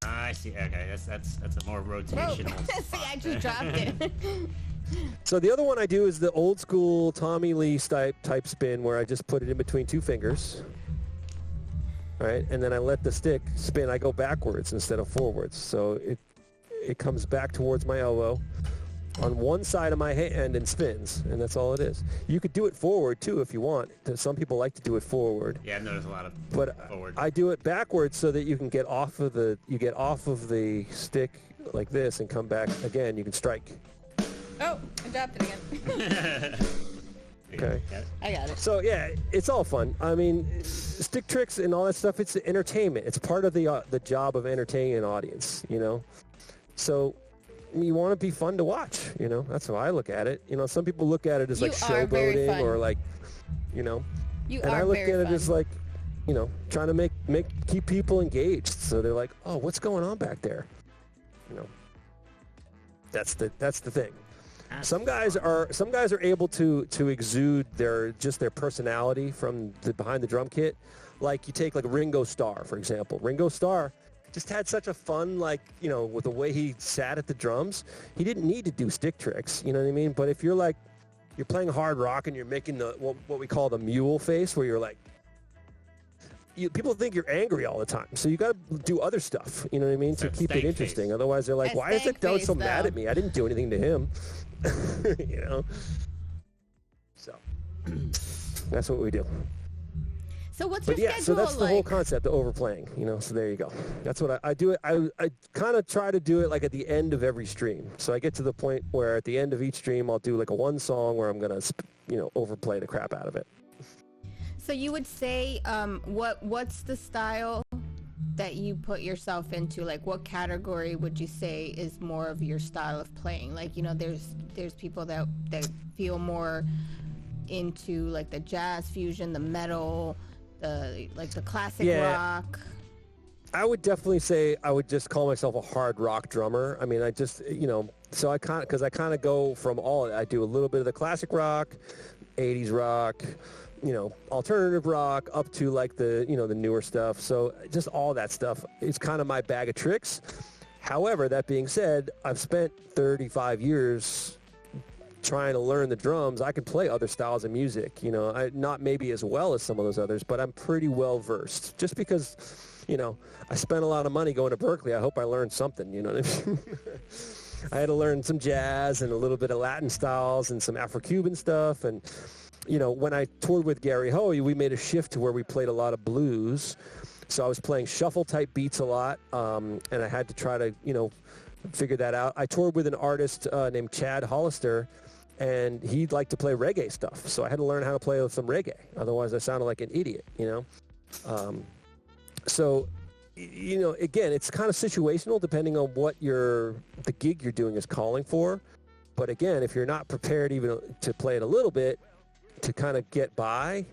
I see. Okay, that's a more rotational. See, I just dropped it. So the other one I do is the old school Tommy Lee type spin where I just put it in between two fingers. All right, and then I let the stick spin. I go backwards instead of forwards. So it comes back towards my elbow on one side of my hand and spins, and that's all it is. You could do it forward too if you want. Some people like to do it forward. Yeah, I've noticed a lot of forward. I do it backwards so that you can get off of the stick like this and come back again. You can strike. Oh, I dropped it again. Okay. I got it. So yeah, it's all fun. I mean, stick tricks and all that stuff. It's entertainment. It's part of the job of entertaining an audience. So you want to be fun to watch. That's how I look at it. Some people look at it as like showboating or like, and I look at it as like, trying to keep people engaged. So they're like, oh, what's going on back there? That's the thing. Some guys are able to exude their personality from behind the drum kit. Like you take like Ringo Starr, for example. Ringo Starr just had such a fun, with the way he sat at the drums. He didn't need to do stick tricks, you know what I mean? But if you're playing hard rock and you're making what we call the mule face, where you're like, people think you're angry all the time. So you got to do other stuff, you know what I mean, to keep it interesting. Face. Otherwise, they're like, why is that guy so mad at me? I didn't do anything to him. So that's what we do. So what's your schedule so that's the like? whole concept of overplaying, So there you go. That's what I do. I kind of try to do it like at the end of every stream. So I get to the point where at the end of each stream, I'll do like a one song where I'm going to, overplay the crap out of it. So you would say, what's the style that you put yourself into? Like, what category would you say is more of your style of playing? Like, there's people that feel more into like the jazz fusion, the metal, the classic rock. I would definitely say I would just call myself a hard rock drummer. I mean, I just, so I kind of go from all. I do a little bit of the classic rock, 80s rock, alternative rock up to like the newer stuff. So just all that stuff is kind of my bag of tricks. However, that being said, I've spent 35 years trying to learn the drums. I can play other styles of music, not maybe as well as some of those others, but I'm pretty well versed. Just because, I spent a lot of money going to Berklee, I hope I learned something, you know what I mean? I had to learn some jazz and a little bit of Latin styles and some Afro-Cuban stuff. And, when I toured with Gary Hoey, we made a shift to where we played a lot of blues. So I was playing shuffle-type beats a lot, and I had to try to, figure that out. I toured with an artist named Chad Hollister, and he'd like to play reggae stuff. So I had to learn how to play with some reggae. Otherwise, I sounded like an idiot, So, again, it's kind of situational depending on what the gig you're doing is calling for. But again, if you're not prepared even to play it a little bit to kind of get by,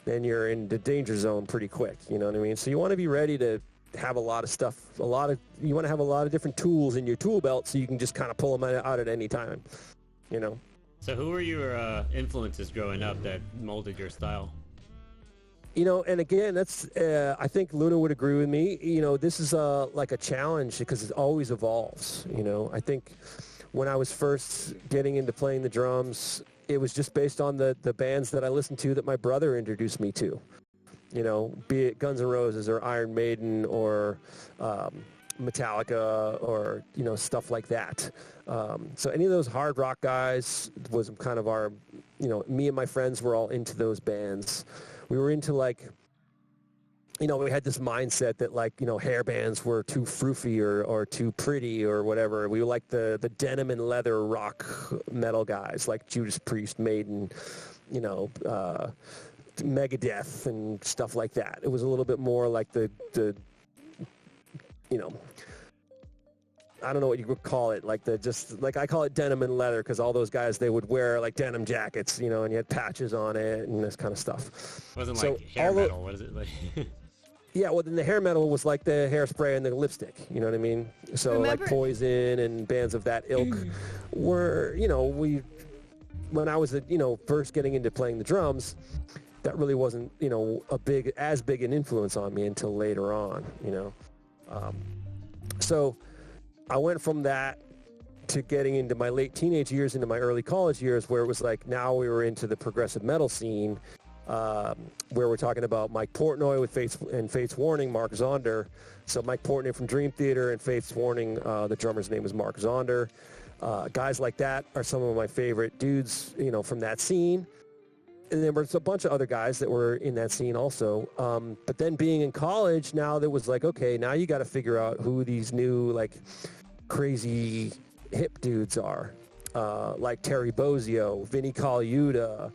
then you're in the danger zone pretty quick. You know what I mean? So you want to be ready to have a lot of stuff, you want to have a lot of different tools in your tool belt so you can just kind of pull them out at any time, So who were your influences growing up that molded your style? And again, that's, I think Luna would agree with me. This is like a challenge because it always evolves. I think when I was first getting into playing the drums, it was just based on the bands that I listened to that my brother introduced me to. Be it Guns N' Roses or Iron Maiden or Metallica or, stuff like that. So any of those hard rock guys was kind of our, me and my friends were all into those bands. We were into we had this mindset that hair bands were too froofy or too pretty or whatever. We were like the denim and leather rock metal guys like Judas Priest, Maiden, Megadeth and stuff like that. It was a little bit more like the I don't know what you would call it, I call it denim and leather because all those guys, they would wear like denim jackets, and you had patches on it and this kind of stuff. It wasn't like hair metal, what is it like? Yeah, well then the hair metal was like the hairspray and the lipstick, you know what I mean? So like Poison and bands of that ilk were, when I was, first getting into playing the drums, that really wasn't, as big an influence on me until later on, So I went from that to getting into my late teenage years, into my early college years, where it was like now we were into the progressive metal scene, where we're talking about Mike Portnoy with Fates Warning, Mark Zonder. So Mike Portnoy from Dream Theater and Fates Warning, the drummer's name is Mark Zonder. Guys like that are some of my favorite dudes, from that scene. And there was a bunch of other guys that were in that scene also. But then being in college, now there was like, okay, now you got to figure out who these new, crazy hip dudes are. Like Terry Bozzio, Vinnie Colaiuta,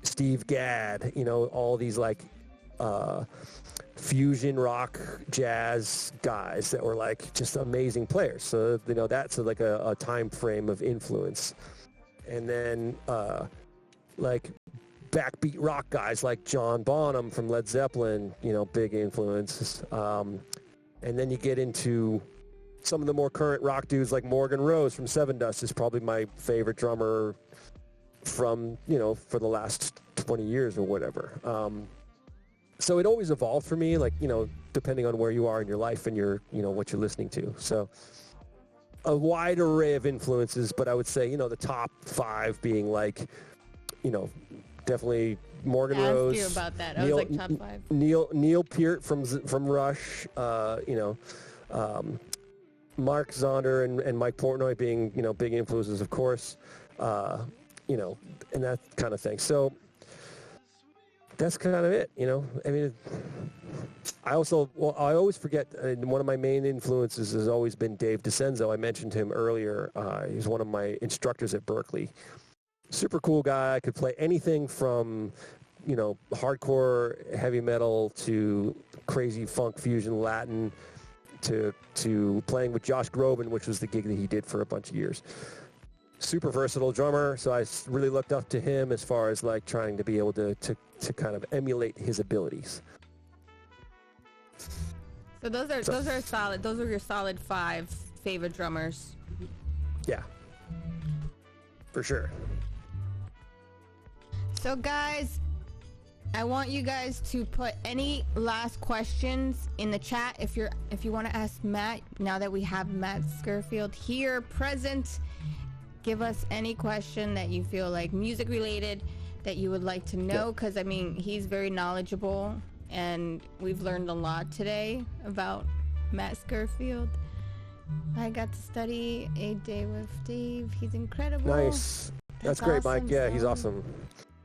Steve Gadd, all these fusion rock jazz guys that were just amazing players. So, that's a time frame of influence. And then, backbeat rock guys like John Bonham from Led Zeppelin, big influences. And then you get into some of the more current rock dudes like Morgan Rose from Seven Dust is probably my favorite drummer from, for the last 20 years or whatever. So it always evolved for me, depending on where you are in your life and what you're listening to. So a wide array of influences, but I would say, the top 5 being definitely Morgan Rose. I asked you about that. I was like top 5. Neil Peart from Rush, Mark Zonder and Mike Portnoy being, big influences, of course, and that kind of thing. So that's kind of it, I mean, I always forget, one of my main influences has always been Dave DiCenzo. I mentioned him earlier. He's one of my instructors at Berklee. Super cool guy. Could play anything from, hardcore heavy metal to crazy funk fusion Latin to playing with Josh Groban, which was the gig that he did for a bunch of years. Super versatile drummer, so I really looked up to him as far as trying to be able to kind of emulate his abilities. So those are solid. Those are your solid 5 favorite drummers. Yeah, for sure. So guys, I want you guys to put any last questions in the chat if you want to ask Matt. Now that we have Matt Scurfield here present, give us any question that you feel music related that you would like to know, because I mean he's very knowledgeable and we've learned a lot today about Matt Scurfield. I got to study a day with Dave. He's incredible. Nice. That's great, awesome, Mike. Yeah, he's son. awesome.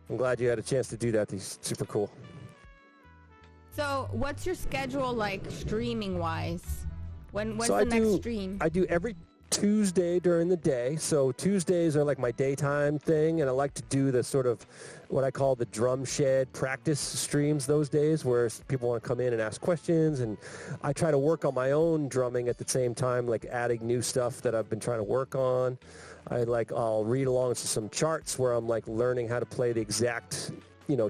I'm glad you had a chance to do that. He's super cool. So, what's your schedule like streaming-wise? When's So the next stream? I do every Tuesday during the day. So Tuesdays are like my daytime thing, and I like to do the sort of what I call the drum shed practice streams those days, where people want to come in and ask questions, and I try to work on my own drumming at the same time, like adding new stuff that I've been trying to work on. I'll read along to some charts where I'm like learning how to play the exact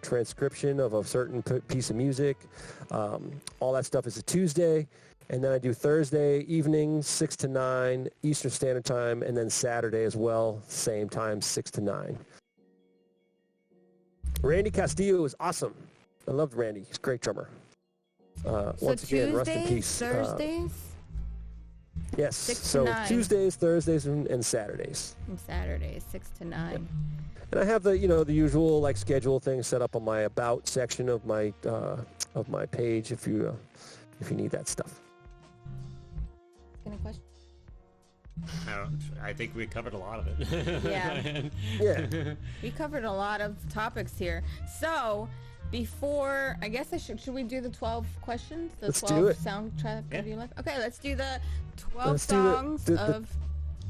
transcription of a certain piece of music. All that stuff is a Tuesday. And then I do Thursday evenings, 6 to 9 Eastern Standard Time, and then Saturday as well, same time, 6 to 9. Randy Castillo is awesome. I loved Randy. He's a great drummer. Once again, rest in peace. Thursdays? Yes. 6 to So 9. Tuesdays, Thursdays, and Saturdays. And Saturdays, 6 to 9. Yep. And I have the usual like schedule thing set up on my about section of my page if you need that stuff. Any question? I think we covered a lot of it. Yeah. Yeah. We covered a lot of topics here. So, before, I guess should we do the 12 questions? The Let's 12 do it. soundtrack of your life? Okay, let's do the 12 Let's do songs the of...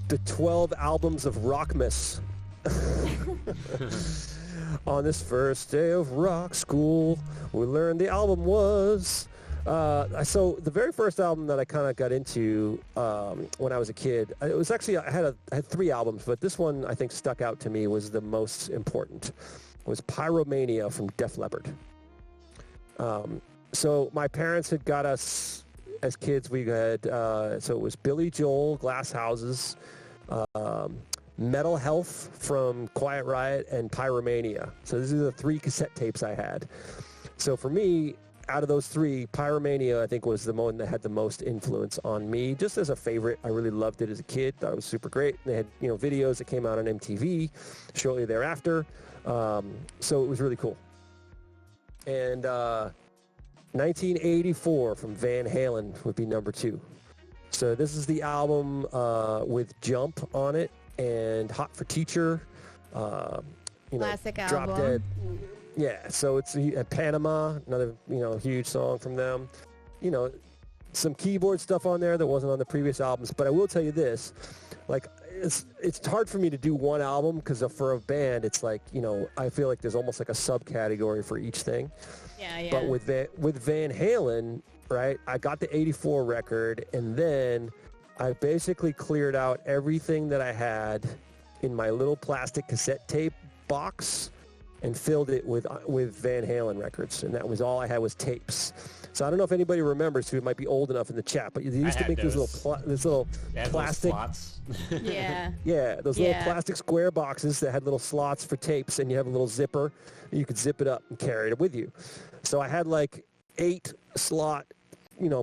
The 12 albums of Rockmas. On this first day of rock school, we learned the album was... so the very first album that I kind of got into when I was a kid, it was actually, I had 3 albums, but this one I think stuck out to me was the most important. It was Pyromania from Def Leppard. So my parents had got us, as kids, we had, so it was Billy Joel, Glass Houses, Metal Health from Quiet Riot, and Pyromania. So these are the 3 cassette tapes I had. So for me, out of those 3, Pyromania, I think, was the one that had the most influence on me. Just as a favorite, I really loved it as a kid. Thought it was super great. They had, videos that came out on MTV shortly thereafter. So it was really cool. And 1984 from Van Halen would be number 2. So this is the album with Jump on it and Hot for Teacher. Classic Drop album. Dead. Yeah, so it's Panama, another, huge song from them. Some keyboard stuff on there that wasn't on the previous albums. But I will tell you this, like, it's hard for me to do one album because for a band, it's like, I feel like there's almost like a subcategory for each thing. Yeah. But with Van Halen, right, I got the 84 record, and then I basically cleared out everything that I had in my little plastic cassette tape box and filled it with Van Halen records, and that was all I had was tapes. So I don't know if anybody remembers who might be old enough in the chat, but they used to make these little plastic slots. Yeah. yeah, those little plastic square boxes that had little slots for tapes, and you have a little zipper, and you could zip it up and carry it with you. So I had like 8 slot,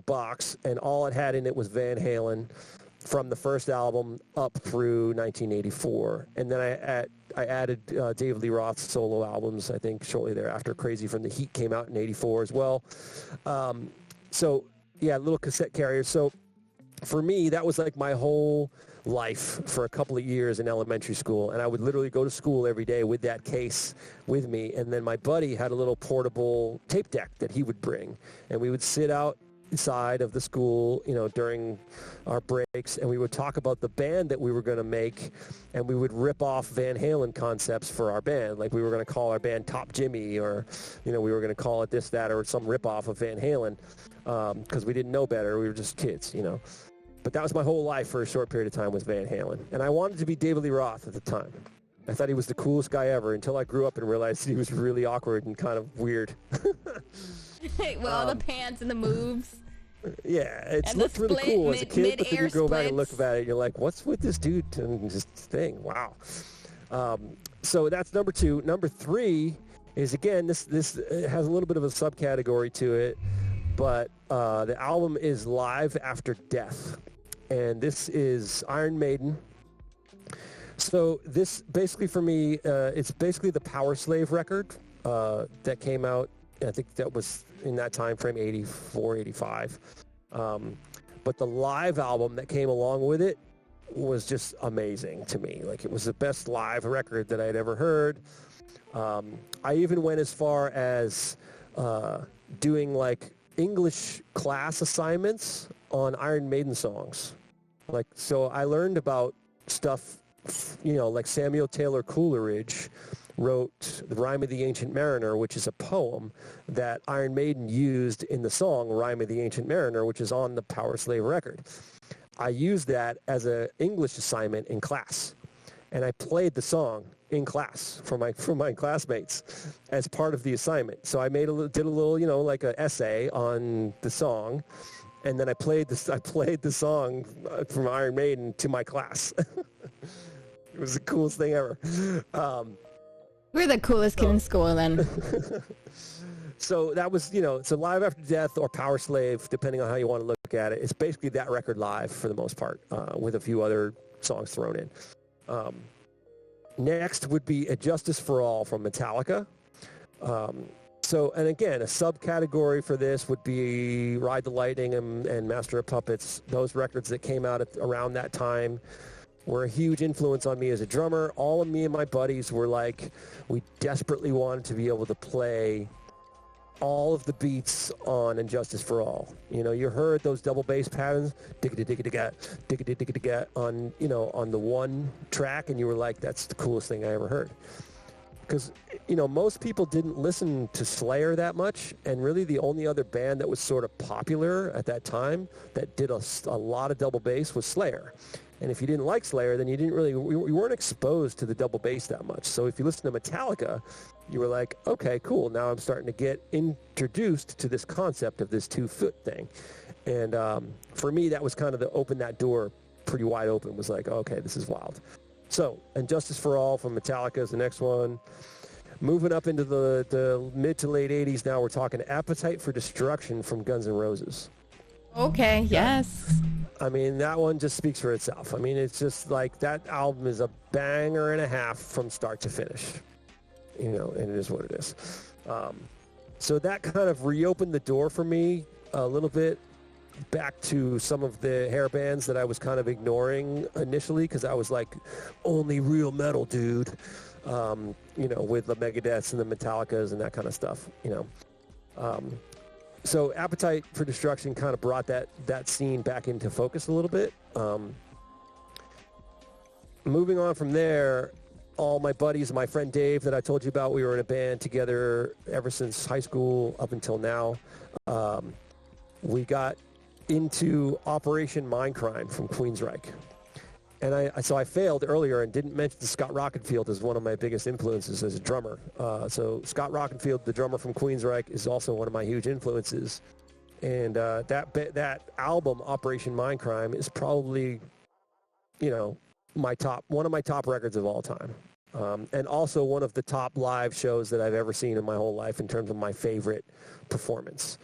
box, and all it had in it was Van Halen from the first album up through 1984, and then I added David Lee Roth's solo albums, I think, shortly thereafter. Crazy from the Heat came out in 84 as well. So, yeah, little cassette carriers. So, for me, that was like my whole life for a couple of years in elementary school, and I would literally go to school every day with that case with me, and then my buddy had a little portable tape deck that he would bring, and we would sit out side of the school, during our breaks, and we would talk about the band that we were going to make, and we would rip off Van Halen concepts for our band. Like, we were going to call our band Top Jimmy, or, we were going to call it this, that, or some rip off of Van Halen, because we didn't know better. We were just kids, But that was my whole life for a short period of time, was Van Halen. And I wanted to be David Lee Roth at the time. I thought he was the coolest guy ever until I grew up and realized he was really awkward and kind of weird. With all the pants and the moves. Yeah, it And looked really cool as a kid, but then you go back and look at it, and you're like, what's with this dude and this thing? Wow. So that's number 2. Number 3 is, again, this has a little bit of a subcategory to it, but the album is Live After Death, and this is Iron Maiden. So this, basically for me, it's basically the Power Slave record that came out. I think that was in that time frame, 84, 85. but the live album that came along with it was just amazing to me. Like, it was the best live record that I'd ever heard. I even went as far as doing like English class assignments on Iron Maiden songs. Like, so I learned about stuff, like Samuel Taylor Coleridge wrote The Rime of the Ancient Mariner, which is a poem that Iron Maiden used in the song Rime of the Ancient Mariner, which is on the Power Slave record. I used that as an English assignment in class, and I played the song in class for my classmates as part of the assignment. So I did a little, like an essay on the song, and then I played the song from Iron Maiden to my class. It was the coolest thing ever. We're the coolest kid in school then. So that was, so Live After Death or Power Slave, depending on how you want to look at it. It's basically that record live for the most part, with a few other songs thrown in. Next would be A Justice for All from Metallica. And again, a subcategory for this would be Ride the Lightning and Master of Puppets. Those records that came out around that time were a huge influence on me as a drummer. All of me and my buddies were like, we desperately wanted to be able to play all of the beats on And Justice for All. You heard those double bass patterns, on the one track, and you were like, that's the coolest thing I ever heard. Because, most people didn't listen to Slayer that much, and really the only other band that was sort of popular at that time that did a lot of double bass was Slayer. And if you didn't like Slayer, then you weren't exposed to the double bass that much. So if you listen to Metallica, you were like, okay, cool. Now I'm starting to get introduced to this concept of this 2-foot thing. And for me, that was kind of open that door pretty wide open. Was like, okay, this is wild. So, And Justice for All from Metallica is the next one. Moving up into the mid to late 80s now, we're talking Appetite for Destruction from Guns N' Roses. Okay, yes. I mean, that one just speaks for itself. I mean, it's just like that album is a banger and a half from start to finish. And it is what it is. So that kind of reopened the door for me a little bit back to some of the hair bands that I was kind of ignoring initially because I was like, only real metal, dude. With the Megadeths and the Metallicas and that kind of stuff, So Appetite for Destruction kind of brought that scene back into focus a little bit. Moving on from there, all my buddies, my friend Dave that I told you about, we were in a band together ever since high school up until now. We got into Operation Mindcrime from Queensryche. And I failed earlier and didn't mention Scott Rockenfield as one of my biggest influences as a drummer. So Scott Rockenfield, the drummer from Queensryche, is also one of my huge influences. And that album, Operation Mindcrime, is probably, one of my top records of all time. And also one of the top live shows that I've ever seen in my whole life in terms of my favorite performance.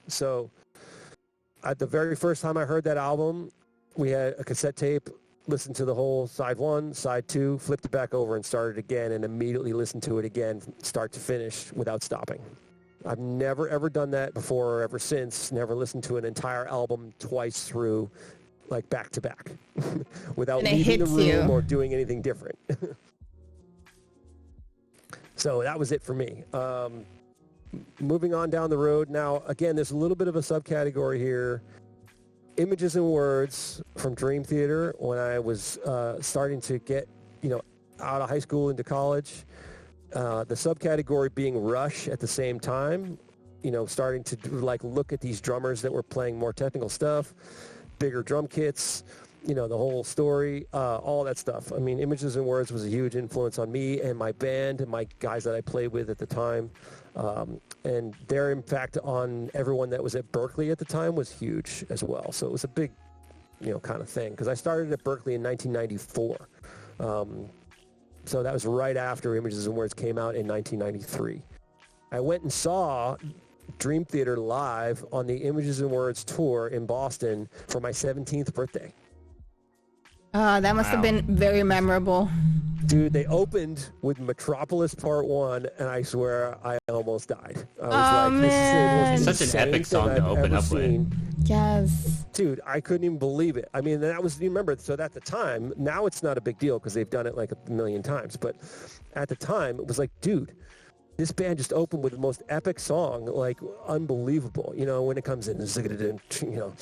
So at the very first time I heard that album, we had a cassette tape, listened to the whole side 1, side 2, flipped it back over and started again and immediately listened to it again, start to finish, without stopping. I've never, ever done that before or ever since, never listened to an entire album twice through, like back to back, without leaving the room or doing anything different. So that was it for me. Moving on down the road. Now, again, there's a little bit of a subcategory here. Images and Words from Dream Theater when I was starting to get, out of high school into college. The subcategory being Rush at the same time, starting to look at these drummers that were playing more technical stuff, bigger drum kits, the whole story, all that stuff. I mean, Images and Words was a huge influence on me and my band and my guys that I played with at the time. And their impact on everyone that was at Berklee at the time was huge as well. So it was a big, kind of thing. Because I started at Berklee in 1994. So that was right after Images and Words came out in 1993. I went and saw Dream Theater live on the Images and Words tour in Boston for my 17th birthday. That must have been very memorable. Dude, they opened with Metropolis Part 1, and I swear I almost died. I was man. this is such an epic song to open up with. Yes. Dude, I couldn't even believe it. I mean, that was, you remember, so at the time, now it's not a big deal because they've done it like a million times. But at the time, it was like, dude, this band just opened with the most epic song, like unbelievable. You know, when it comes in, you know,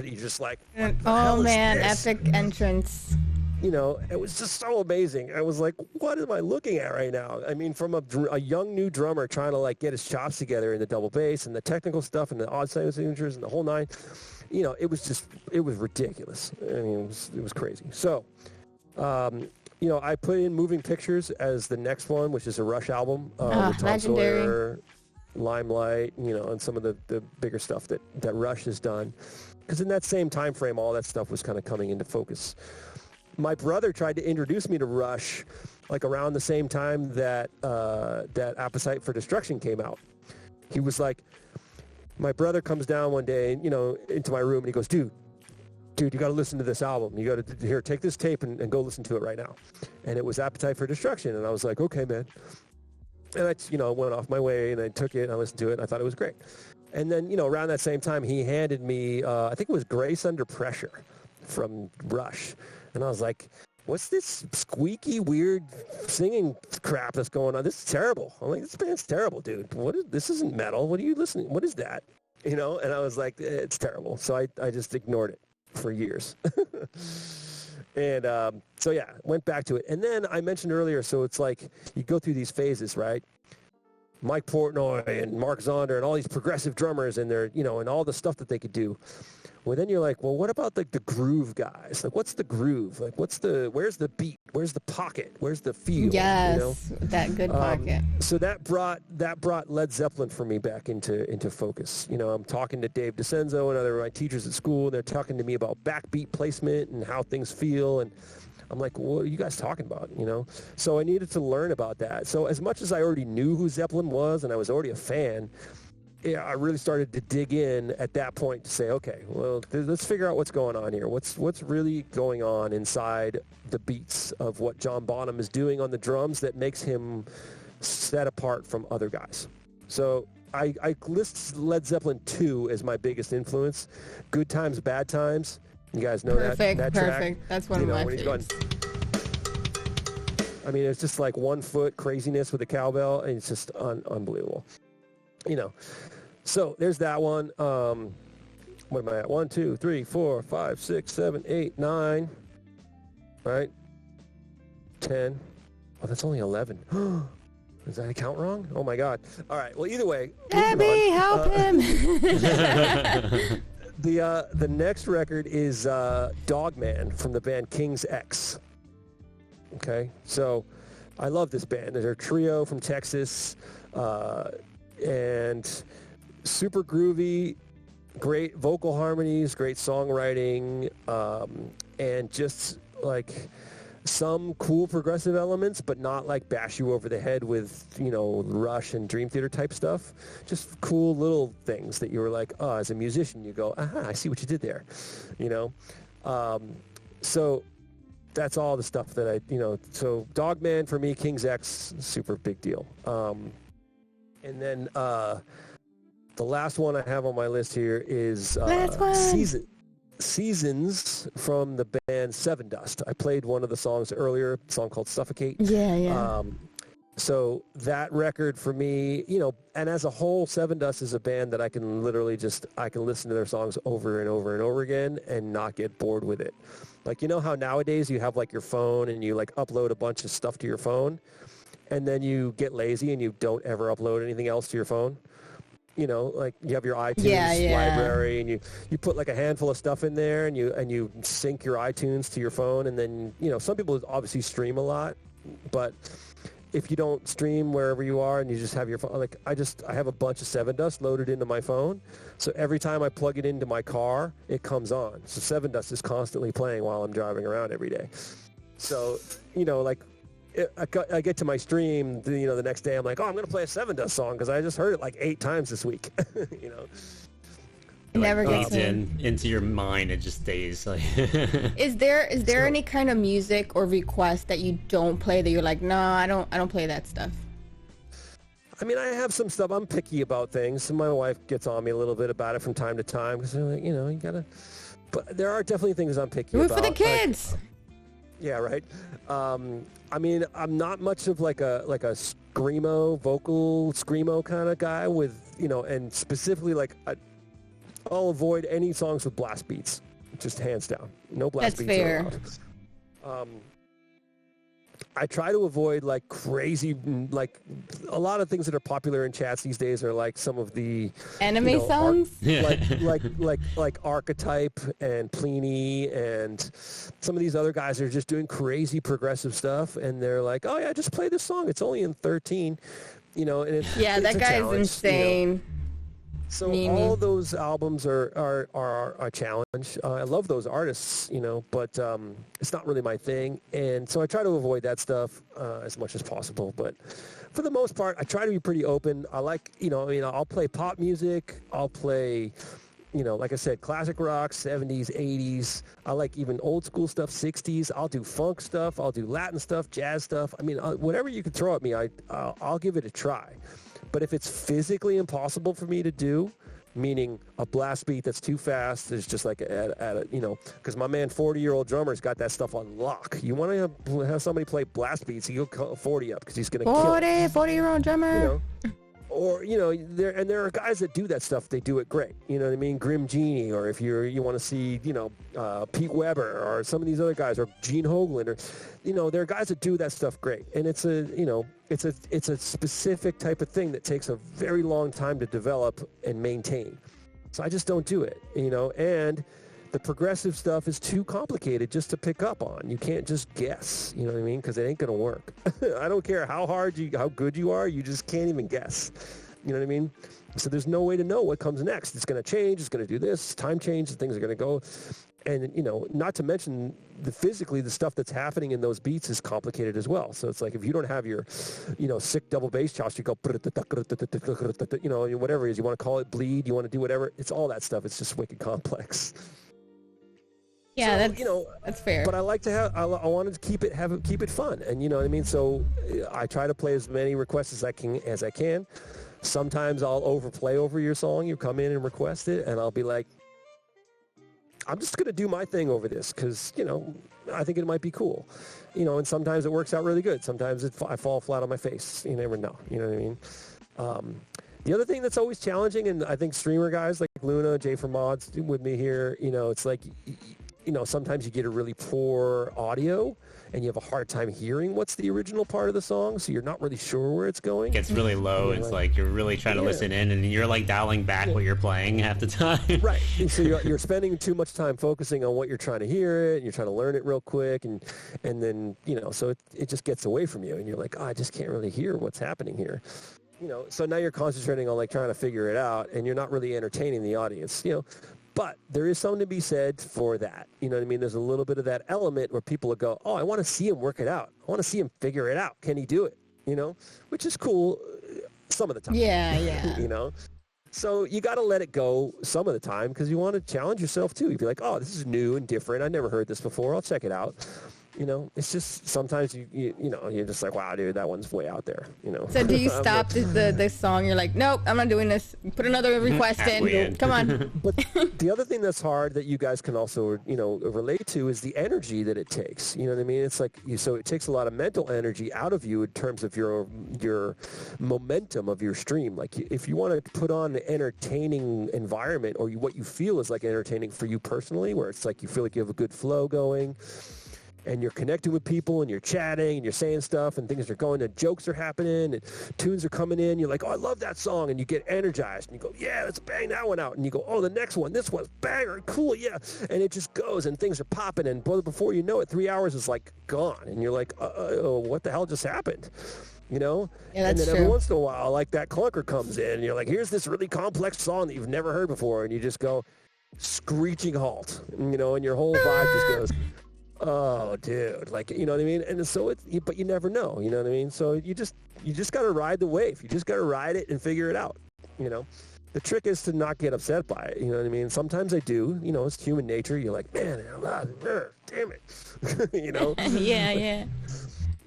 you're just like, oh man, epic entrance. You know, it was just so amazing. I was like, what am I looking at right now? I mean, from a young new drummer trying to like get his chops together in the double bass and the technical stuff and the odd signatures and the whole nine, you know, it was ridiculous. I mean, it was crazy. So, you know, I put in Moving Pictures as the next one, which is a Rush album with Tom legendary. Sawyer, Limelight, you know, and some of the bigger stuff that Rush has done. Because in that same time frame, all that stuff was kind of coming into focus. My brother tried to introduce me to Rush like around the same time that Appetite for Destruction came out. He was like, my brother comes down one day, you know, into my room and he goes, dude, you got to listen to this album. You got to, here, take this tape and go listen to it right now. And it was Appetite for Destruction. And I was like, okay, man. And I, you know, went off my way and I took it and I listened to it and I thought it was great. And then, you know, around that same time, he handed me, I think it was Grace Under Pressure from Rush. And I was like, what's this squeaky, weird singing crap that's going on? This is terrible. I'm like, this band's terrible, dude. This isn't metal. What are you listening? What is that? You know? And I was like, it's terrible. So I just ignored it for years. And so, yeah, went back to it. And then I mentioned earlier, so it's like you go through these phases, right? Mike Portnoy and Mark Zonder and all these progressive drummers and their, you know, and all the stuff that they could do. Well, then you're like, well, what about like the groove guys? Like, what's the groove? Like, where's the beat? Where's the pocket? Where's the feel? Yes, you know? that good pocket. So that brought Led Zeppelin for me back into focus. You know, I'm talking to Dave DiCenzo and other of my teachers at school. And they're talking to me about backbeat placement and how things feel. And I'm like, what are you guys talking about? You know, so I needed to learn about that. So as much as I already knew who Zeppelin was and I was already a fan, yeah, I really started to dig in at that point to say, okay, well, let's figure out what's going on here. What's really going on inside the beats of what John Bonham is doing on the drums that makes him set apart from other guys. So I list Led Zeppelin 2 as my biggest influence. Good Times, Bad Times. You guys know that track? Perfect. That's one of my favorites. I mean, it's just like 1 foot craziness with a cowbell, and it's just unbelievable. You know, so there's that one. What am I at? 1, 2, 3, 4, 5, 6, 7, 8, 9. Right? 10. Oh, that's only 11. Is that a count wrong? Oh my God. All right. Well, either way. Abby, help him. The next record is Dogman from the band King's X. Okay, so I love this band. They're a trio from Texas. And super groovy, great vocal harmonies, great songwriting, and just like some cool progressive elements, but not like bash you over the head with, you know, Rush and Dream Theater type stuff. Just cool little things that you were like, oh, as a musician, you go, aha, I see what you did there, you know? So that's all the stuff that I, you know, so Dogman for me, King's X, super big deal. And then the last one I have on my list here is Seasons from the band Seven Dust. I played one of the songs earlier, a song called Suffocate. Yeah. So that record for me, you know, and as a whole, Seven Dust is a band that I can literally I can listen to their songs over and over and over again and not get bored with it. Like, you know how nowadays you have like your phone and you like upload a bunch of stuff to your phone? And then you get lazy and you don't ever upload anything else to your phone. You know, like you have your iTunes library and you put like a handful of stuff in there and you sync your iTunes to your phone. And then, you know, some people obviously stream a lot, but if you don't stream wherever you are and you just have your phone, like I have a bunch of Seven Dust loaded into my phone. So every time I plug it into my car, it comes on. So Seven Dust is constantly playing while I'm driving around every day. So, you know, like, I get to my stream, you know, the next day I'm like, oh, I'm going to play a Seven Dust song because I just heard it like 8 times this week, you know. Never gets gets into your mind. It just stays like. Is there any kind of music or request that you don't play that you're like, no, I don't play that stuff? I mean, I have some stuff. I'm picky about things. And my wife gets on me a little bit about it from time to time because they're like, you gotta. But there are definitely things I'm picky Do it about. for the kids. Yeah, right. I mean, I'm not much of like a screamo kind of guy with, and specifically I'll avoid any songs with blast beats, just hands down. No blast That's beats fair. allowed. I try to avoid crazy, a lot of things that are popular in chats these days are like some of the Anime songs? like Archetype and Pliny and some of these other guys are just doing crazy progressive stuff, and they're like, oh yeah, just play this song. It's only in 13, and it's that a guy's challenge, insane. So Mimi. all those albums are a challenge. I love those artists, but it's not really my thing. And so I try to avoid that stuff as much as possible. But for the most part, I try to be pretty open. I like, I'll play pop music. I'll play, like I said, classic rock, 70s, 80s. I like even old school stuff, 60s. I'll do funk stuff. I'll do Latin stuff, jazz stuff. I mean, whatever you can throw at me, I'll give it a try. But if it's physically impossible for me to do, meaning a blast beat that's too fast, is just like because my man 40-year-old drummer's got that stuff on lock. You want to have somebody play blast beats, he'll call 40 up because he's going to kill it. 40-year-old drummer. Or, there are guys that do that stuff. They do it great. You know what I mean? Grim Genie, or if you want to see, Pete Weber or some of these other guys, or Gene Hoglan, or, there are guys that do that stuff great. And it's a specific type of thing that takes a very long time to develop and maintain. So I just don't do it, and the progressive stuff is too complicated just to pick up on. You can't just guess, you know what I mean? Because it ain't going to work. I don't care how good you are, you just can't even guess. You know what I mean? So there's no way to know what comes next. It's going to change, it's going to do this, time change, things are going to go. And, not to mention physically the stuff that's happening in those beats is complicated as well. So it's like if you don't have your, sick double bass chops, you go, whatever it is, you want to call it bleed, you want to do whatever. It's all that stuff. It's just wicked complex. Yeah, so, that's fair. But I like to have. I wanted to keep it fun, and you know what I mean. So I try to play as many requests as I can. Sometimes I'll overplay over your song. You come in and request it, and I'll be like, I'm just gonna do my thing over this because I think it might be cool, And sometimes it works out really good. Sometimes I fall flat on my face. You never know. You know what I mean? The other thing that's always challenging, and I think streamer guys like Luna, Jay from Mods with me here, it's like. Sometimes you get a really poor audio and you have a hard time hearing what's the original part of the song, so you're not really sure where it's going. It gets really low. It's like you're really trying to listen in, and you're like dialing back what you're playing half the time. Right. And so you're spending too much time focusing on what you're trying to hear it, and you're trying to learn it real quick, and then, so it just gets away from you, and you're like, I just can't really hear what's happening here. So now you're concentrating on trying to figure it out, and you're not really entertaining the audience, But there is something to be said for that. You know what I mean? There's a little bit of that element where people will go, oh, I want to see him work it out. I want to see him figure it out. Can he do it? Which is cool some of the time. Yeah. So you got to let it go some of the time because you want to challenge yourself too. You'd be like, oh, this is new and different. I never heard this before. I'll check it out. It's just sometimes you're just like, wow, dude, that one's way out there. So do you stop the song? You're like, nope, I'm not doing this. Put another request in. Come on. But the other thing that's hard that you guys can also relate to is the energy that it takes. You know what I mean? It's like so it takes a lot of mental energy out of you in terms of your momentum of your stream. Like if you want to put on an entertaining environment or what you feel is like entertaining for you personally, where it's like you feel like you have a good flow going. And you're connecting with people and you're chatting and you're saying stuff and things are going and jokes are happening and tunes are coming in. You're like, oh, I love that song. And you get energized and you go, yeah, let's bang that one out. And you go, oh, the next one, this one's banger, cool, yeah. And it just goes and things are popping. And before you know it, 3 hours is like gone. And you're like, what the hell just happened? Yeah, and then true. every once in a while, like that clunker comes in and you're like, here's this really complex song that you've never heard before. And you just go screeching halt, and your whole vibe just goes, oh, dude, you know what I mean? And so but you never know, you know what I mean? So you just got to ride the wave. You just got to ride it and figure it out, The trick is to not get upset by it, you know what I mean? Sometimes I do, it's human nature. You're like, man, damn it,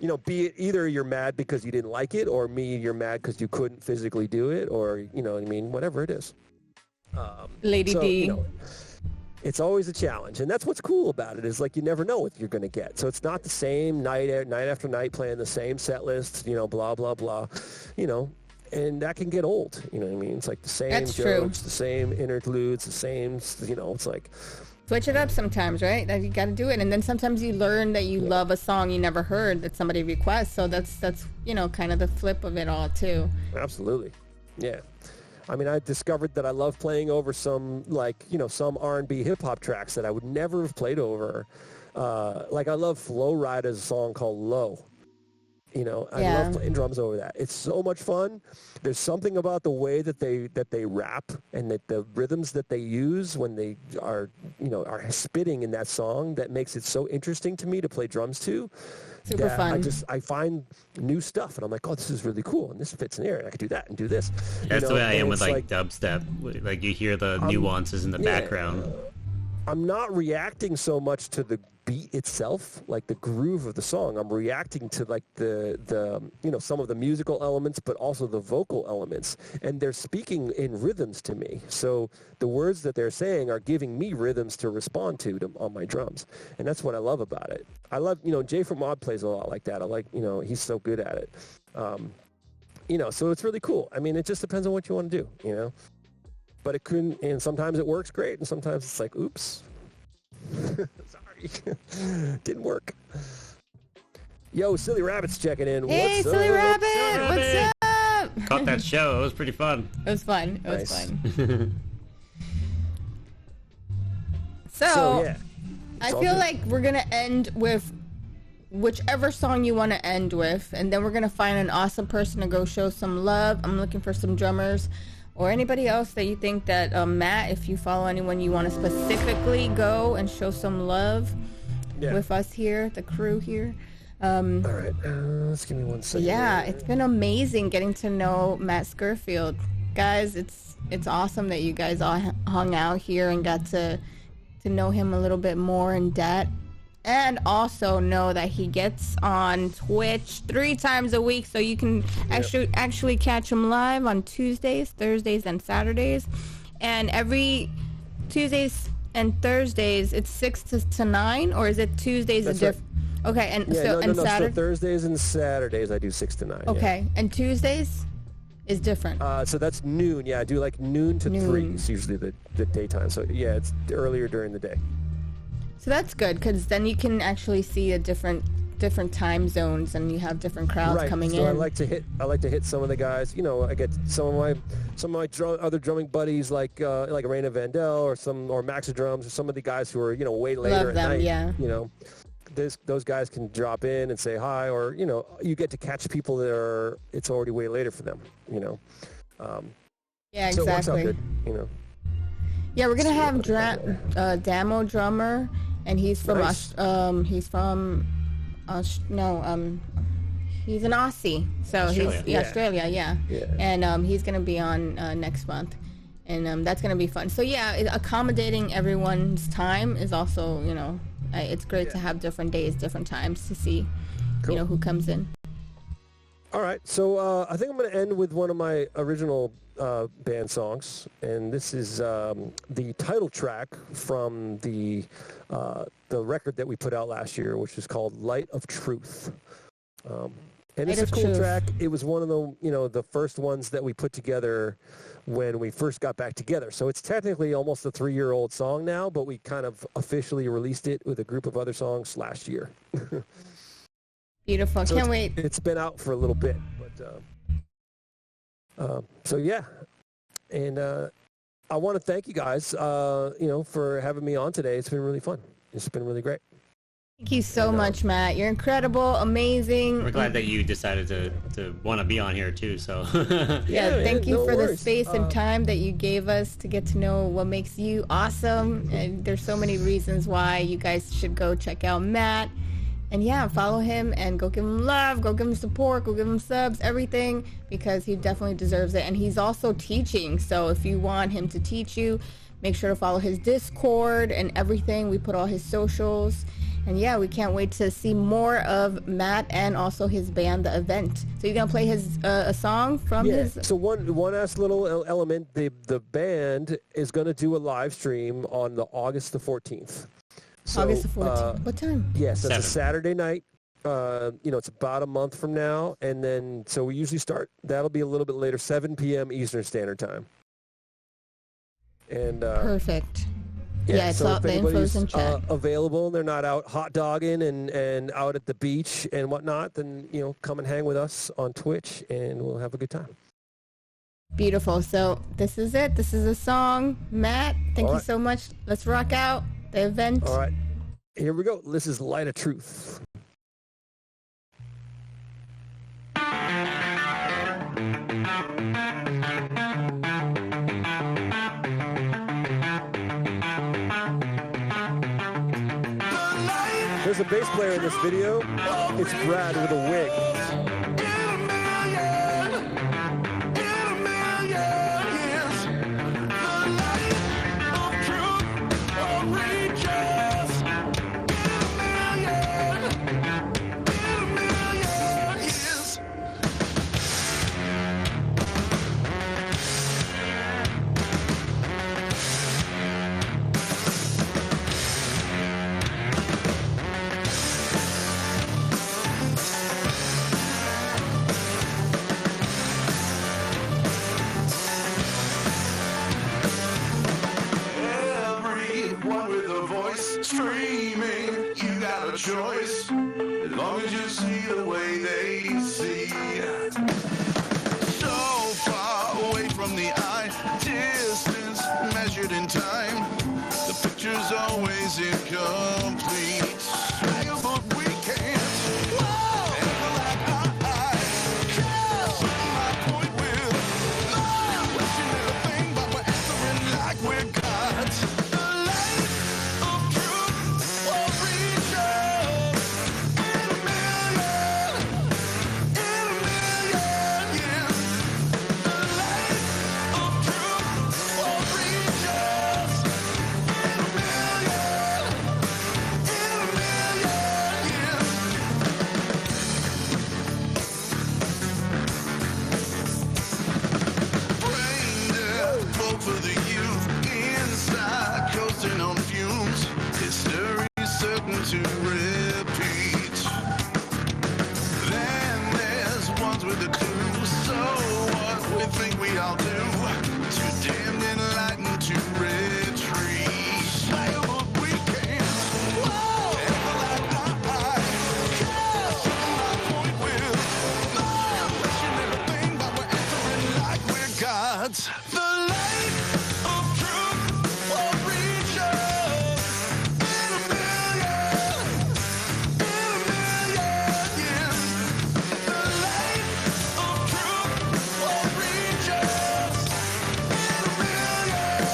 Yeah. be it either you're mad because you didn't like it, or me, you're mad because you couldn't physically do it, or, you know what I mean, whatever it is. Lady D. It's always a challenge, and that's what's cool about it, is like you never know what you're going to get. So it's not the same night after night playing the same set list, blah, blah, blah, and that can get old, you know what I mean? It's like the same That's jokes, true. the same interludes, the same, it's like... Switch it up sometimes, right? That you got to do it, and then sometimes you learn that you love a song you never heard that somebody requests. So that's kind of the flip of it all too. Absolutely, yeah. I mean, I discovered that I love playing over some some R&B hip hop tracks that I would never have played over. Like I love Flo Rida's song called "Low." I love playing drums over that. It's so much fun. There's something about the way that they rap and that the rhythms that they use when they are spitting in that song that makes it so interesting to me to play drums to. Super fun. I find new stuff and I'm like, oh, this is really cool and this fits in here and I could do that and do this. That's the way I am with like dubstep. Like you hear the nuances in the background. I'm not reacting so much to the beat itself, like the groove of the song. I'm reacting to like the some of the musical elements, but also the vocal elements. And they're speaking in rhythms to me. So the words that they're saying are giving me rhythms to respond to on my drums. And that's what I love about it. I love, Jay from Mod plays a lot like that. I like, he's so good at it. So it's really cool. I mean, it just depends on what you want to do, But it couldn't, and sometimes it works great, and sometimes it's like, oops. Sorry. Didn't work. Yo, Silly Rabbit's checking in. Hey, What's Silly up? Rabbit! What's up? Caught that show. It was pretty fun. It was fun. It was Nice. fun. So, yeah. I It's all feel good. like we're going to end with whichever song you want to end with, and then we're going to find an awesome person to go show some love. I'm looking for some drummers or anybody else that you think that, Matt, if you follow anyone you want to specifically go and show some love with us here, the crew here. All right, let's give me 1 second. Yeah, it's been amazing getting to know Matt Scurfield. Guys, it's awesome that you guys all hung out here and got to know him a little bit more in depth. And also know that he gets on Twitch 3 times a week, so you can actually catch him live on Tuesdays, Thursdays, and Saturdays. And every Tuesdays and Thursdays, it's 6 to 9, or is it Tuesdays? That's right. Okay, and Yeah, so no. Saturday. So Thursdays and Saturdays I do 6 to 9. Okay, and Tuesdays is different. So that's noon. Yeah, I do like noon to 3. It's usually the daytime. So yeah, it's earlier during the day. So that's good, because then you can actually see a different time zones, and you have different crowds coming in. I like to hit some of the guys. I get some of my other drumming buddies like Raina Vandell or Maxa Drums, or some of the guys who are way later Love them, at night. yeah. Those guys can drop in and say hi, or you get to catch people that it's already way later for them. Yeah, So it works out exactly. good. Yeah, we're gonna have Damo drummer, and he's from Nice. he's an Aussie, so Australia. he's Australia, yeah. And he's gonna be on next month, and that's gonna be fun. So yeah, accommodating everyone's time is also it's great to have different days, different times to see Cool. who comes in. All right, so I think I'm going to end with one of my original band songs, and this is the title track from the record that we put out last year, which is called "Light of Truth." And it's a cool track. It was one of the first ones that we put together when we first got back together. So it's technically almost a 3-year-old song now, but we kind of officially released it with a group of other songs last year. Beautiful. So Can't wait. It's been out for a little bit, but so yeah, and I want to thank you guys, for having me on today. It's been really fun. It's been really great. Thank you so much, Matt. You're incredible, amazing. We're glad that you decided to want to be on here too. So Yeah, thank you no for the worries. space and time that you gave us to get to know what makes you awesome. And there's so many reasons why you guys should go check out Matt. And yeah, follow him and go give him love, go give him support, go give him subs, everything, because he definitely deserves it. And he's also teaching. So if you want him to teach you, make sure to follow his Discord and everything. We put all his socials. And yeah, we can't wait to see more of Matt and also his band, The Event. So you're going to play his a song from his... So one last little element, the band is going to do a live stream on August the 14th. So, August the 14th. What time? Yes, that's 7. a Saturday night. It's about a month from now. And then, so we usually start, that'll be a little bit later, 7 p.m. Eastern Standard Time. And Perfect. Yeah, it's so all if the info's in chat. available, they're not out hot dogging and out at the beach and whatnot, then, come and hang with us on Twitch and we'll have a good time. Beautiful. So this is it. This is a song. Matt, thank you right. so much. Let's rock out The Event. All right. Here we go. This is Light of Truth. There's a bass player in this video. It's Brad with a wig. Streaming, you got a choice, as long as you see the way they see. So far away from the eye, distance measured in time, the picture's always incomplete. But we can't ever like I something my point with. Question everything, but we're answering like we're gods. For the youth inside, coasting on fumes, history's certain to repeat. Then there's ones with the clues, so what we think we all do, too damned enlightened to retreat. But we can't ever like I something my point with. Question everything, but we're answering like we're gods.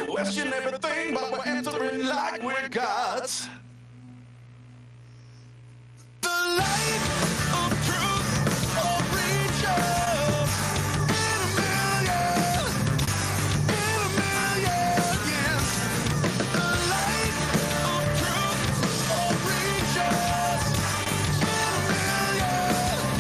Question everything, but we're answering like we're gods. The light of truth will reach us in a million years. The light of truth will reach us in a million years.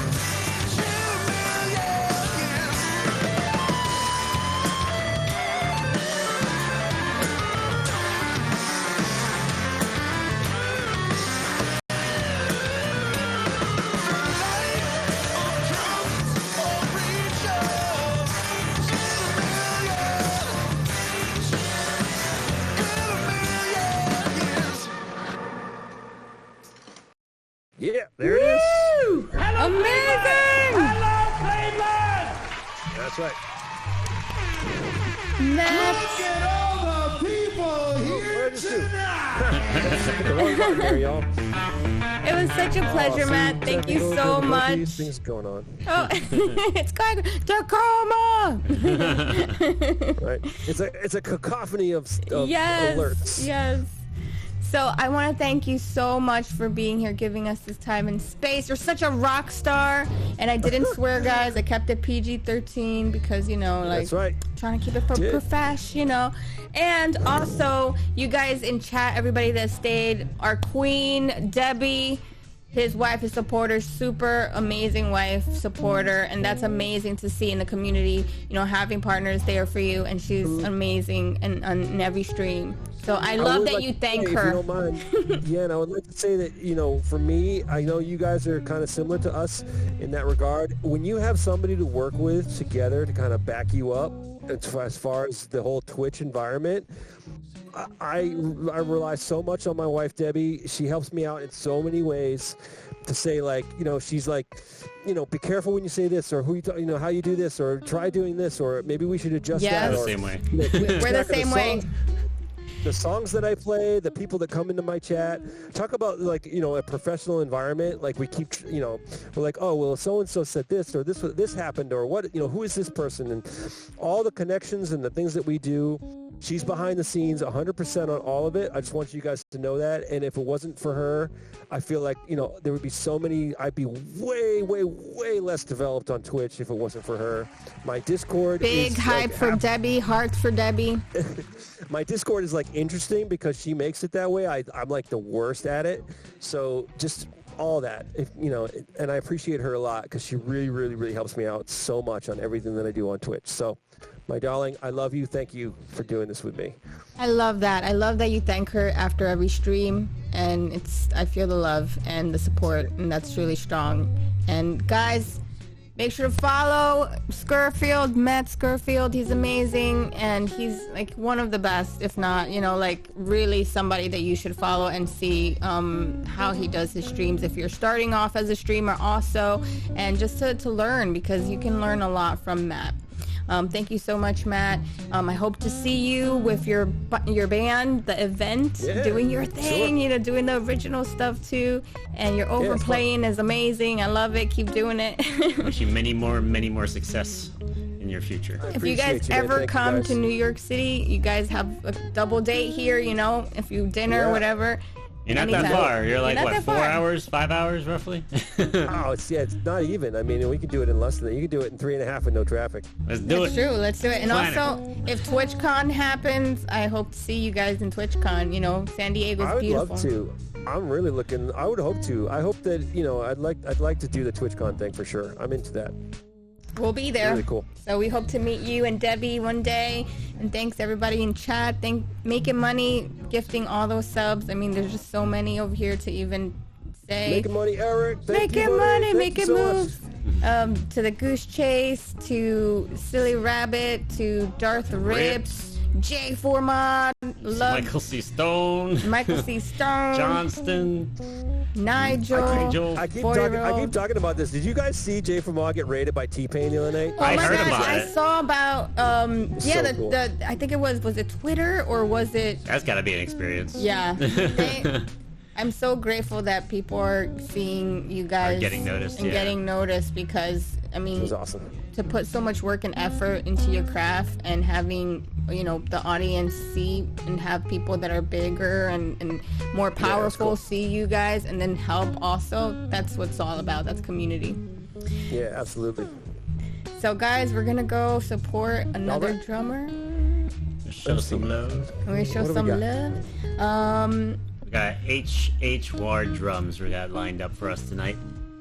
Yeah, there it is. Amazing! That's right. Matt. Look at all the people here tonight. The wrong button there, y'all. It was such a pleasure, Matt. Thank you so much. These things going on. Oh, it's going Tacoma. Right. It's a cacophony of Yes. alerts. Yes. So I want to thank you so much for being here, giving us this time and space. You're such a rock star, and I didn't swear, guys. I kept it PG-13 because, you know, like, That's right. trying to keep it profesh, you know. And also, you guys in chat, everybody that stayed, our queen, Debbie, his wife, his supporter, super amazing wife, supporter, and that's amazing to see in the community, you know, having partners there for you, and she's amazing in every stream. So I love that you thank her. If you don't mind, yeah, and I would like to say that, you know, for me, I know you guys are kind of similar to us in that regard. When you have somebody to work with together to kind of back you up as far as the whole Twitch environment, I rely so much on my wife, Debbie. She helps me out in so many ways to say, like, you know, she's like, you know, be careful when you say this, or who you know, how you do this, or try doing this, or maybe we should adjust that. We're or, the same way. You know, We're the same way. The songs that I play, the people that come into my chat, talk about, like, you know, a professional environment. Like, we keep, you know, we're like, oh, well, so-and-so said this, or this happened, or what, you know, who is this person? And all the connections and the things that we do, she's behind the scenes 100% on all of it. I just want you guys to know that. And if it wasn't for her, I feel like, you know, there would be so many, I'd be way, way, way less developed on Twitch if it wasn't for her. My Discord Big is hype like for Debbie, hearts for Debbie. My Discord is like interesting because she makes it that way. I'm like the worst at it. So just all that, you know, and I appreciate her a lot because she really, really, really helps me out so much on everything that I do on Twitch. So, my darling, I love you. Thank you for doing this with me. I love that. I love that you thank her after every stream, and I feel the love and the support, and that's really strong. And guys, make sure to follow Scurfield, Matt Scurfield. He's amazing, and he's like one of the best, if not, you know, like really somebody that you should follow and see how he does his streams if you're starting off as a streamer also, and just to learn, because you can learn a lot from Matt. Thank you so much, Matt. I hope to see you with your band, the event, doing your thing, you know, doing the original stuff too. And your overplaying is amazing. I love it. Keep doing it. Wish you many more success in your future. If you guys ever come to New York City, you guys have a double date here, you know, if you dinner or whatever. You're not that far. You're like, what, 4 hours, 5 hours, roughly? Oh, it's not even. I mean, we can do it in less than that. You can do it in 3.5 with no traffic. Let's do it. That's true. Let's do it. And also, if TwitchCon happens, I hope to see you guys in TwitchCon. You know, San Diego's beautiful. I would love to. I'm really looking. I would hope to. I hope that, you know, I'd like to do the TwitchCon thing for sure. I'm into that. We'll be there. Really cool. So we hope to meet you and Debbie one day. And thanks everybody in chat. Making money, gifting all those subs. I mean, there's just so many over here to even say. Making money, Eric. Making money, making moves. To the Goose Chase, to Silly Rabbit, to Darth Rips. Jay Formod, Michael C. Stone, Johnston, Nigel. I keep talking about this. Did you guys see Jay Formod get raided by T-Pain the other night? Oh I my heard gosh, about I it. saw about cool. I think it was it Twitter or was it? That's got to be an experience. Yeah. I'm so grateful that people are seeing you guys getting noticed, getting noticed, because I mean, It was awesome. To put so much work and effort into your craft and having, you know, the audience see and have people that are bigger and more powerful see you guys and then help also. That's what it's all about. That's community. Yeah, absolutely. So guys, we're gonna go support another drummer. Show some love. We're gonna show some love. We got H Ward drums we got lined up for us tonight.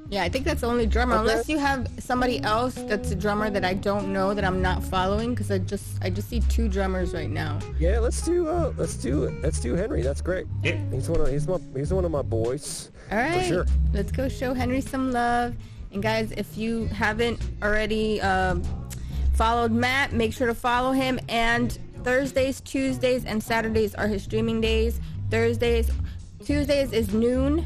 Yeah, I think that's the only drummer, unless you have somebody else that's a drummer that I don't know, that I'm not following, because I just see 2 drummers right now. Yeah, let's do Henry. That's great. Yeah. He's one of my boys. All right, For sure. Let's go show Henry some love. And guys, if you haven't already followed Matt, make sure to follow him. And Thursdays, Tuesdays, and Saturdays are his streaming days. Tuesdays is noon.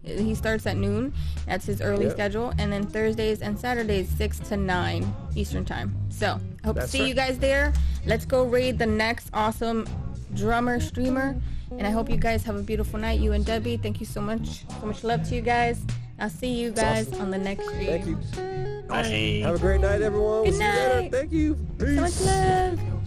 He starts at noon. That's his early schedule. And then Thursdays and Saturdays, 6 to 9 Eastern time. So I hope to see you guys there. Let's go raid the next awesome drummer streamer. And I hope you guys have a beautiful night. You and Debbie, thank you so much. So much love to you guys. I'll see you guys on the next stream. Thank you. Bye. Have a great night, everyone. Good We'll see you later. night. Thank you. Peace. So much love.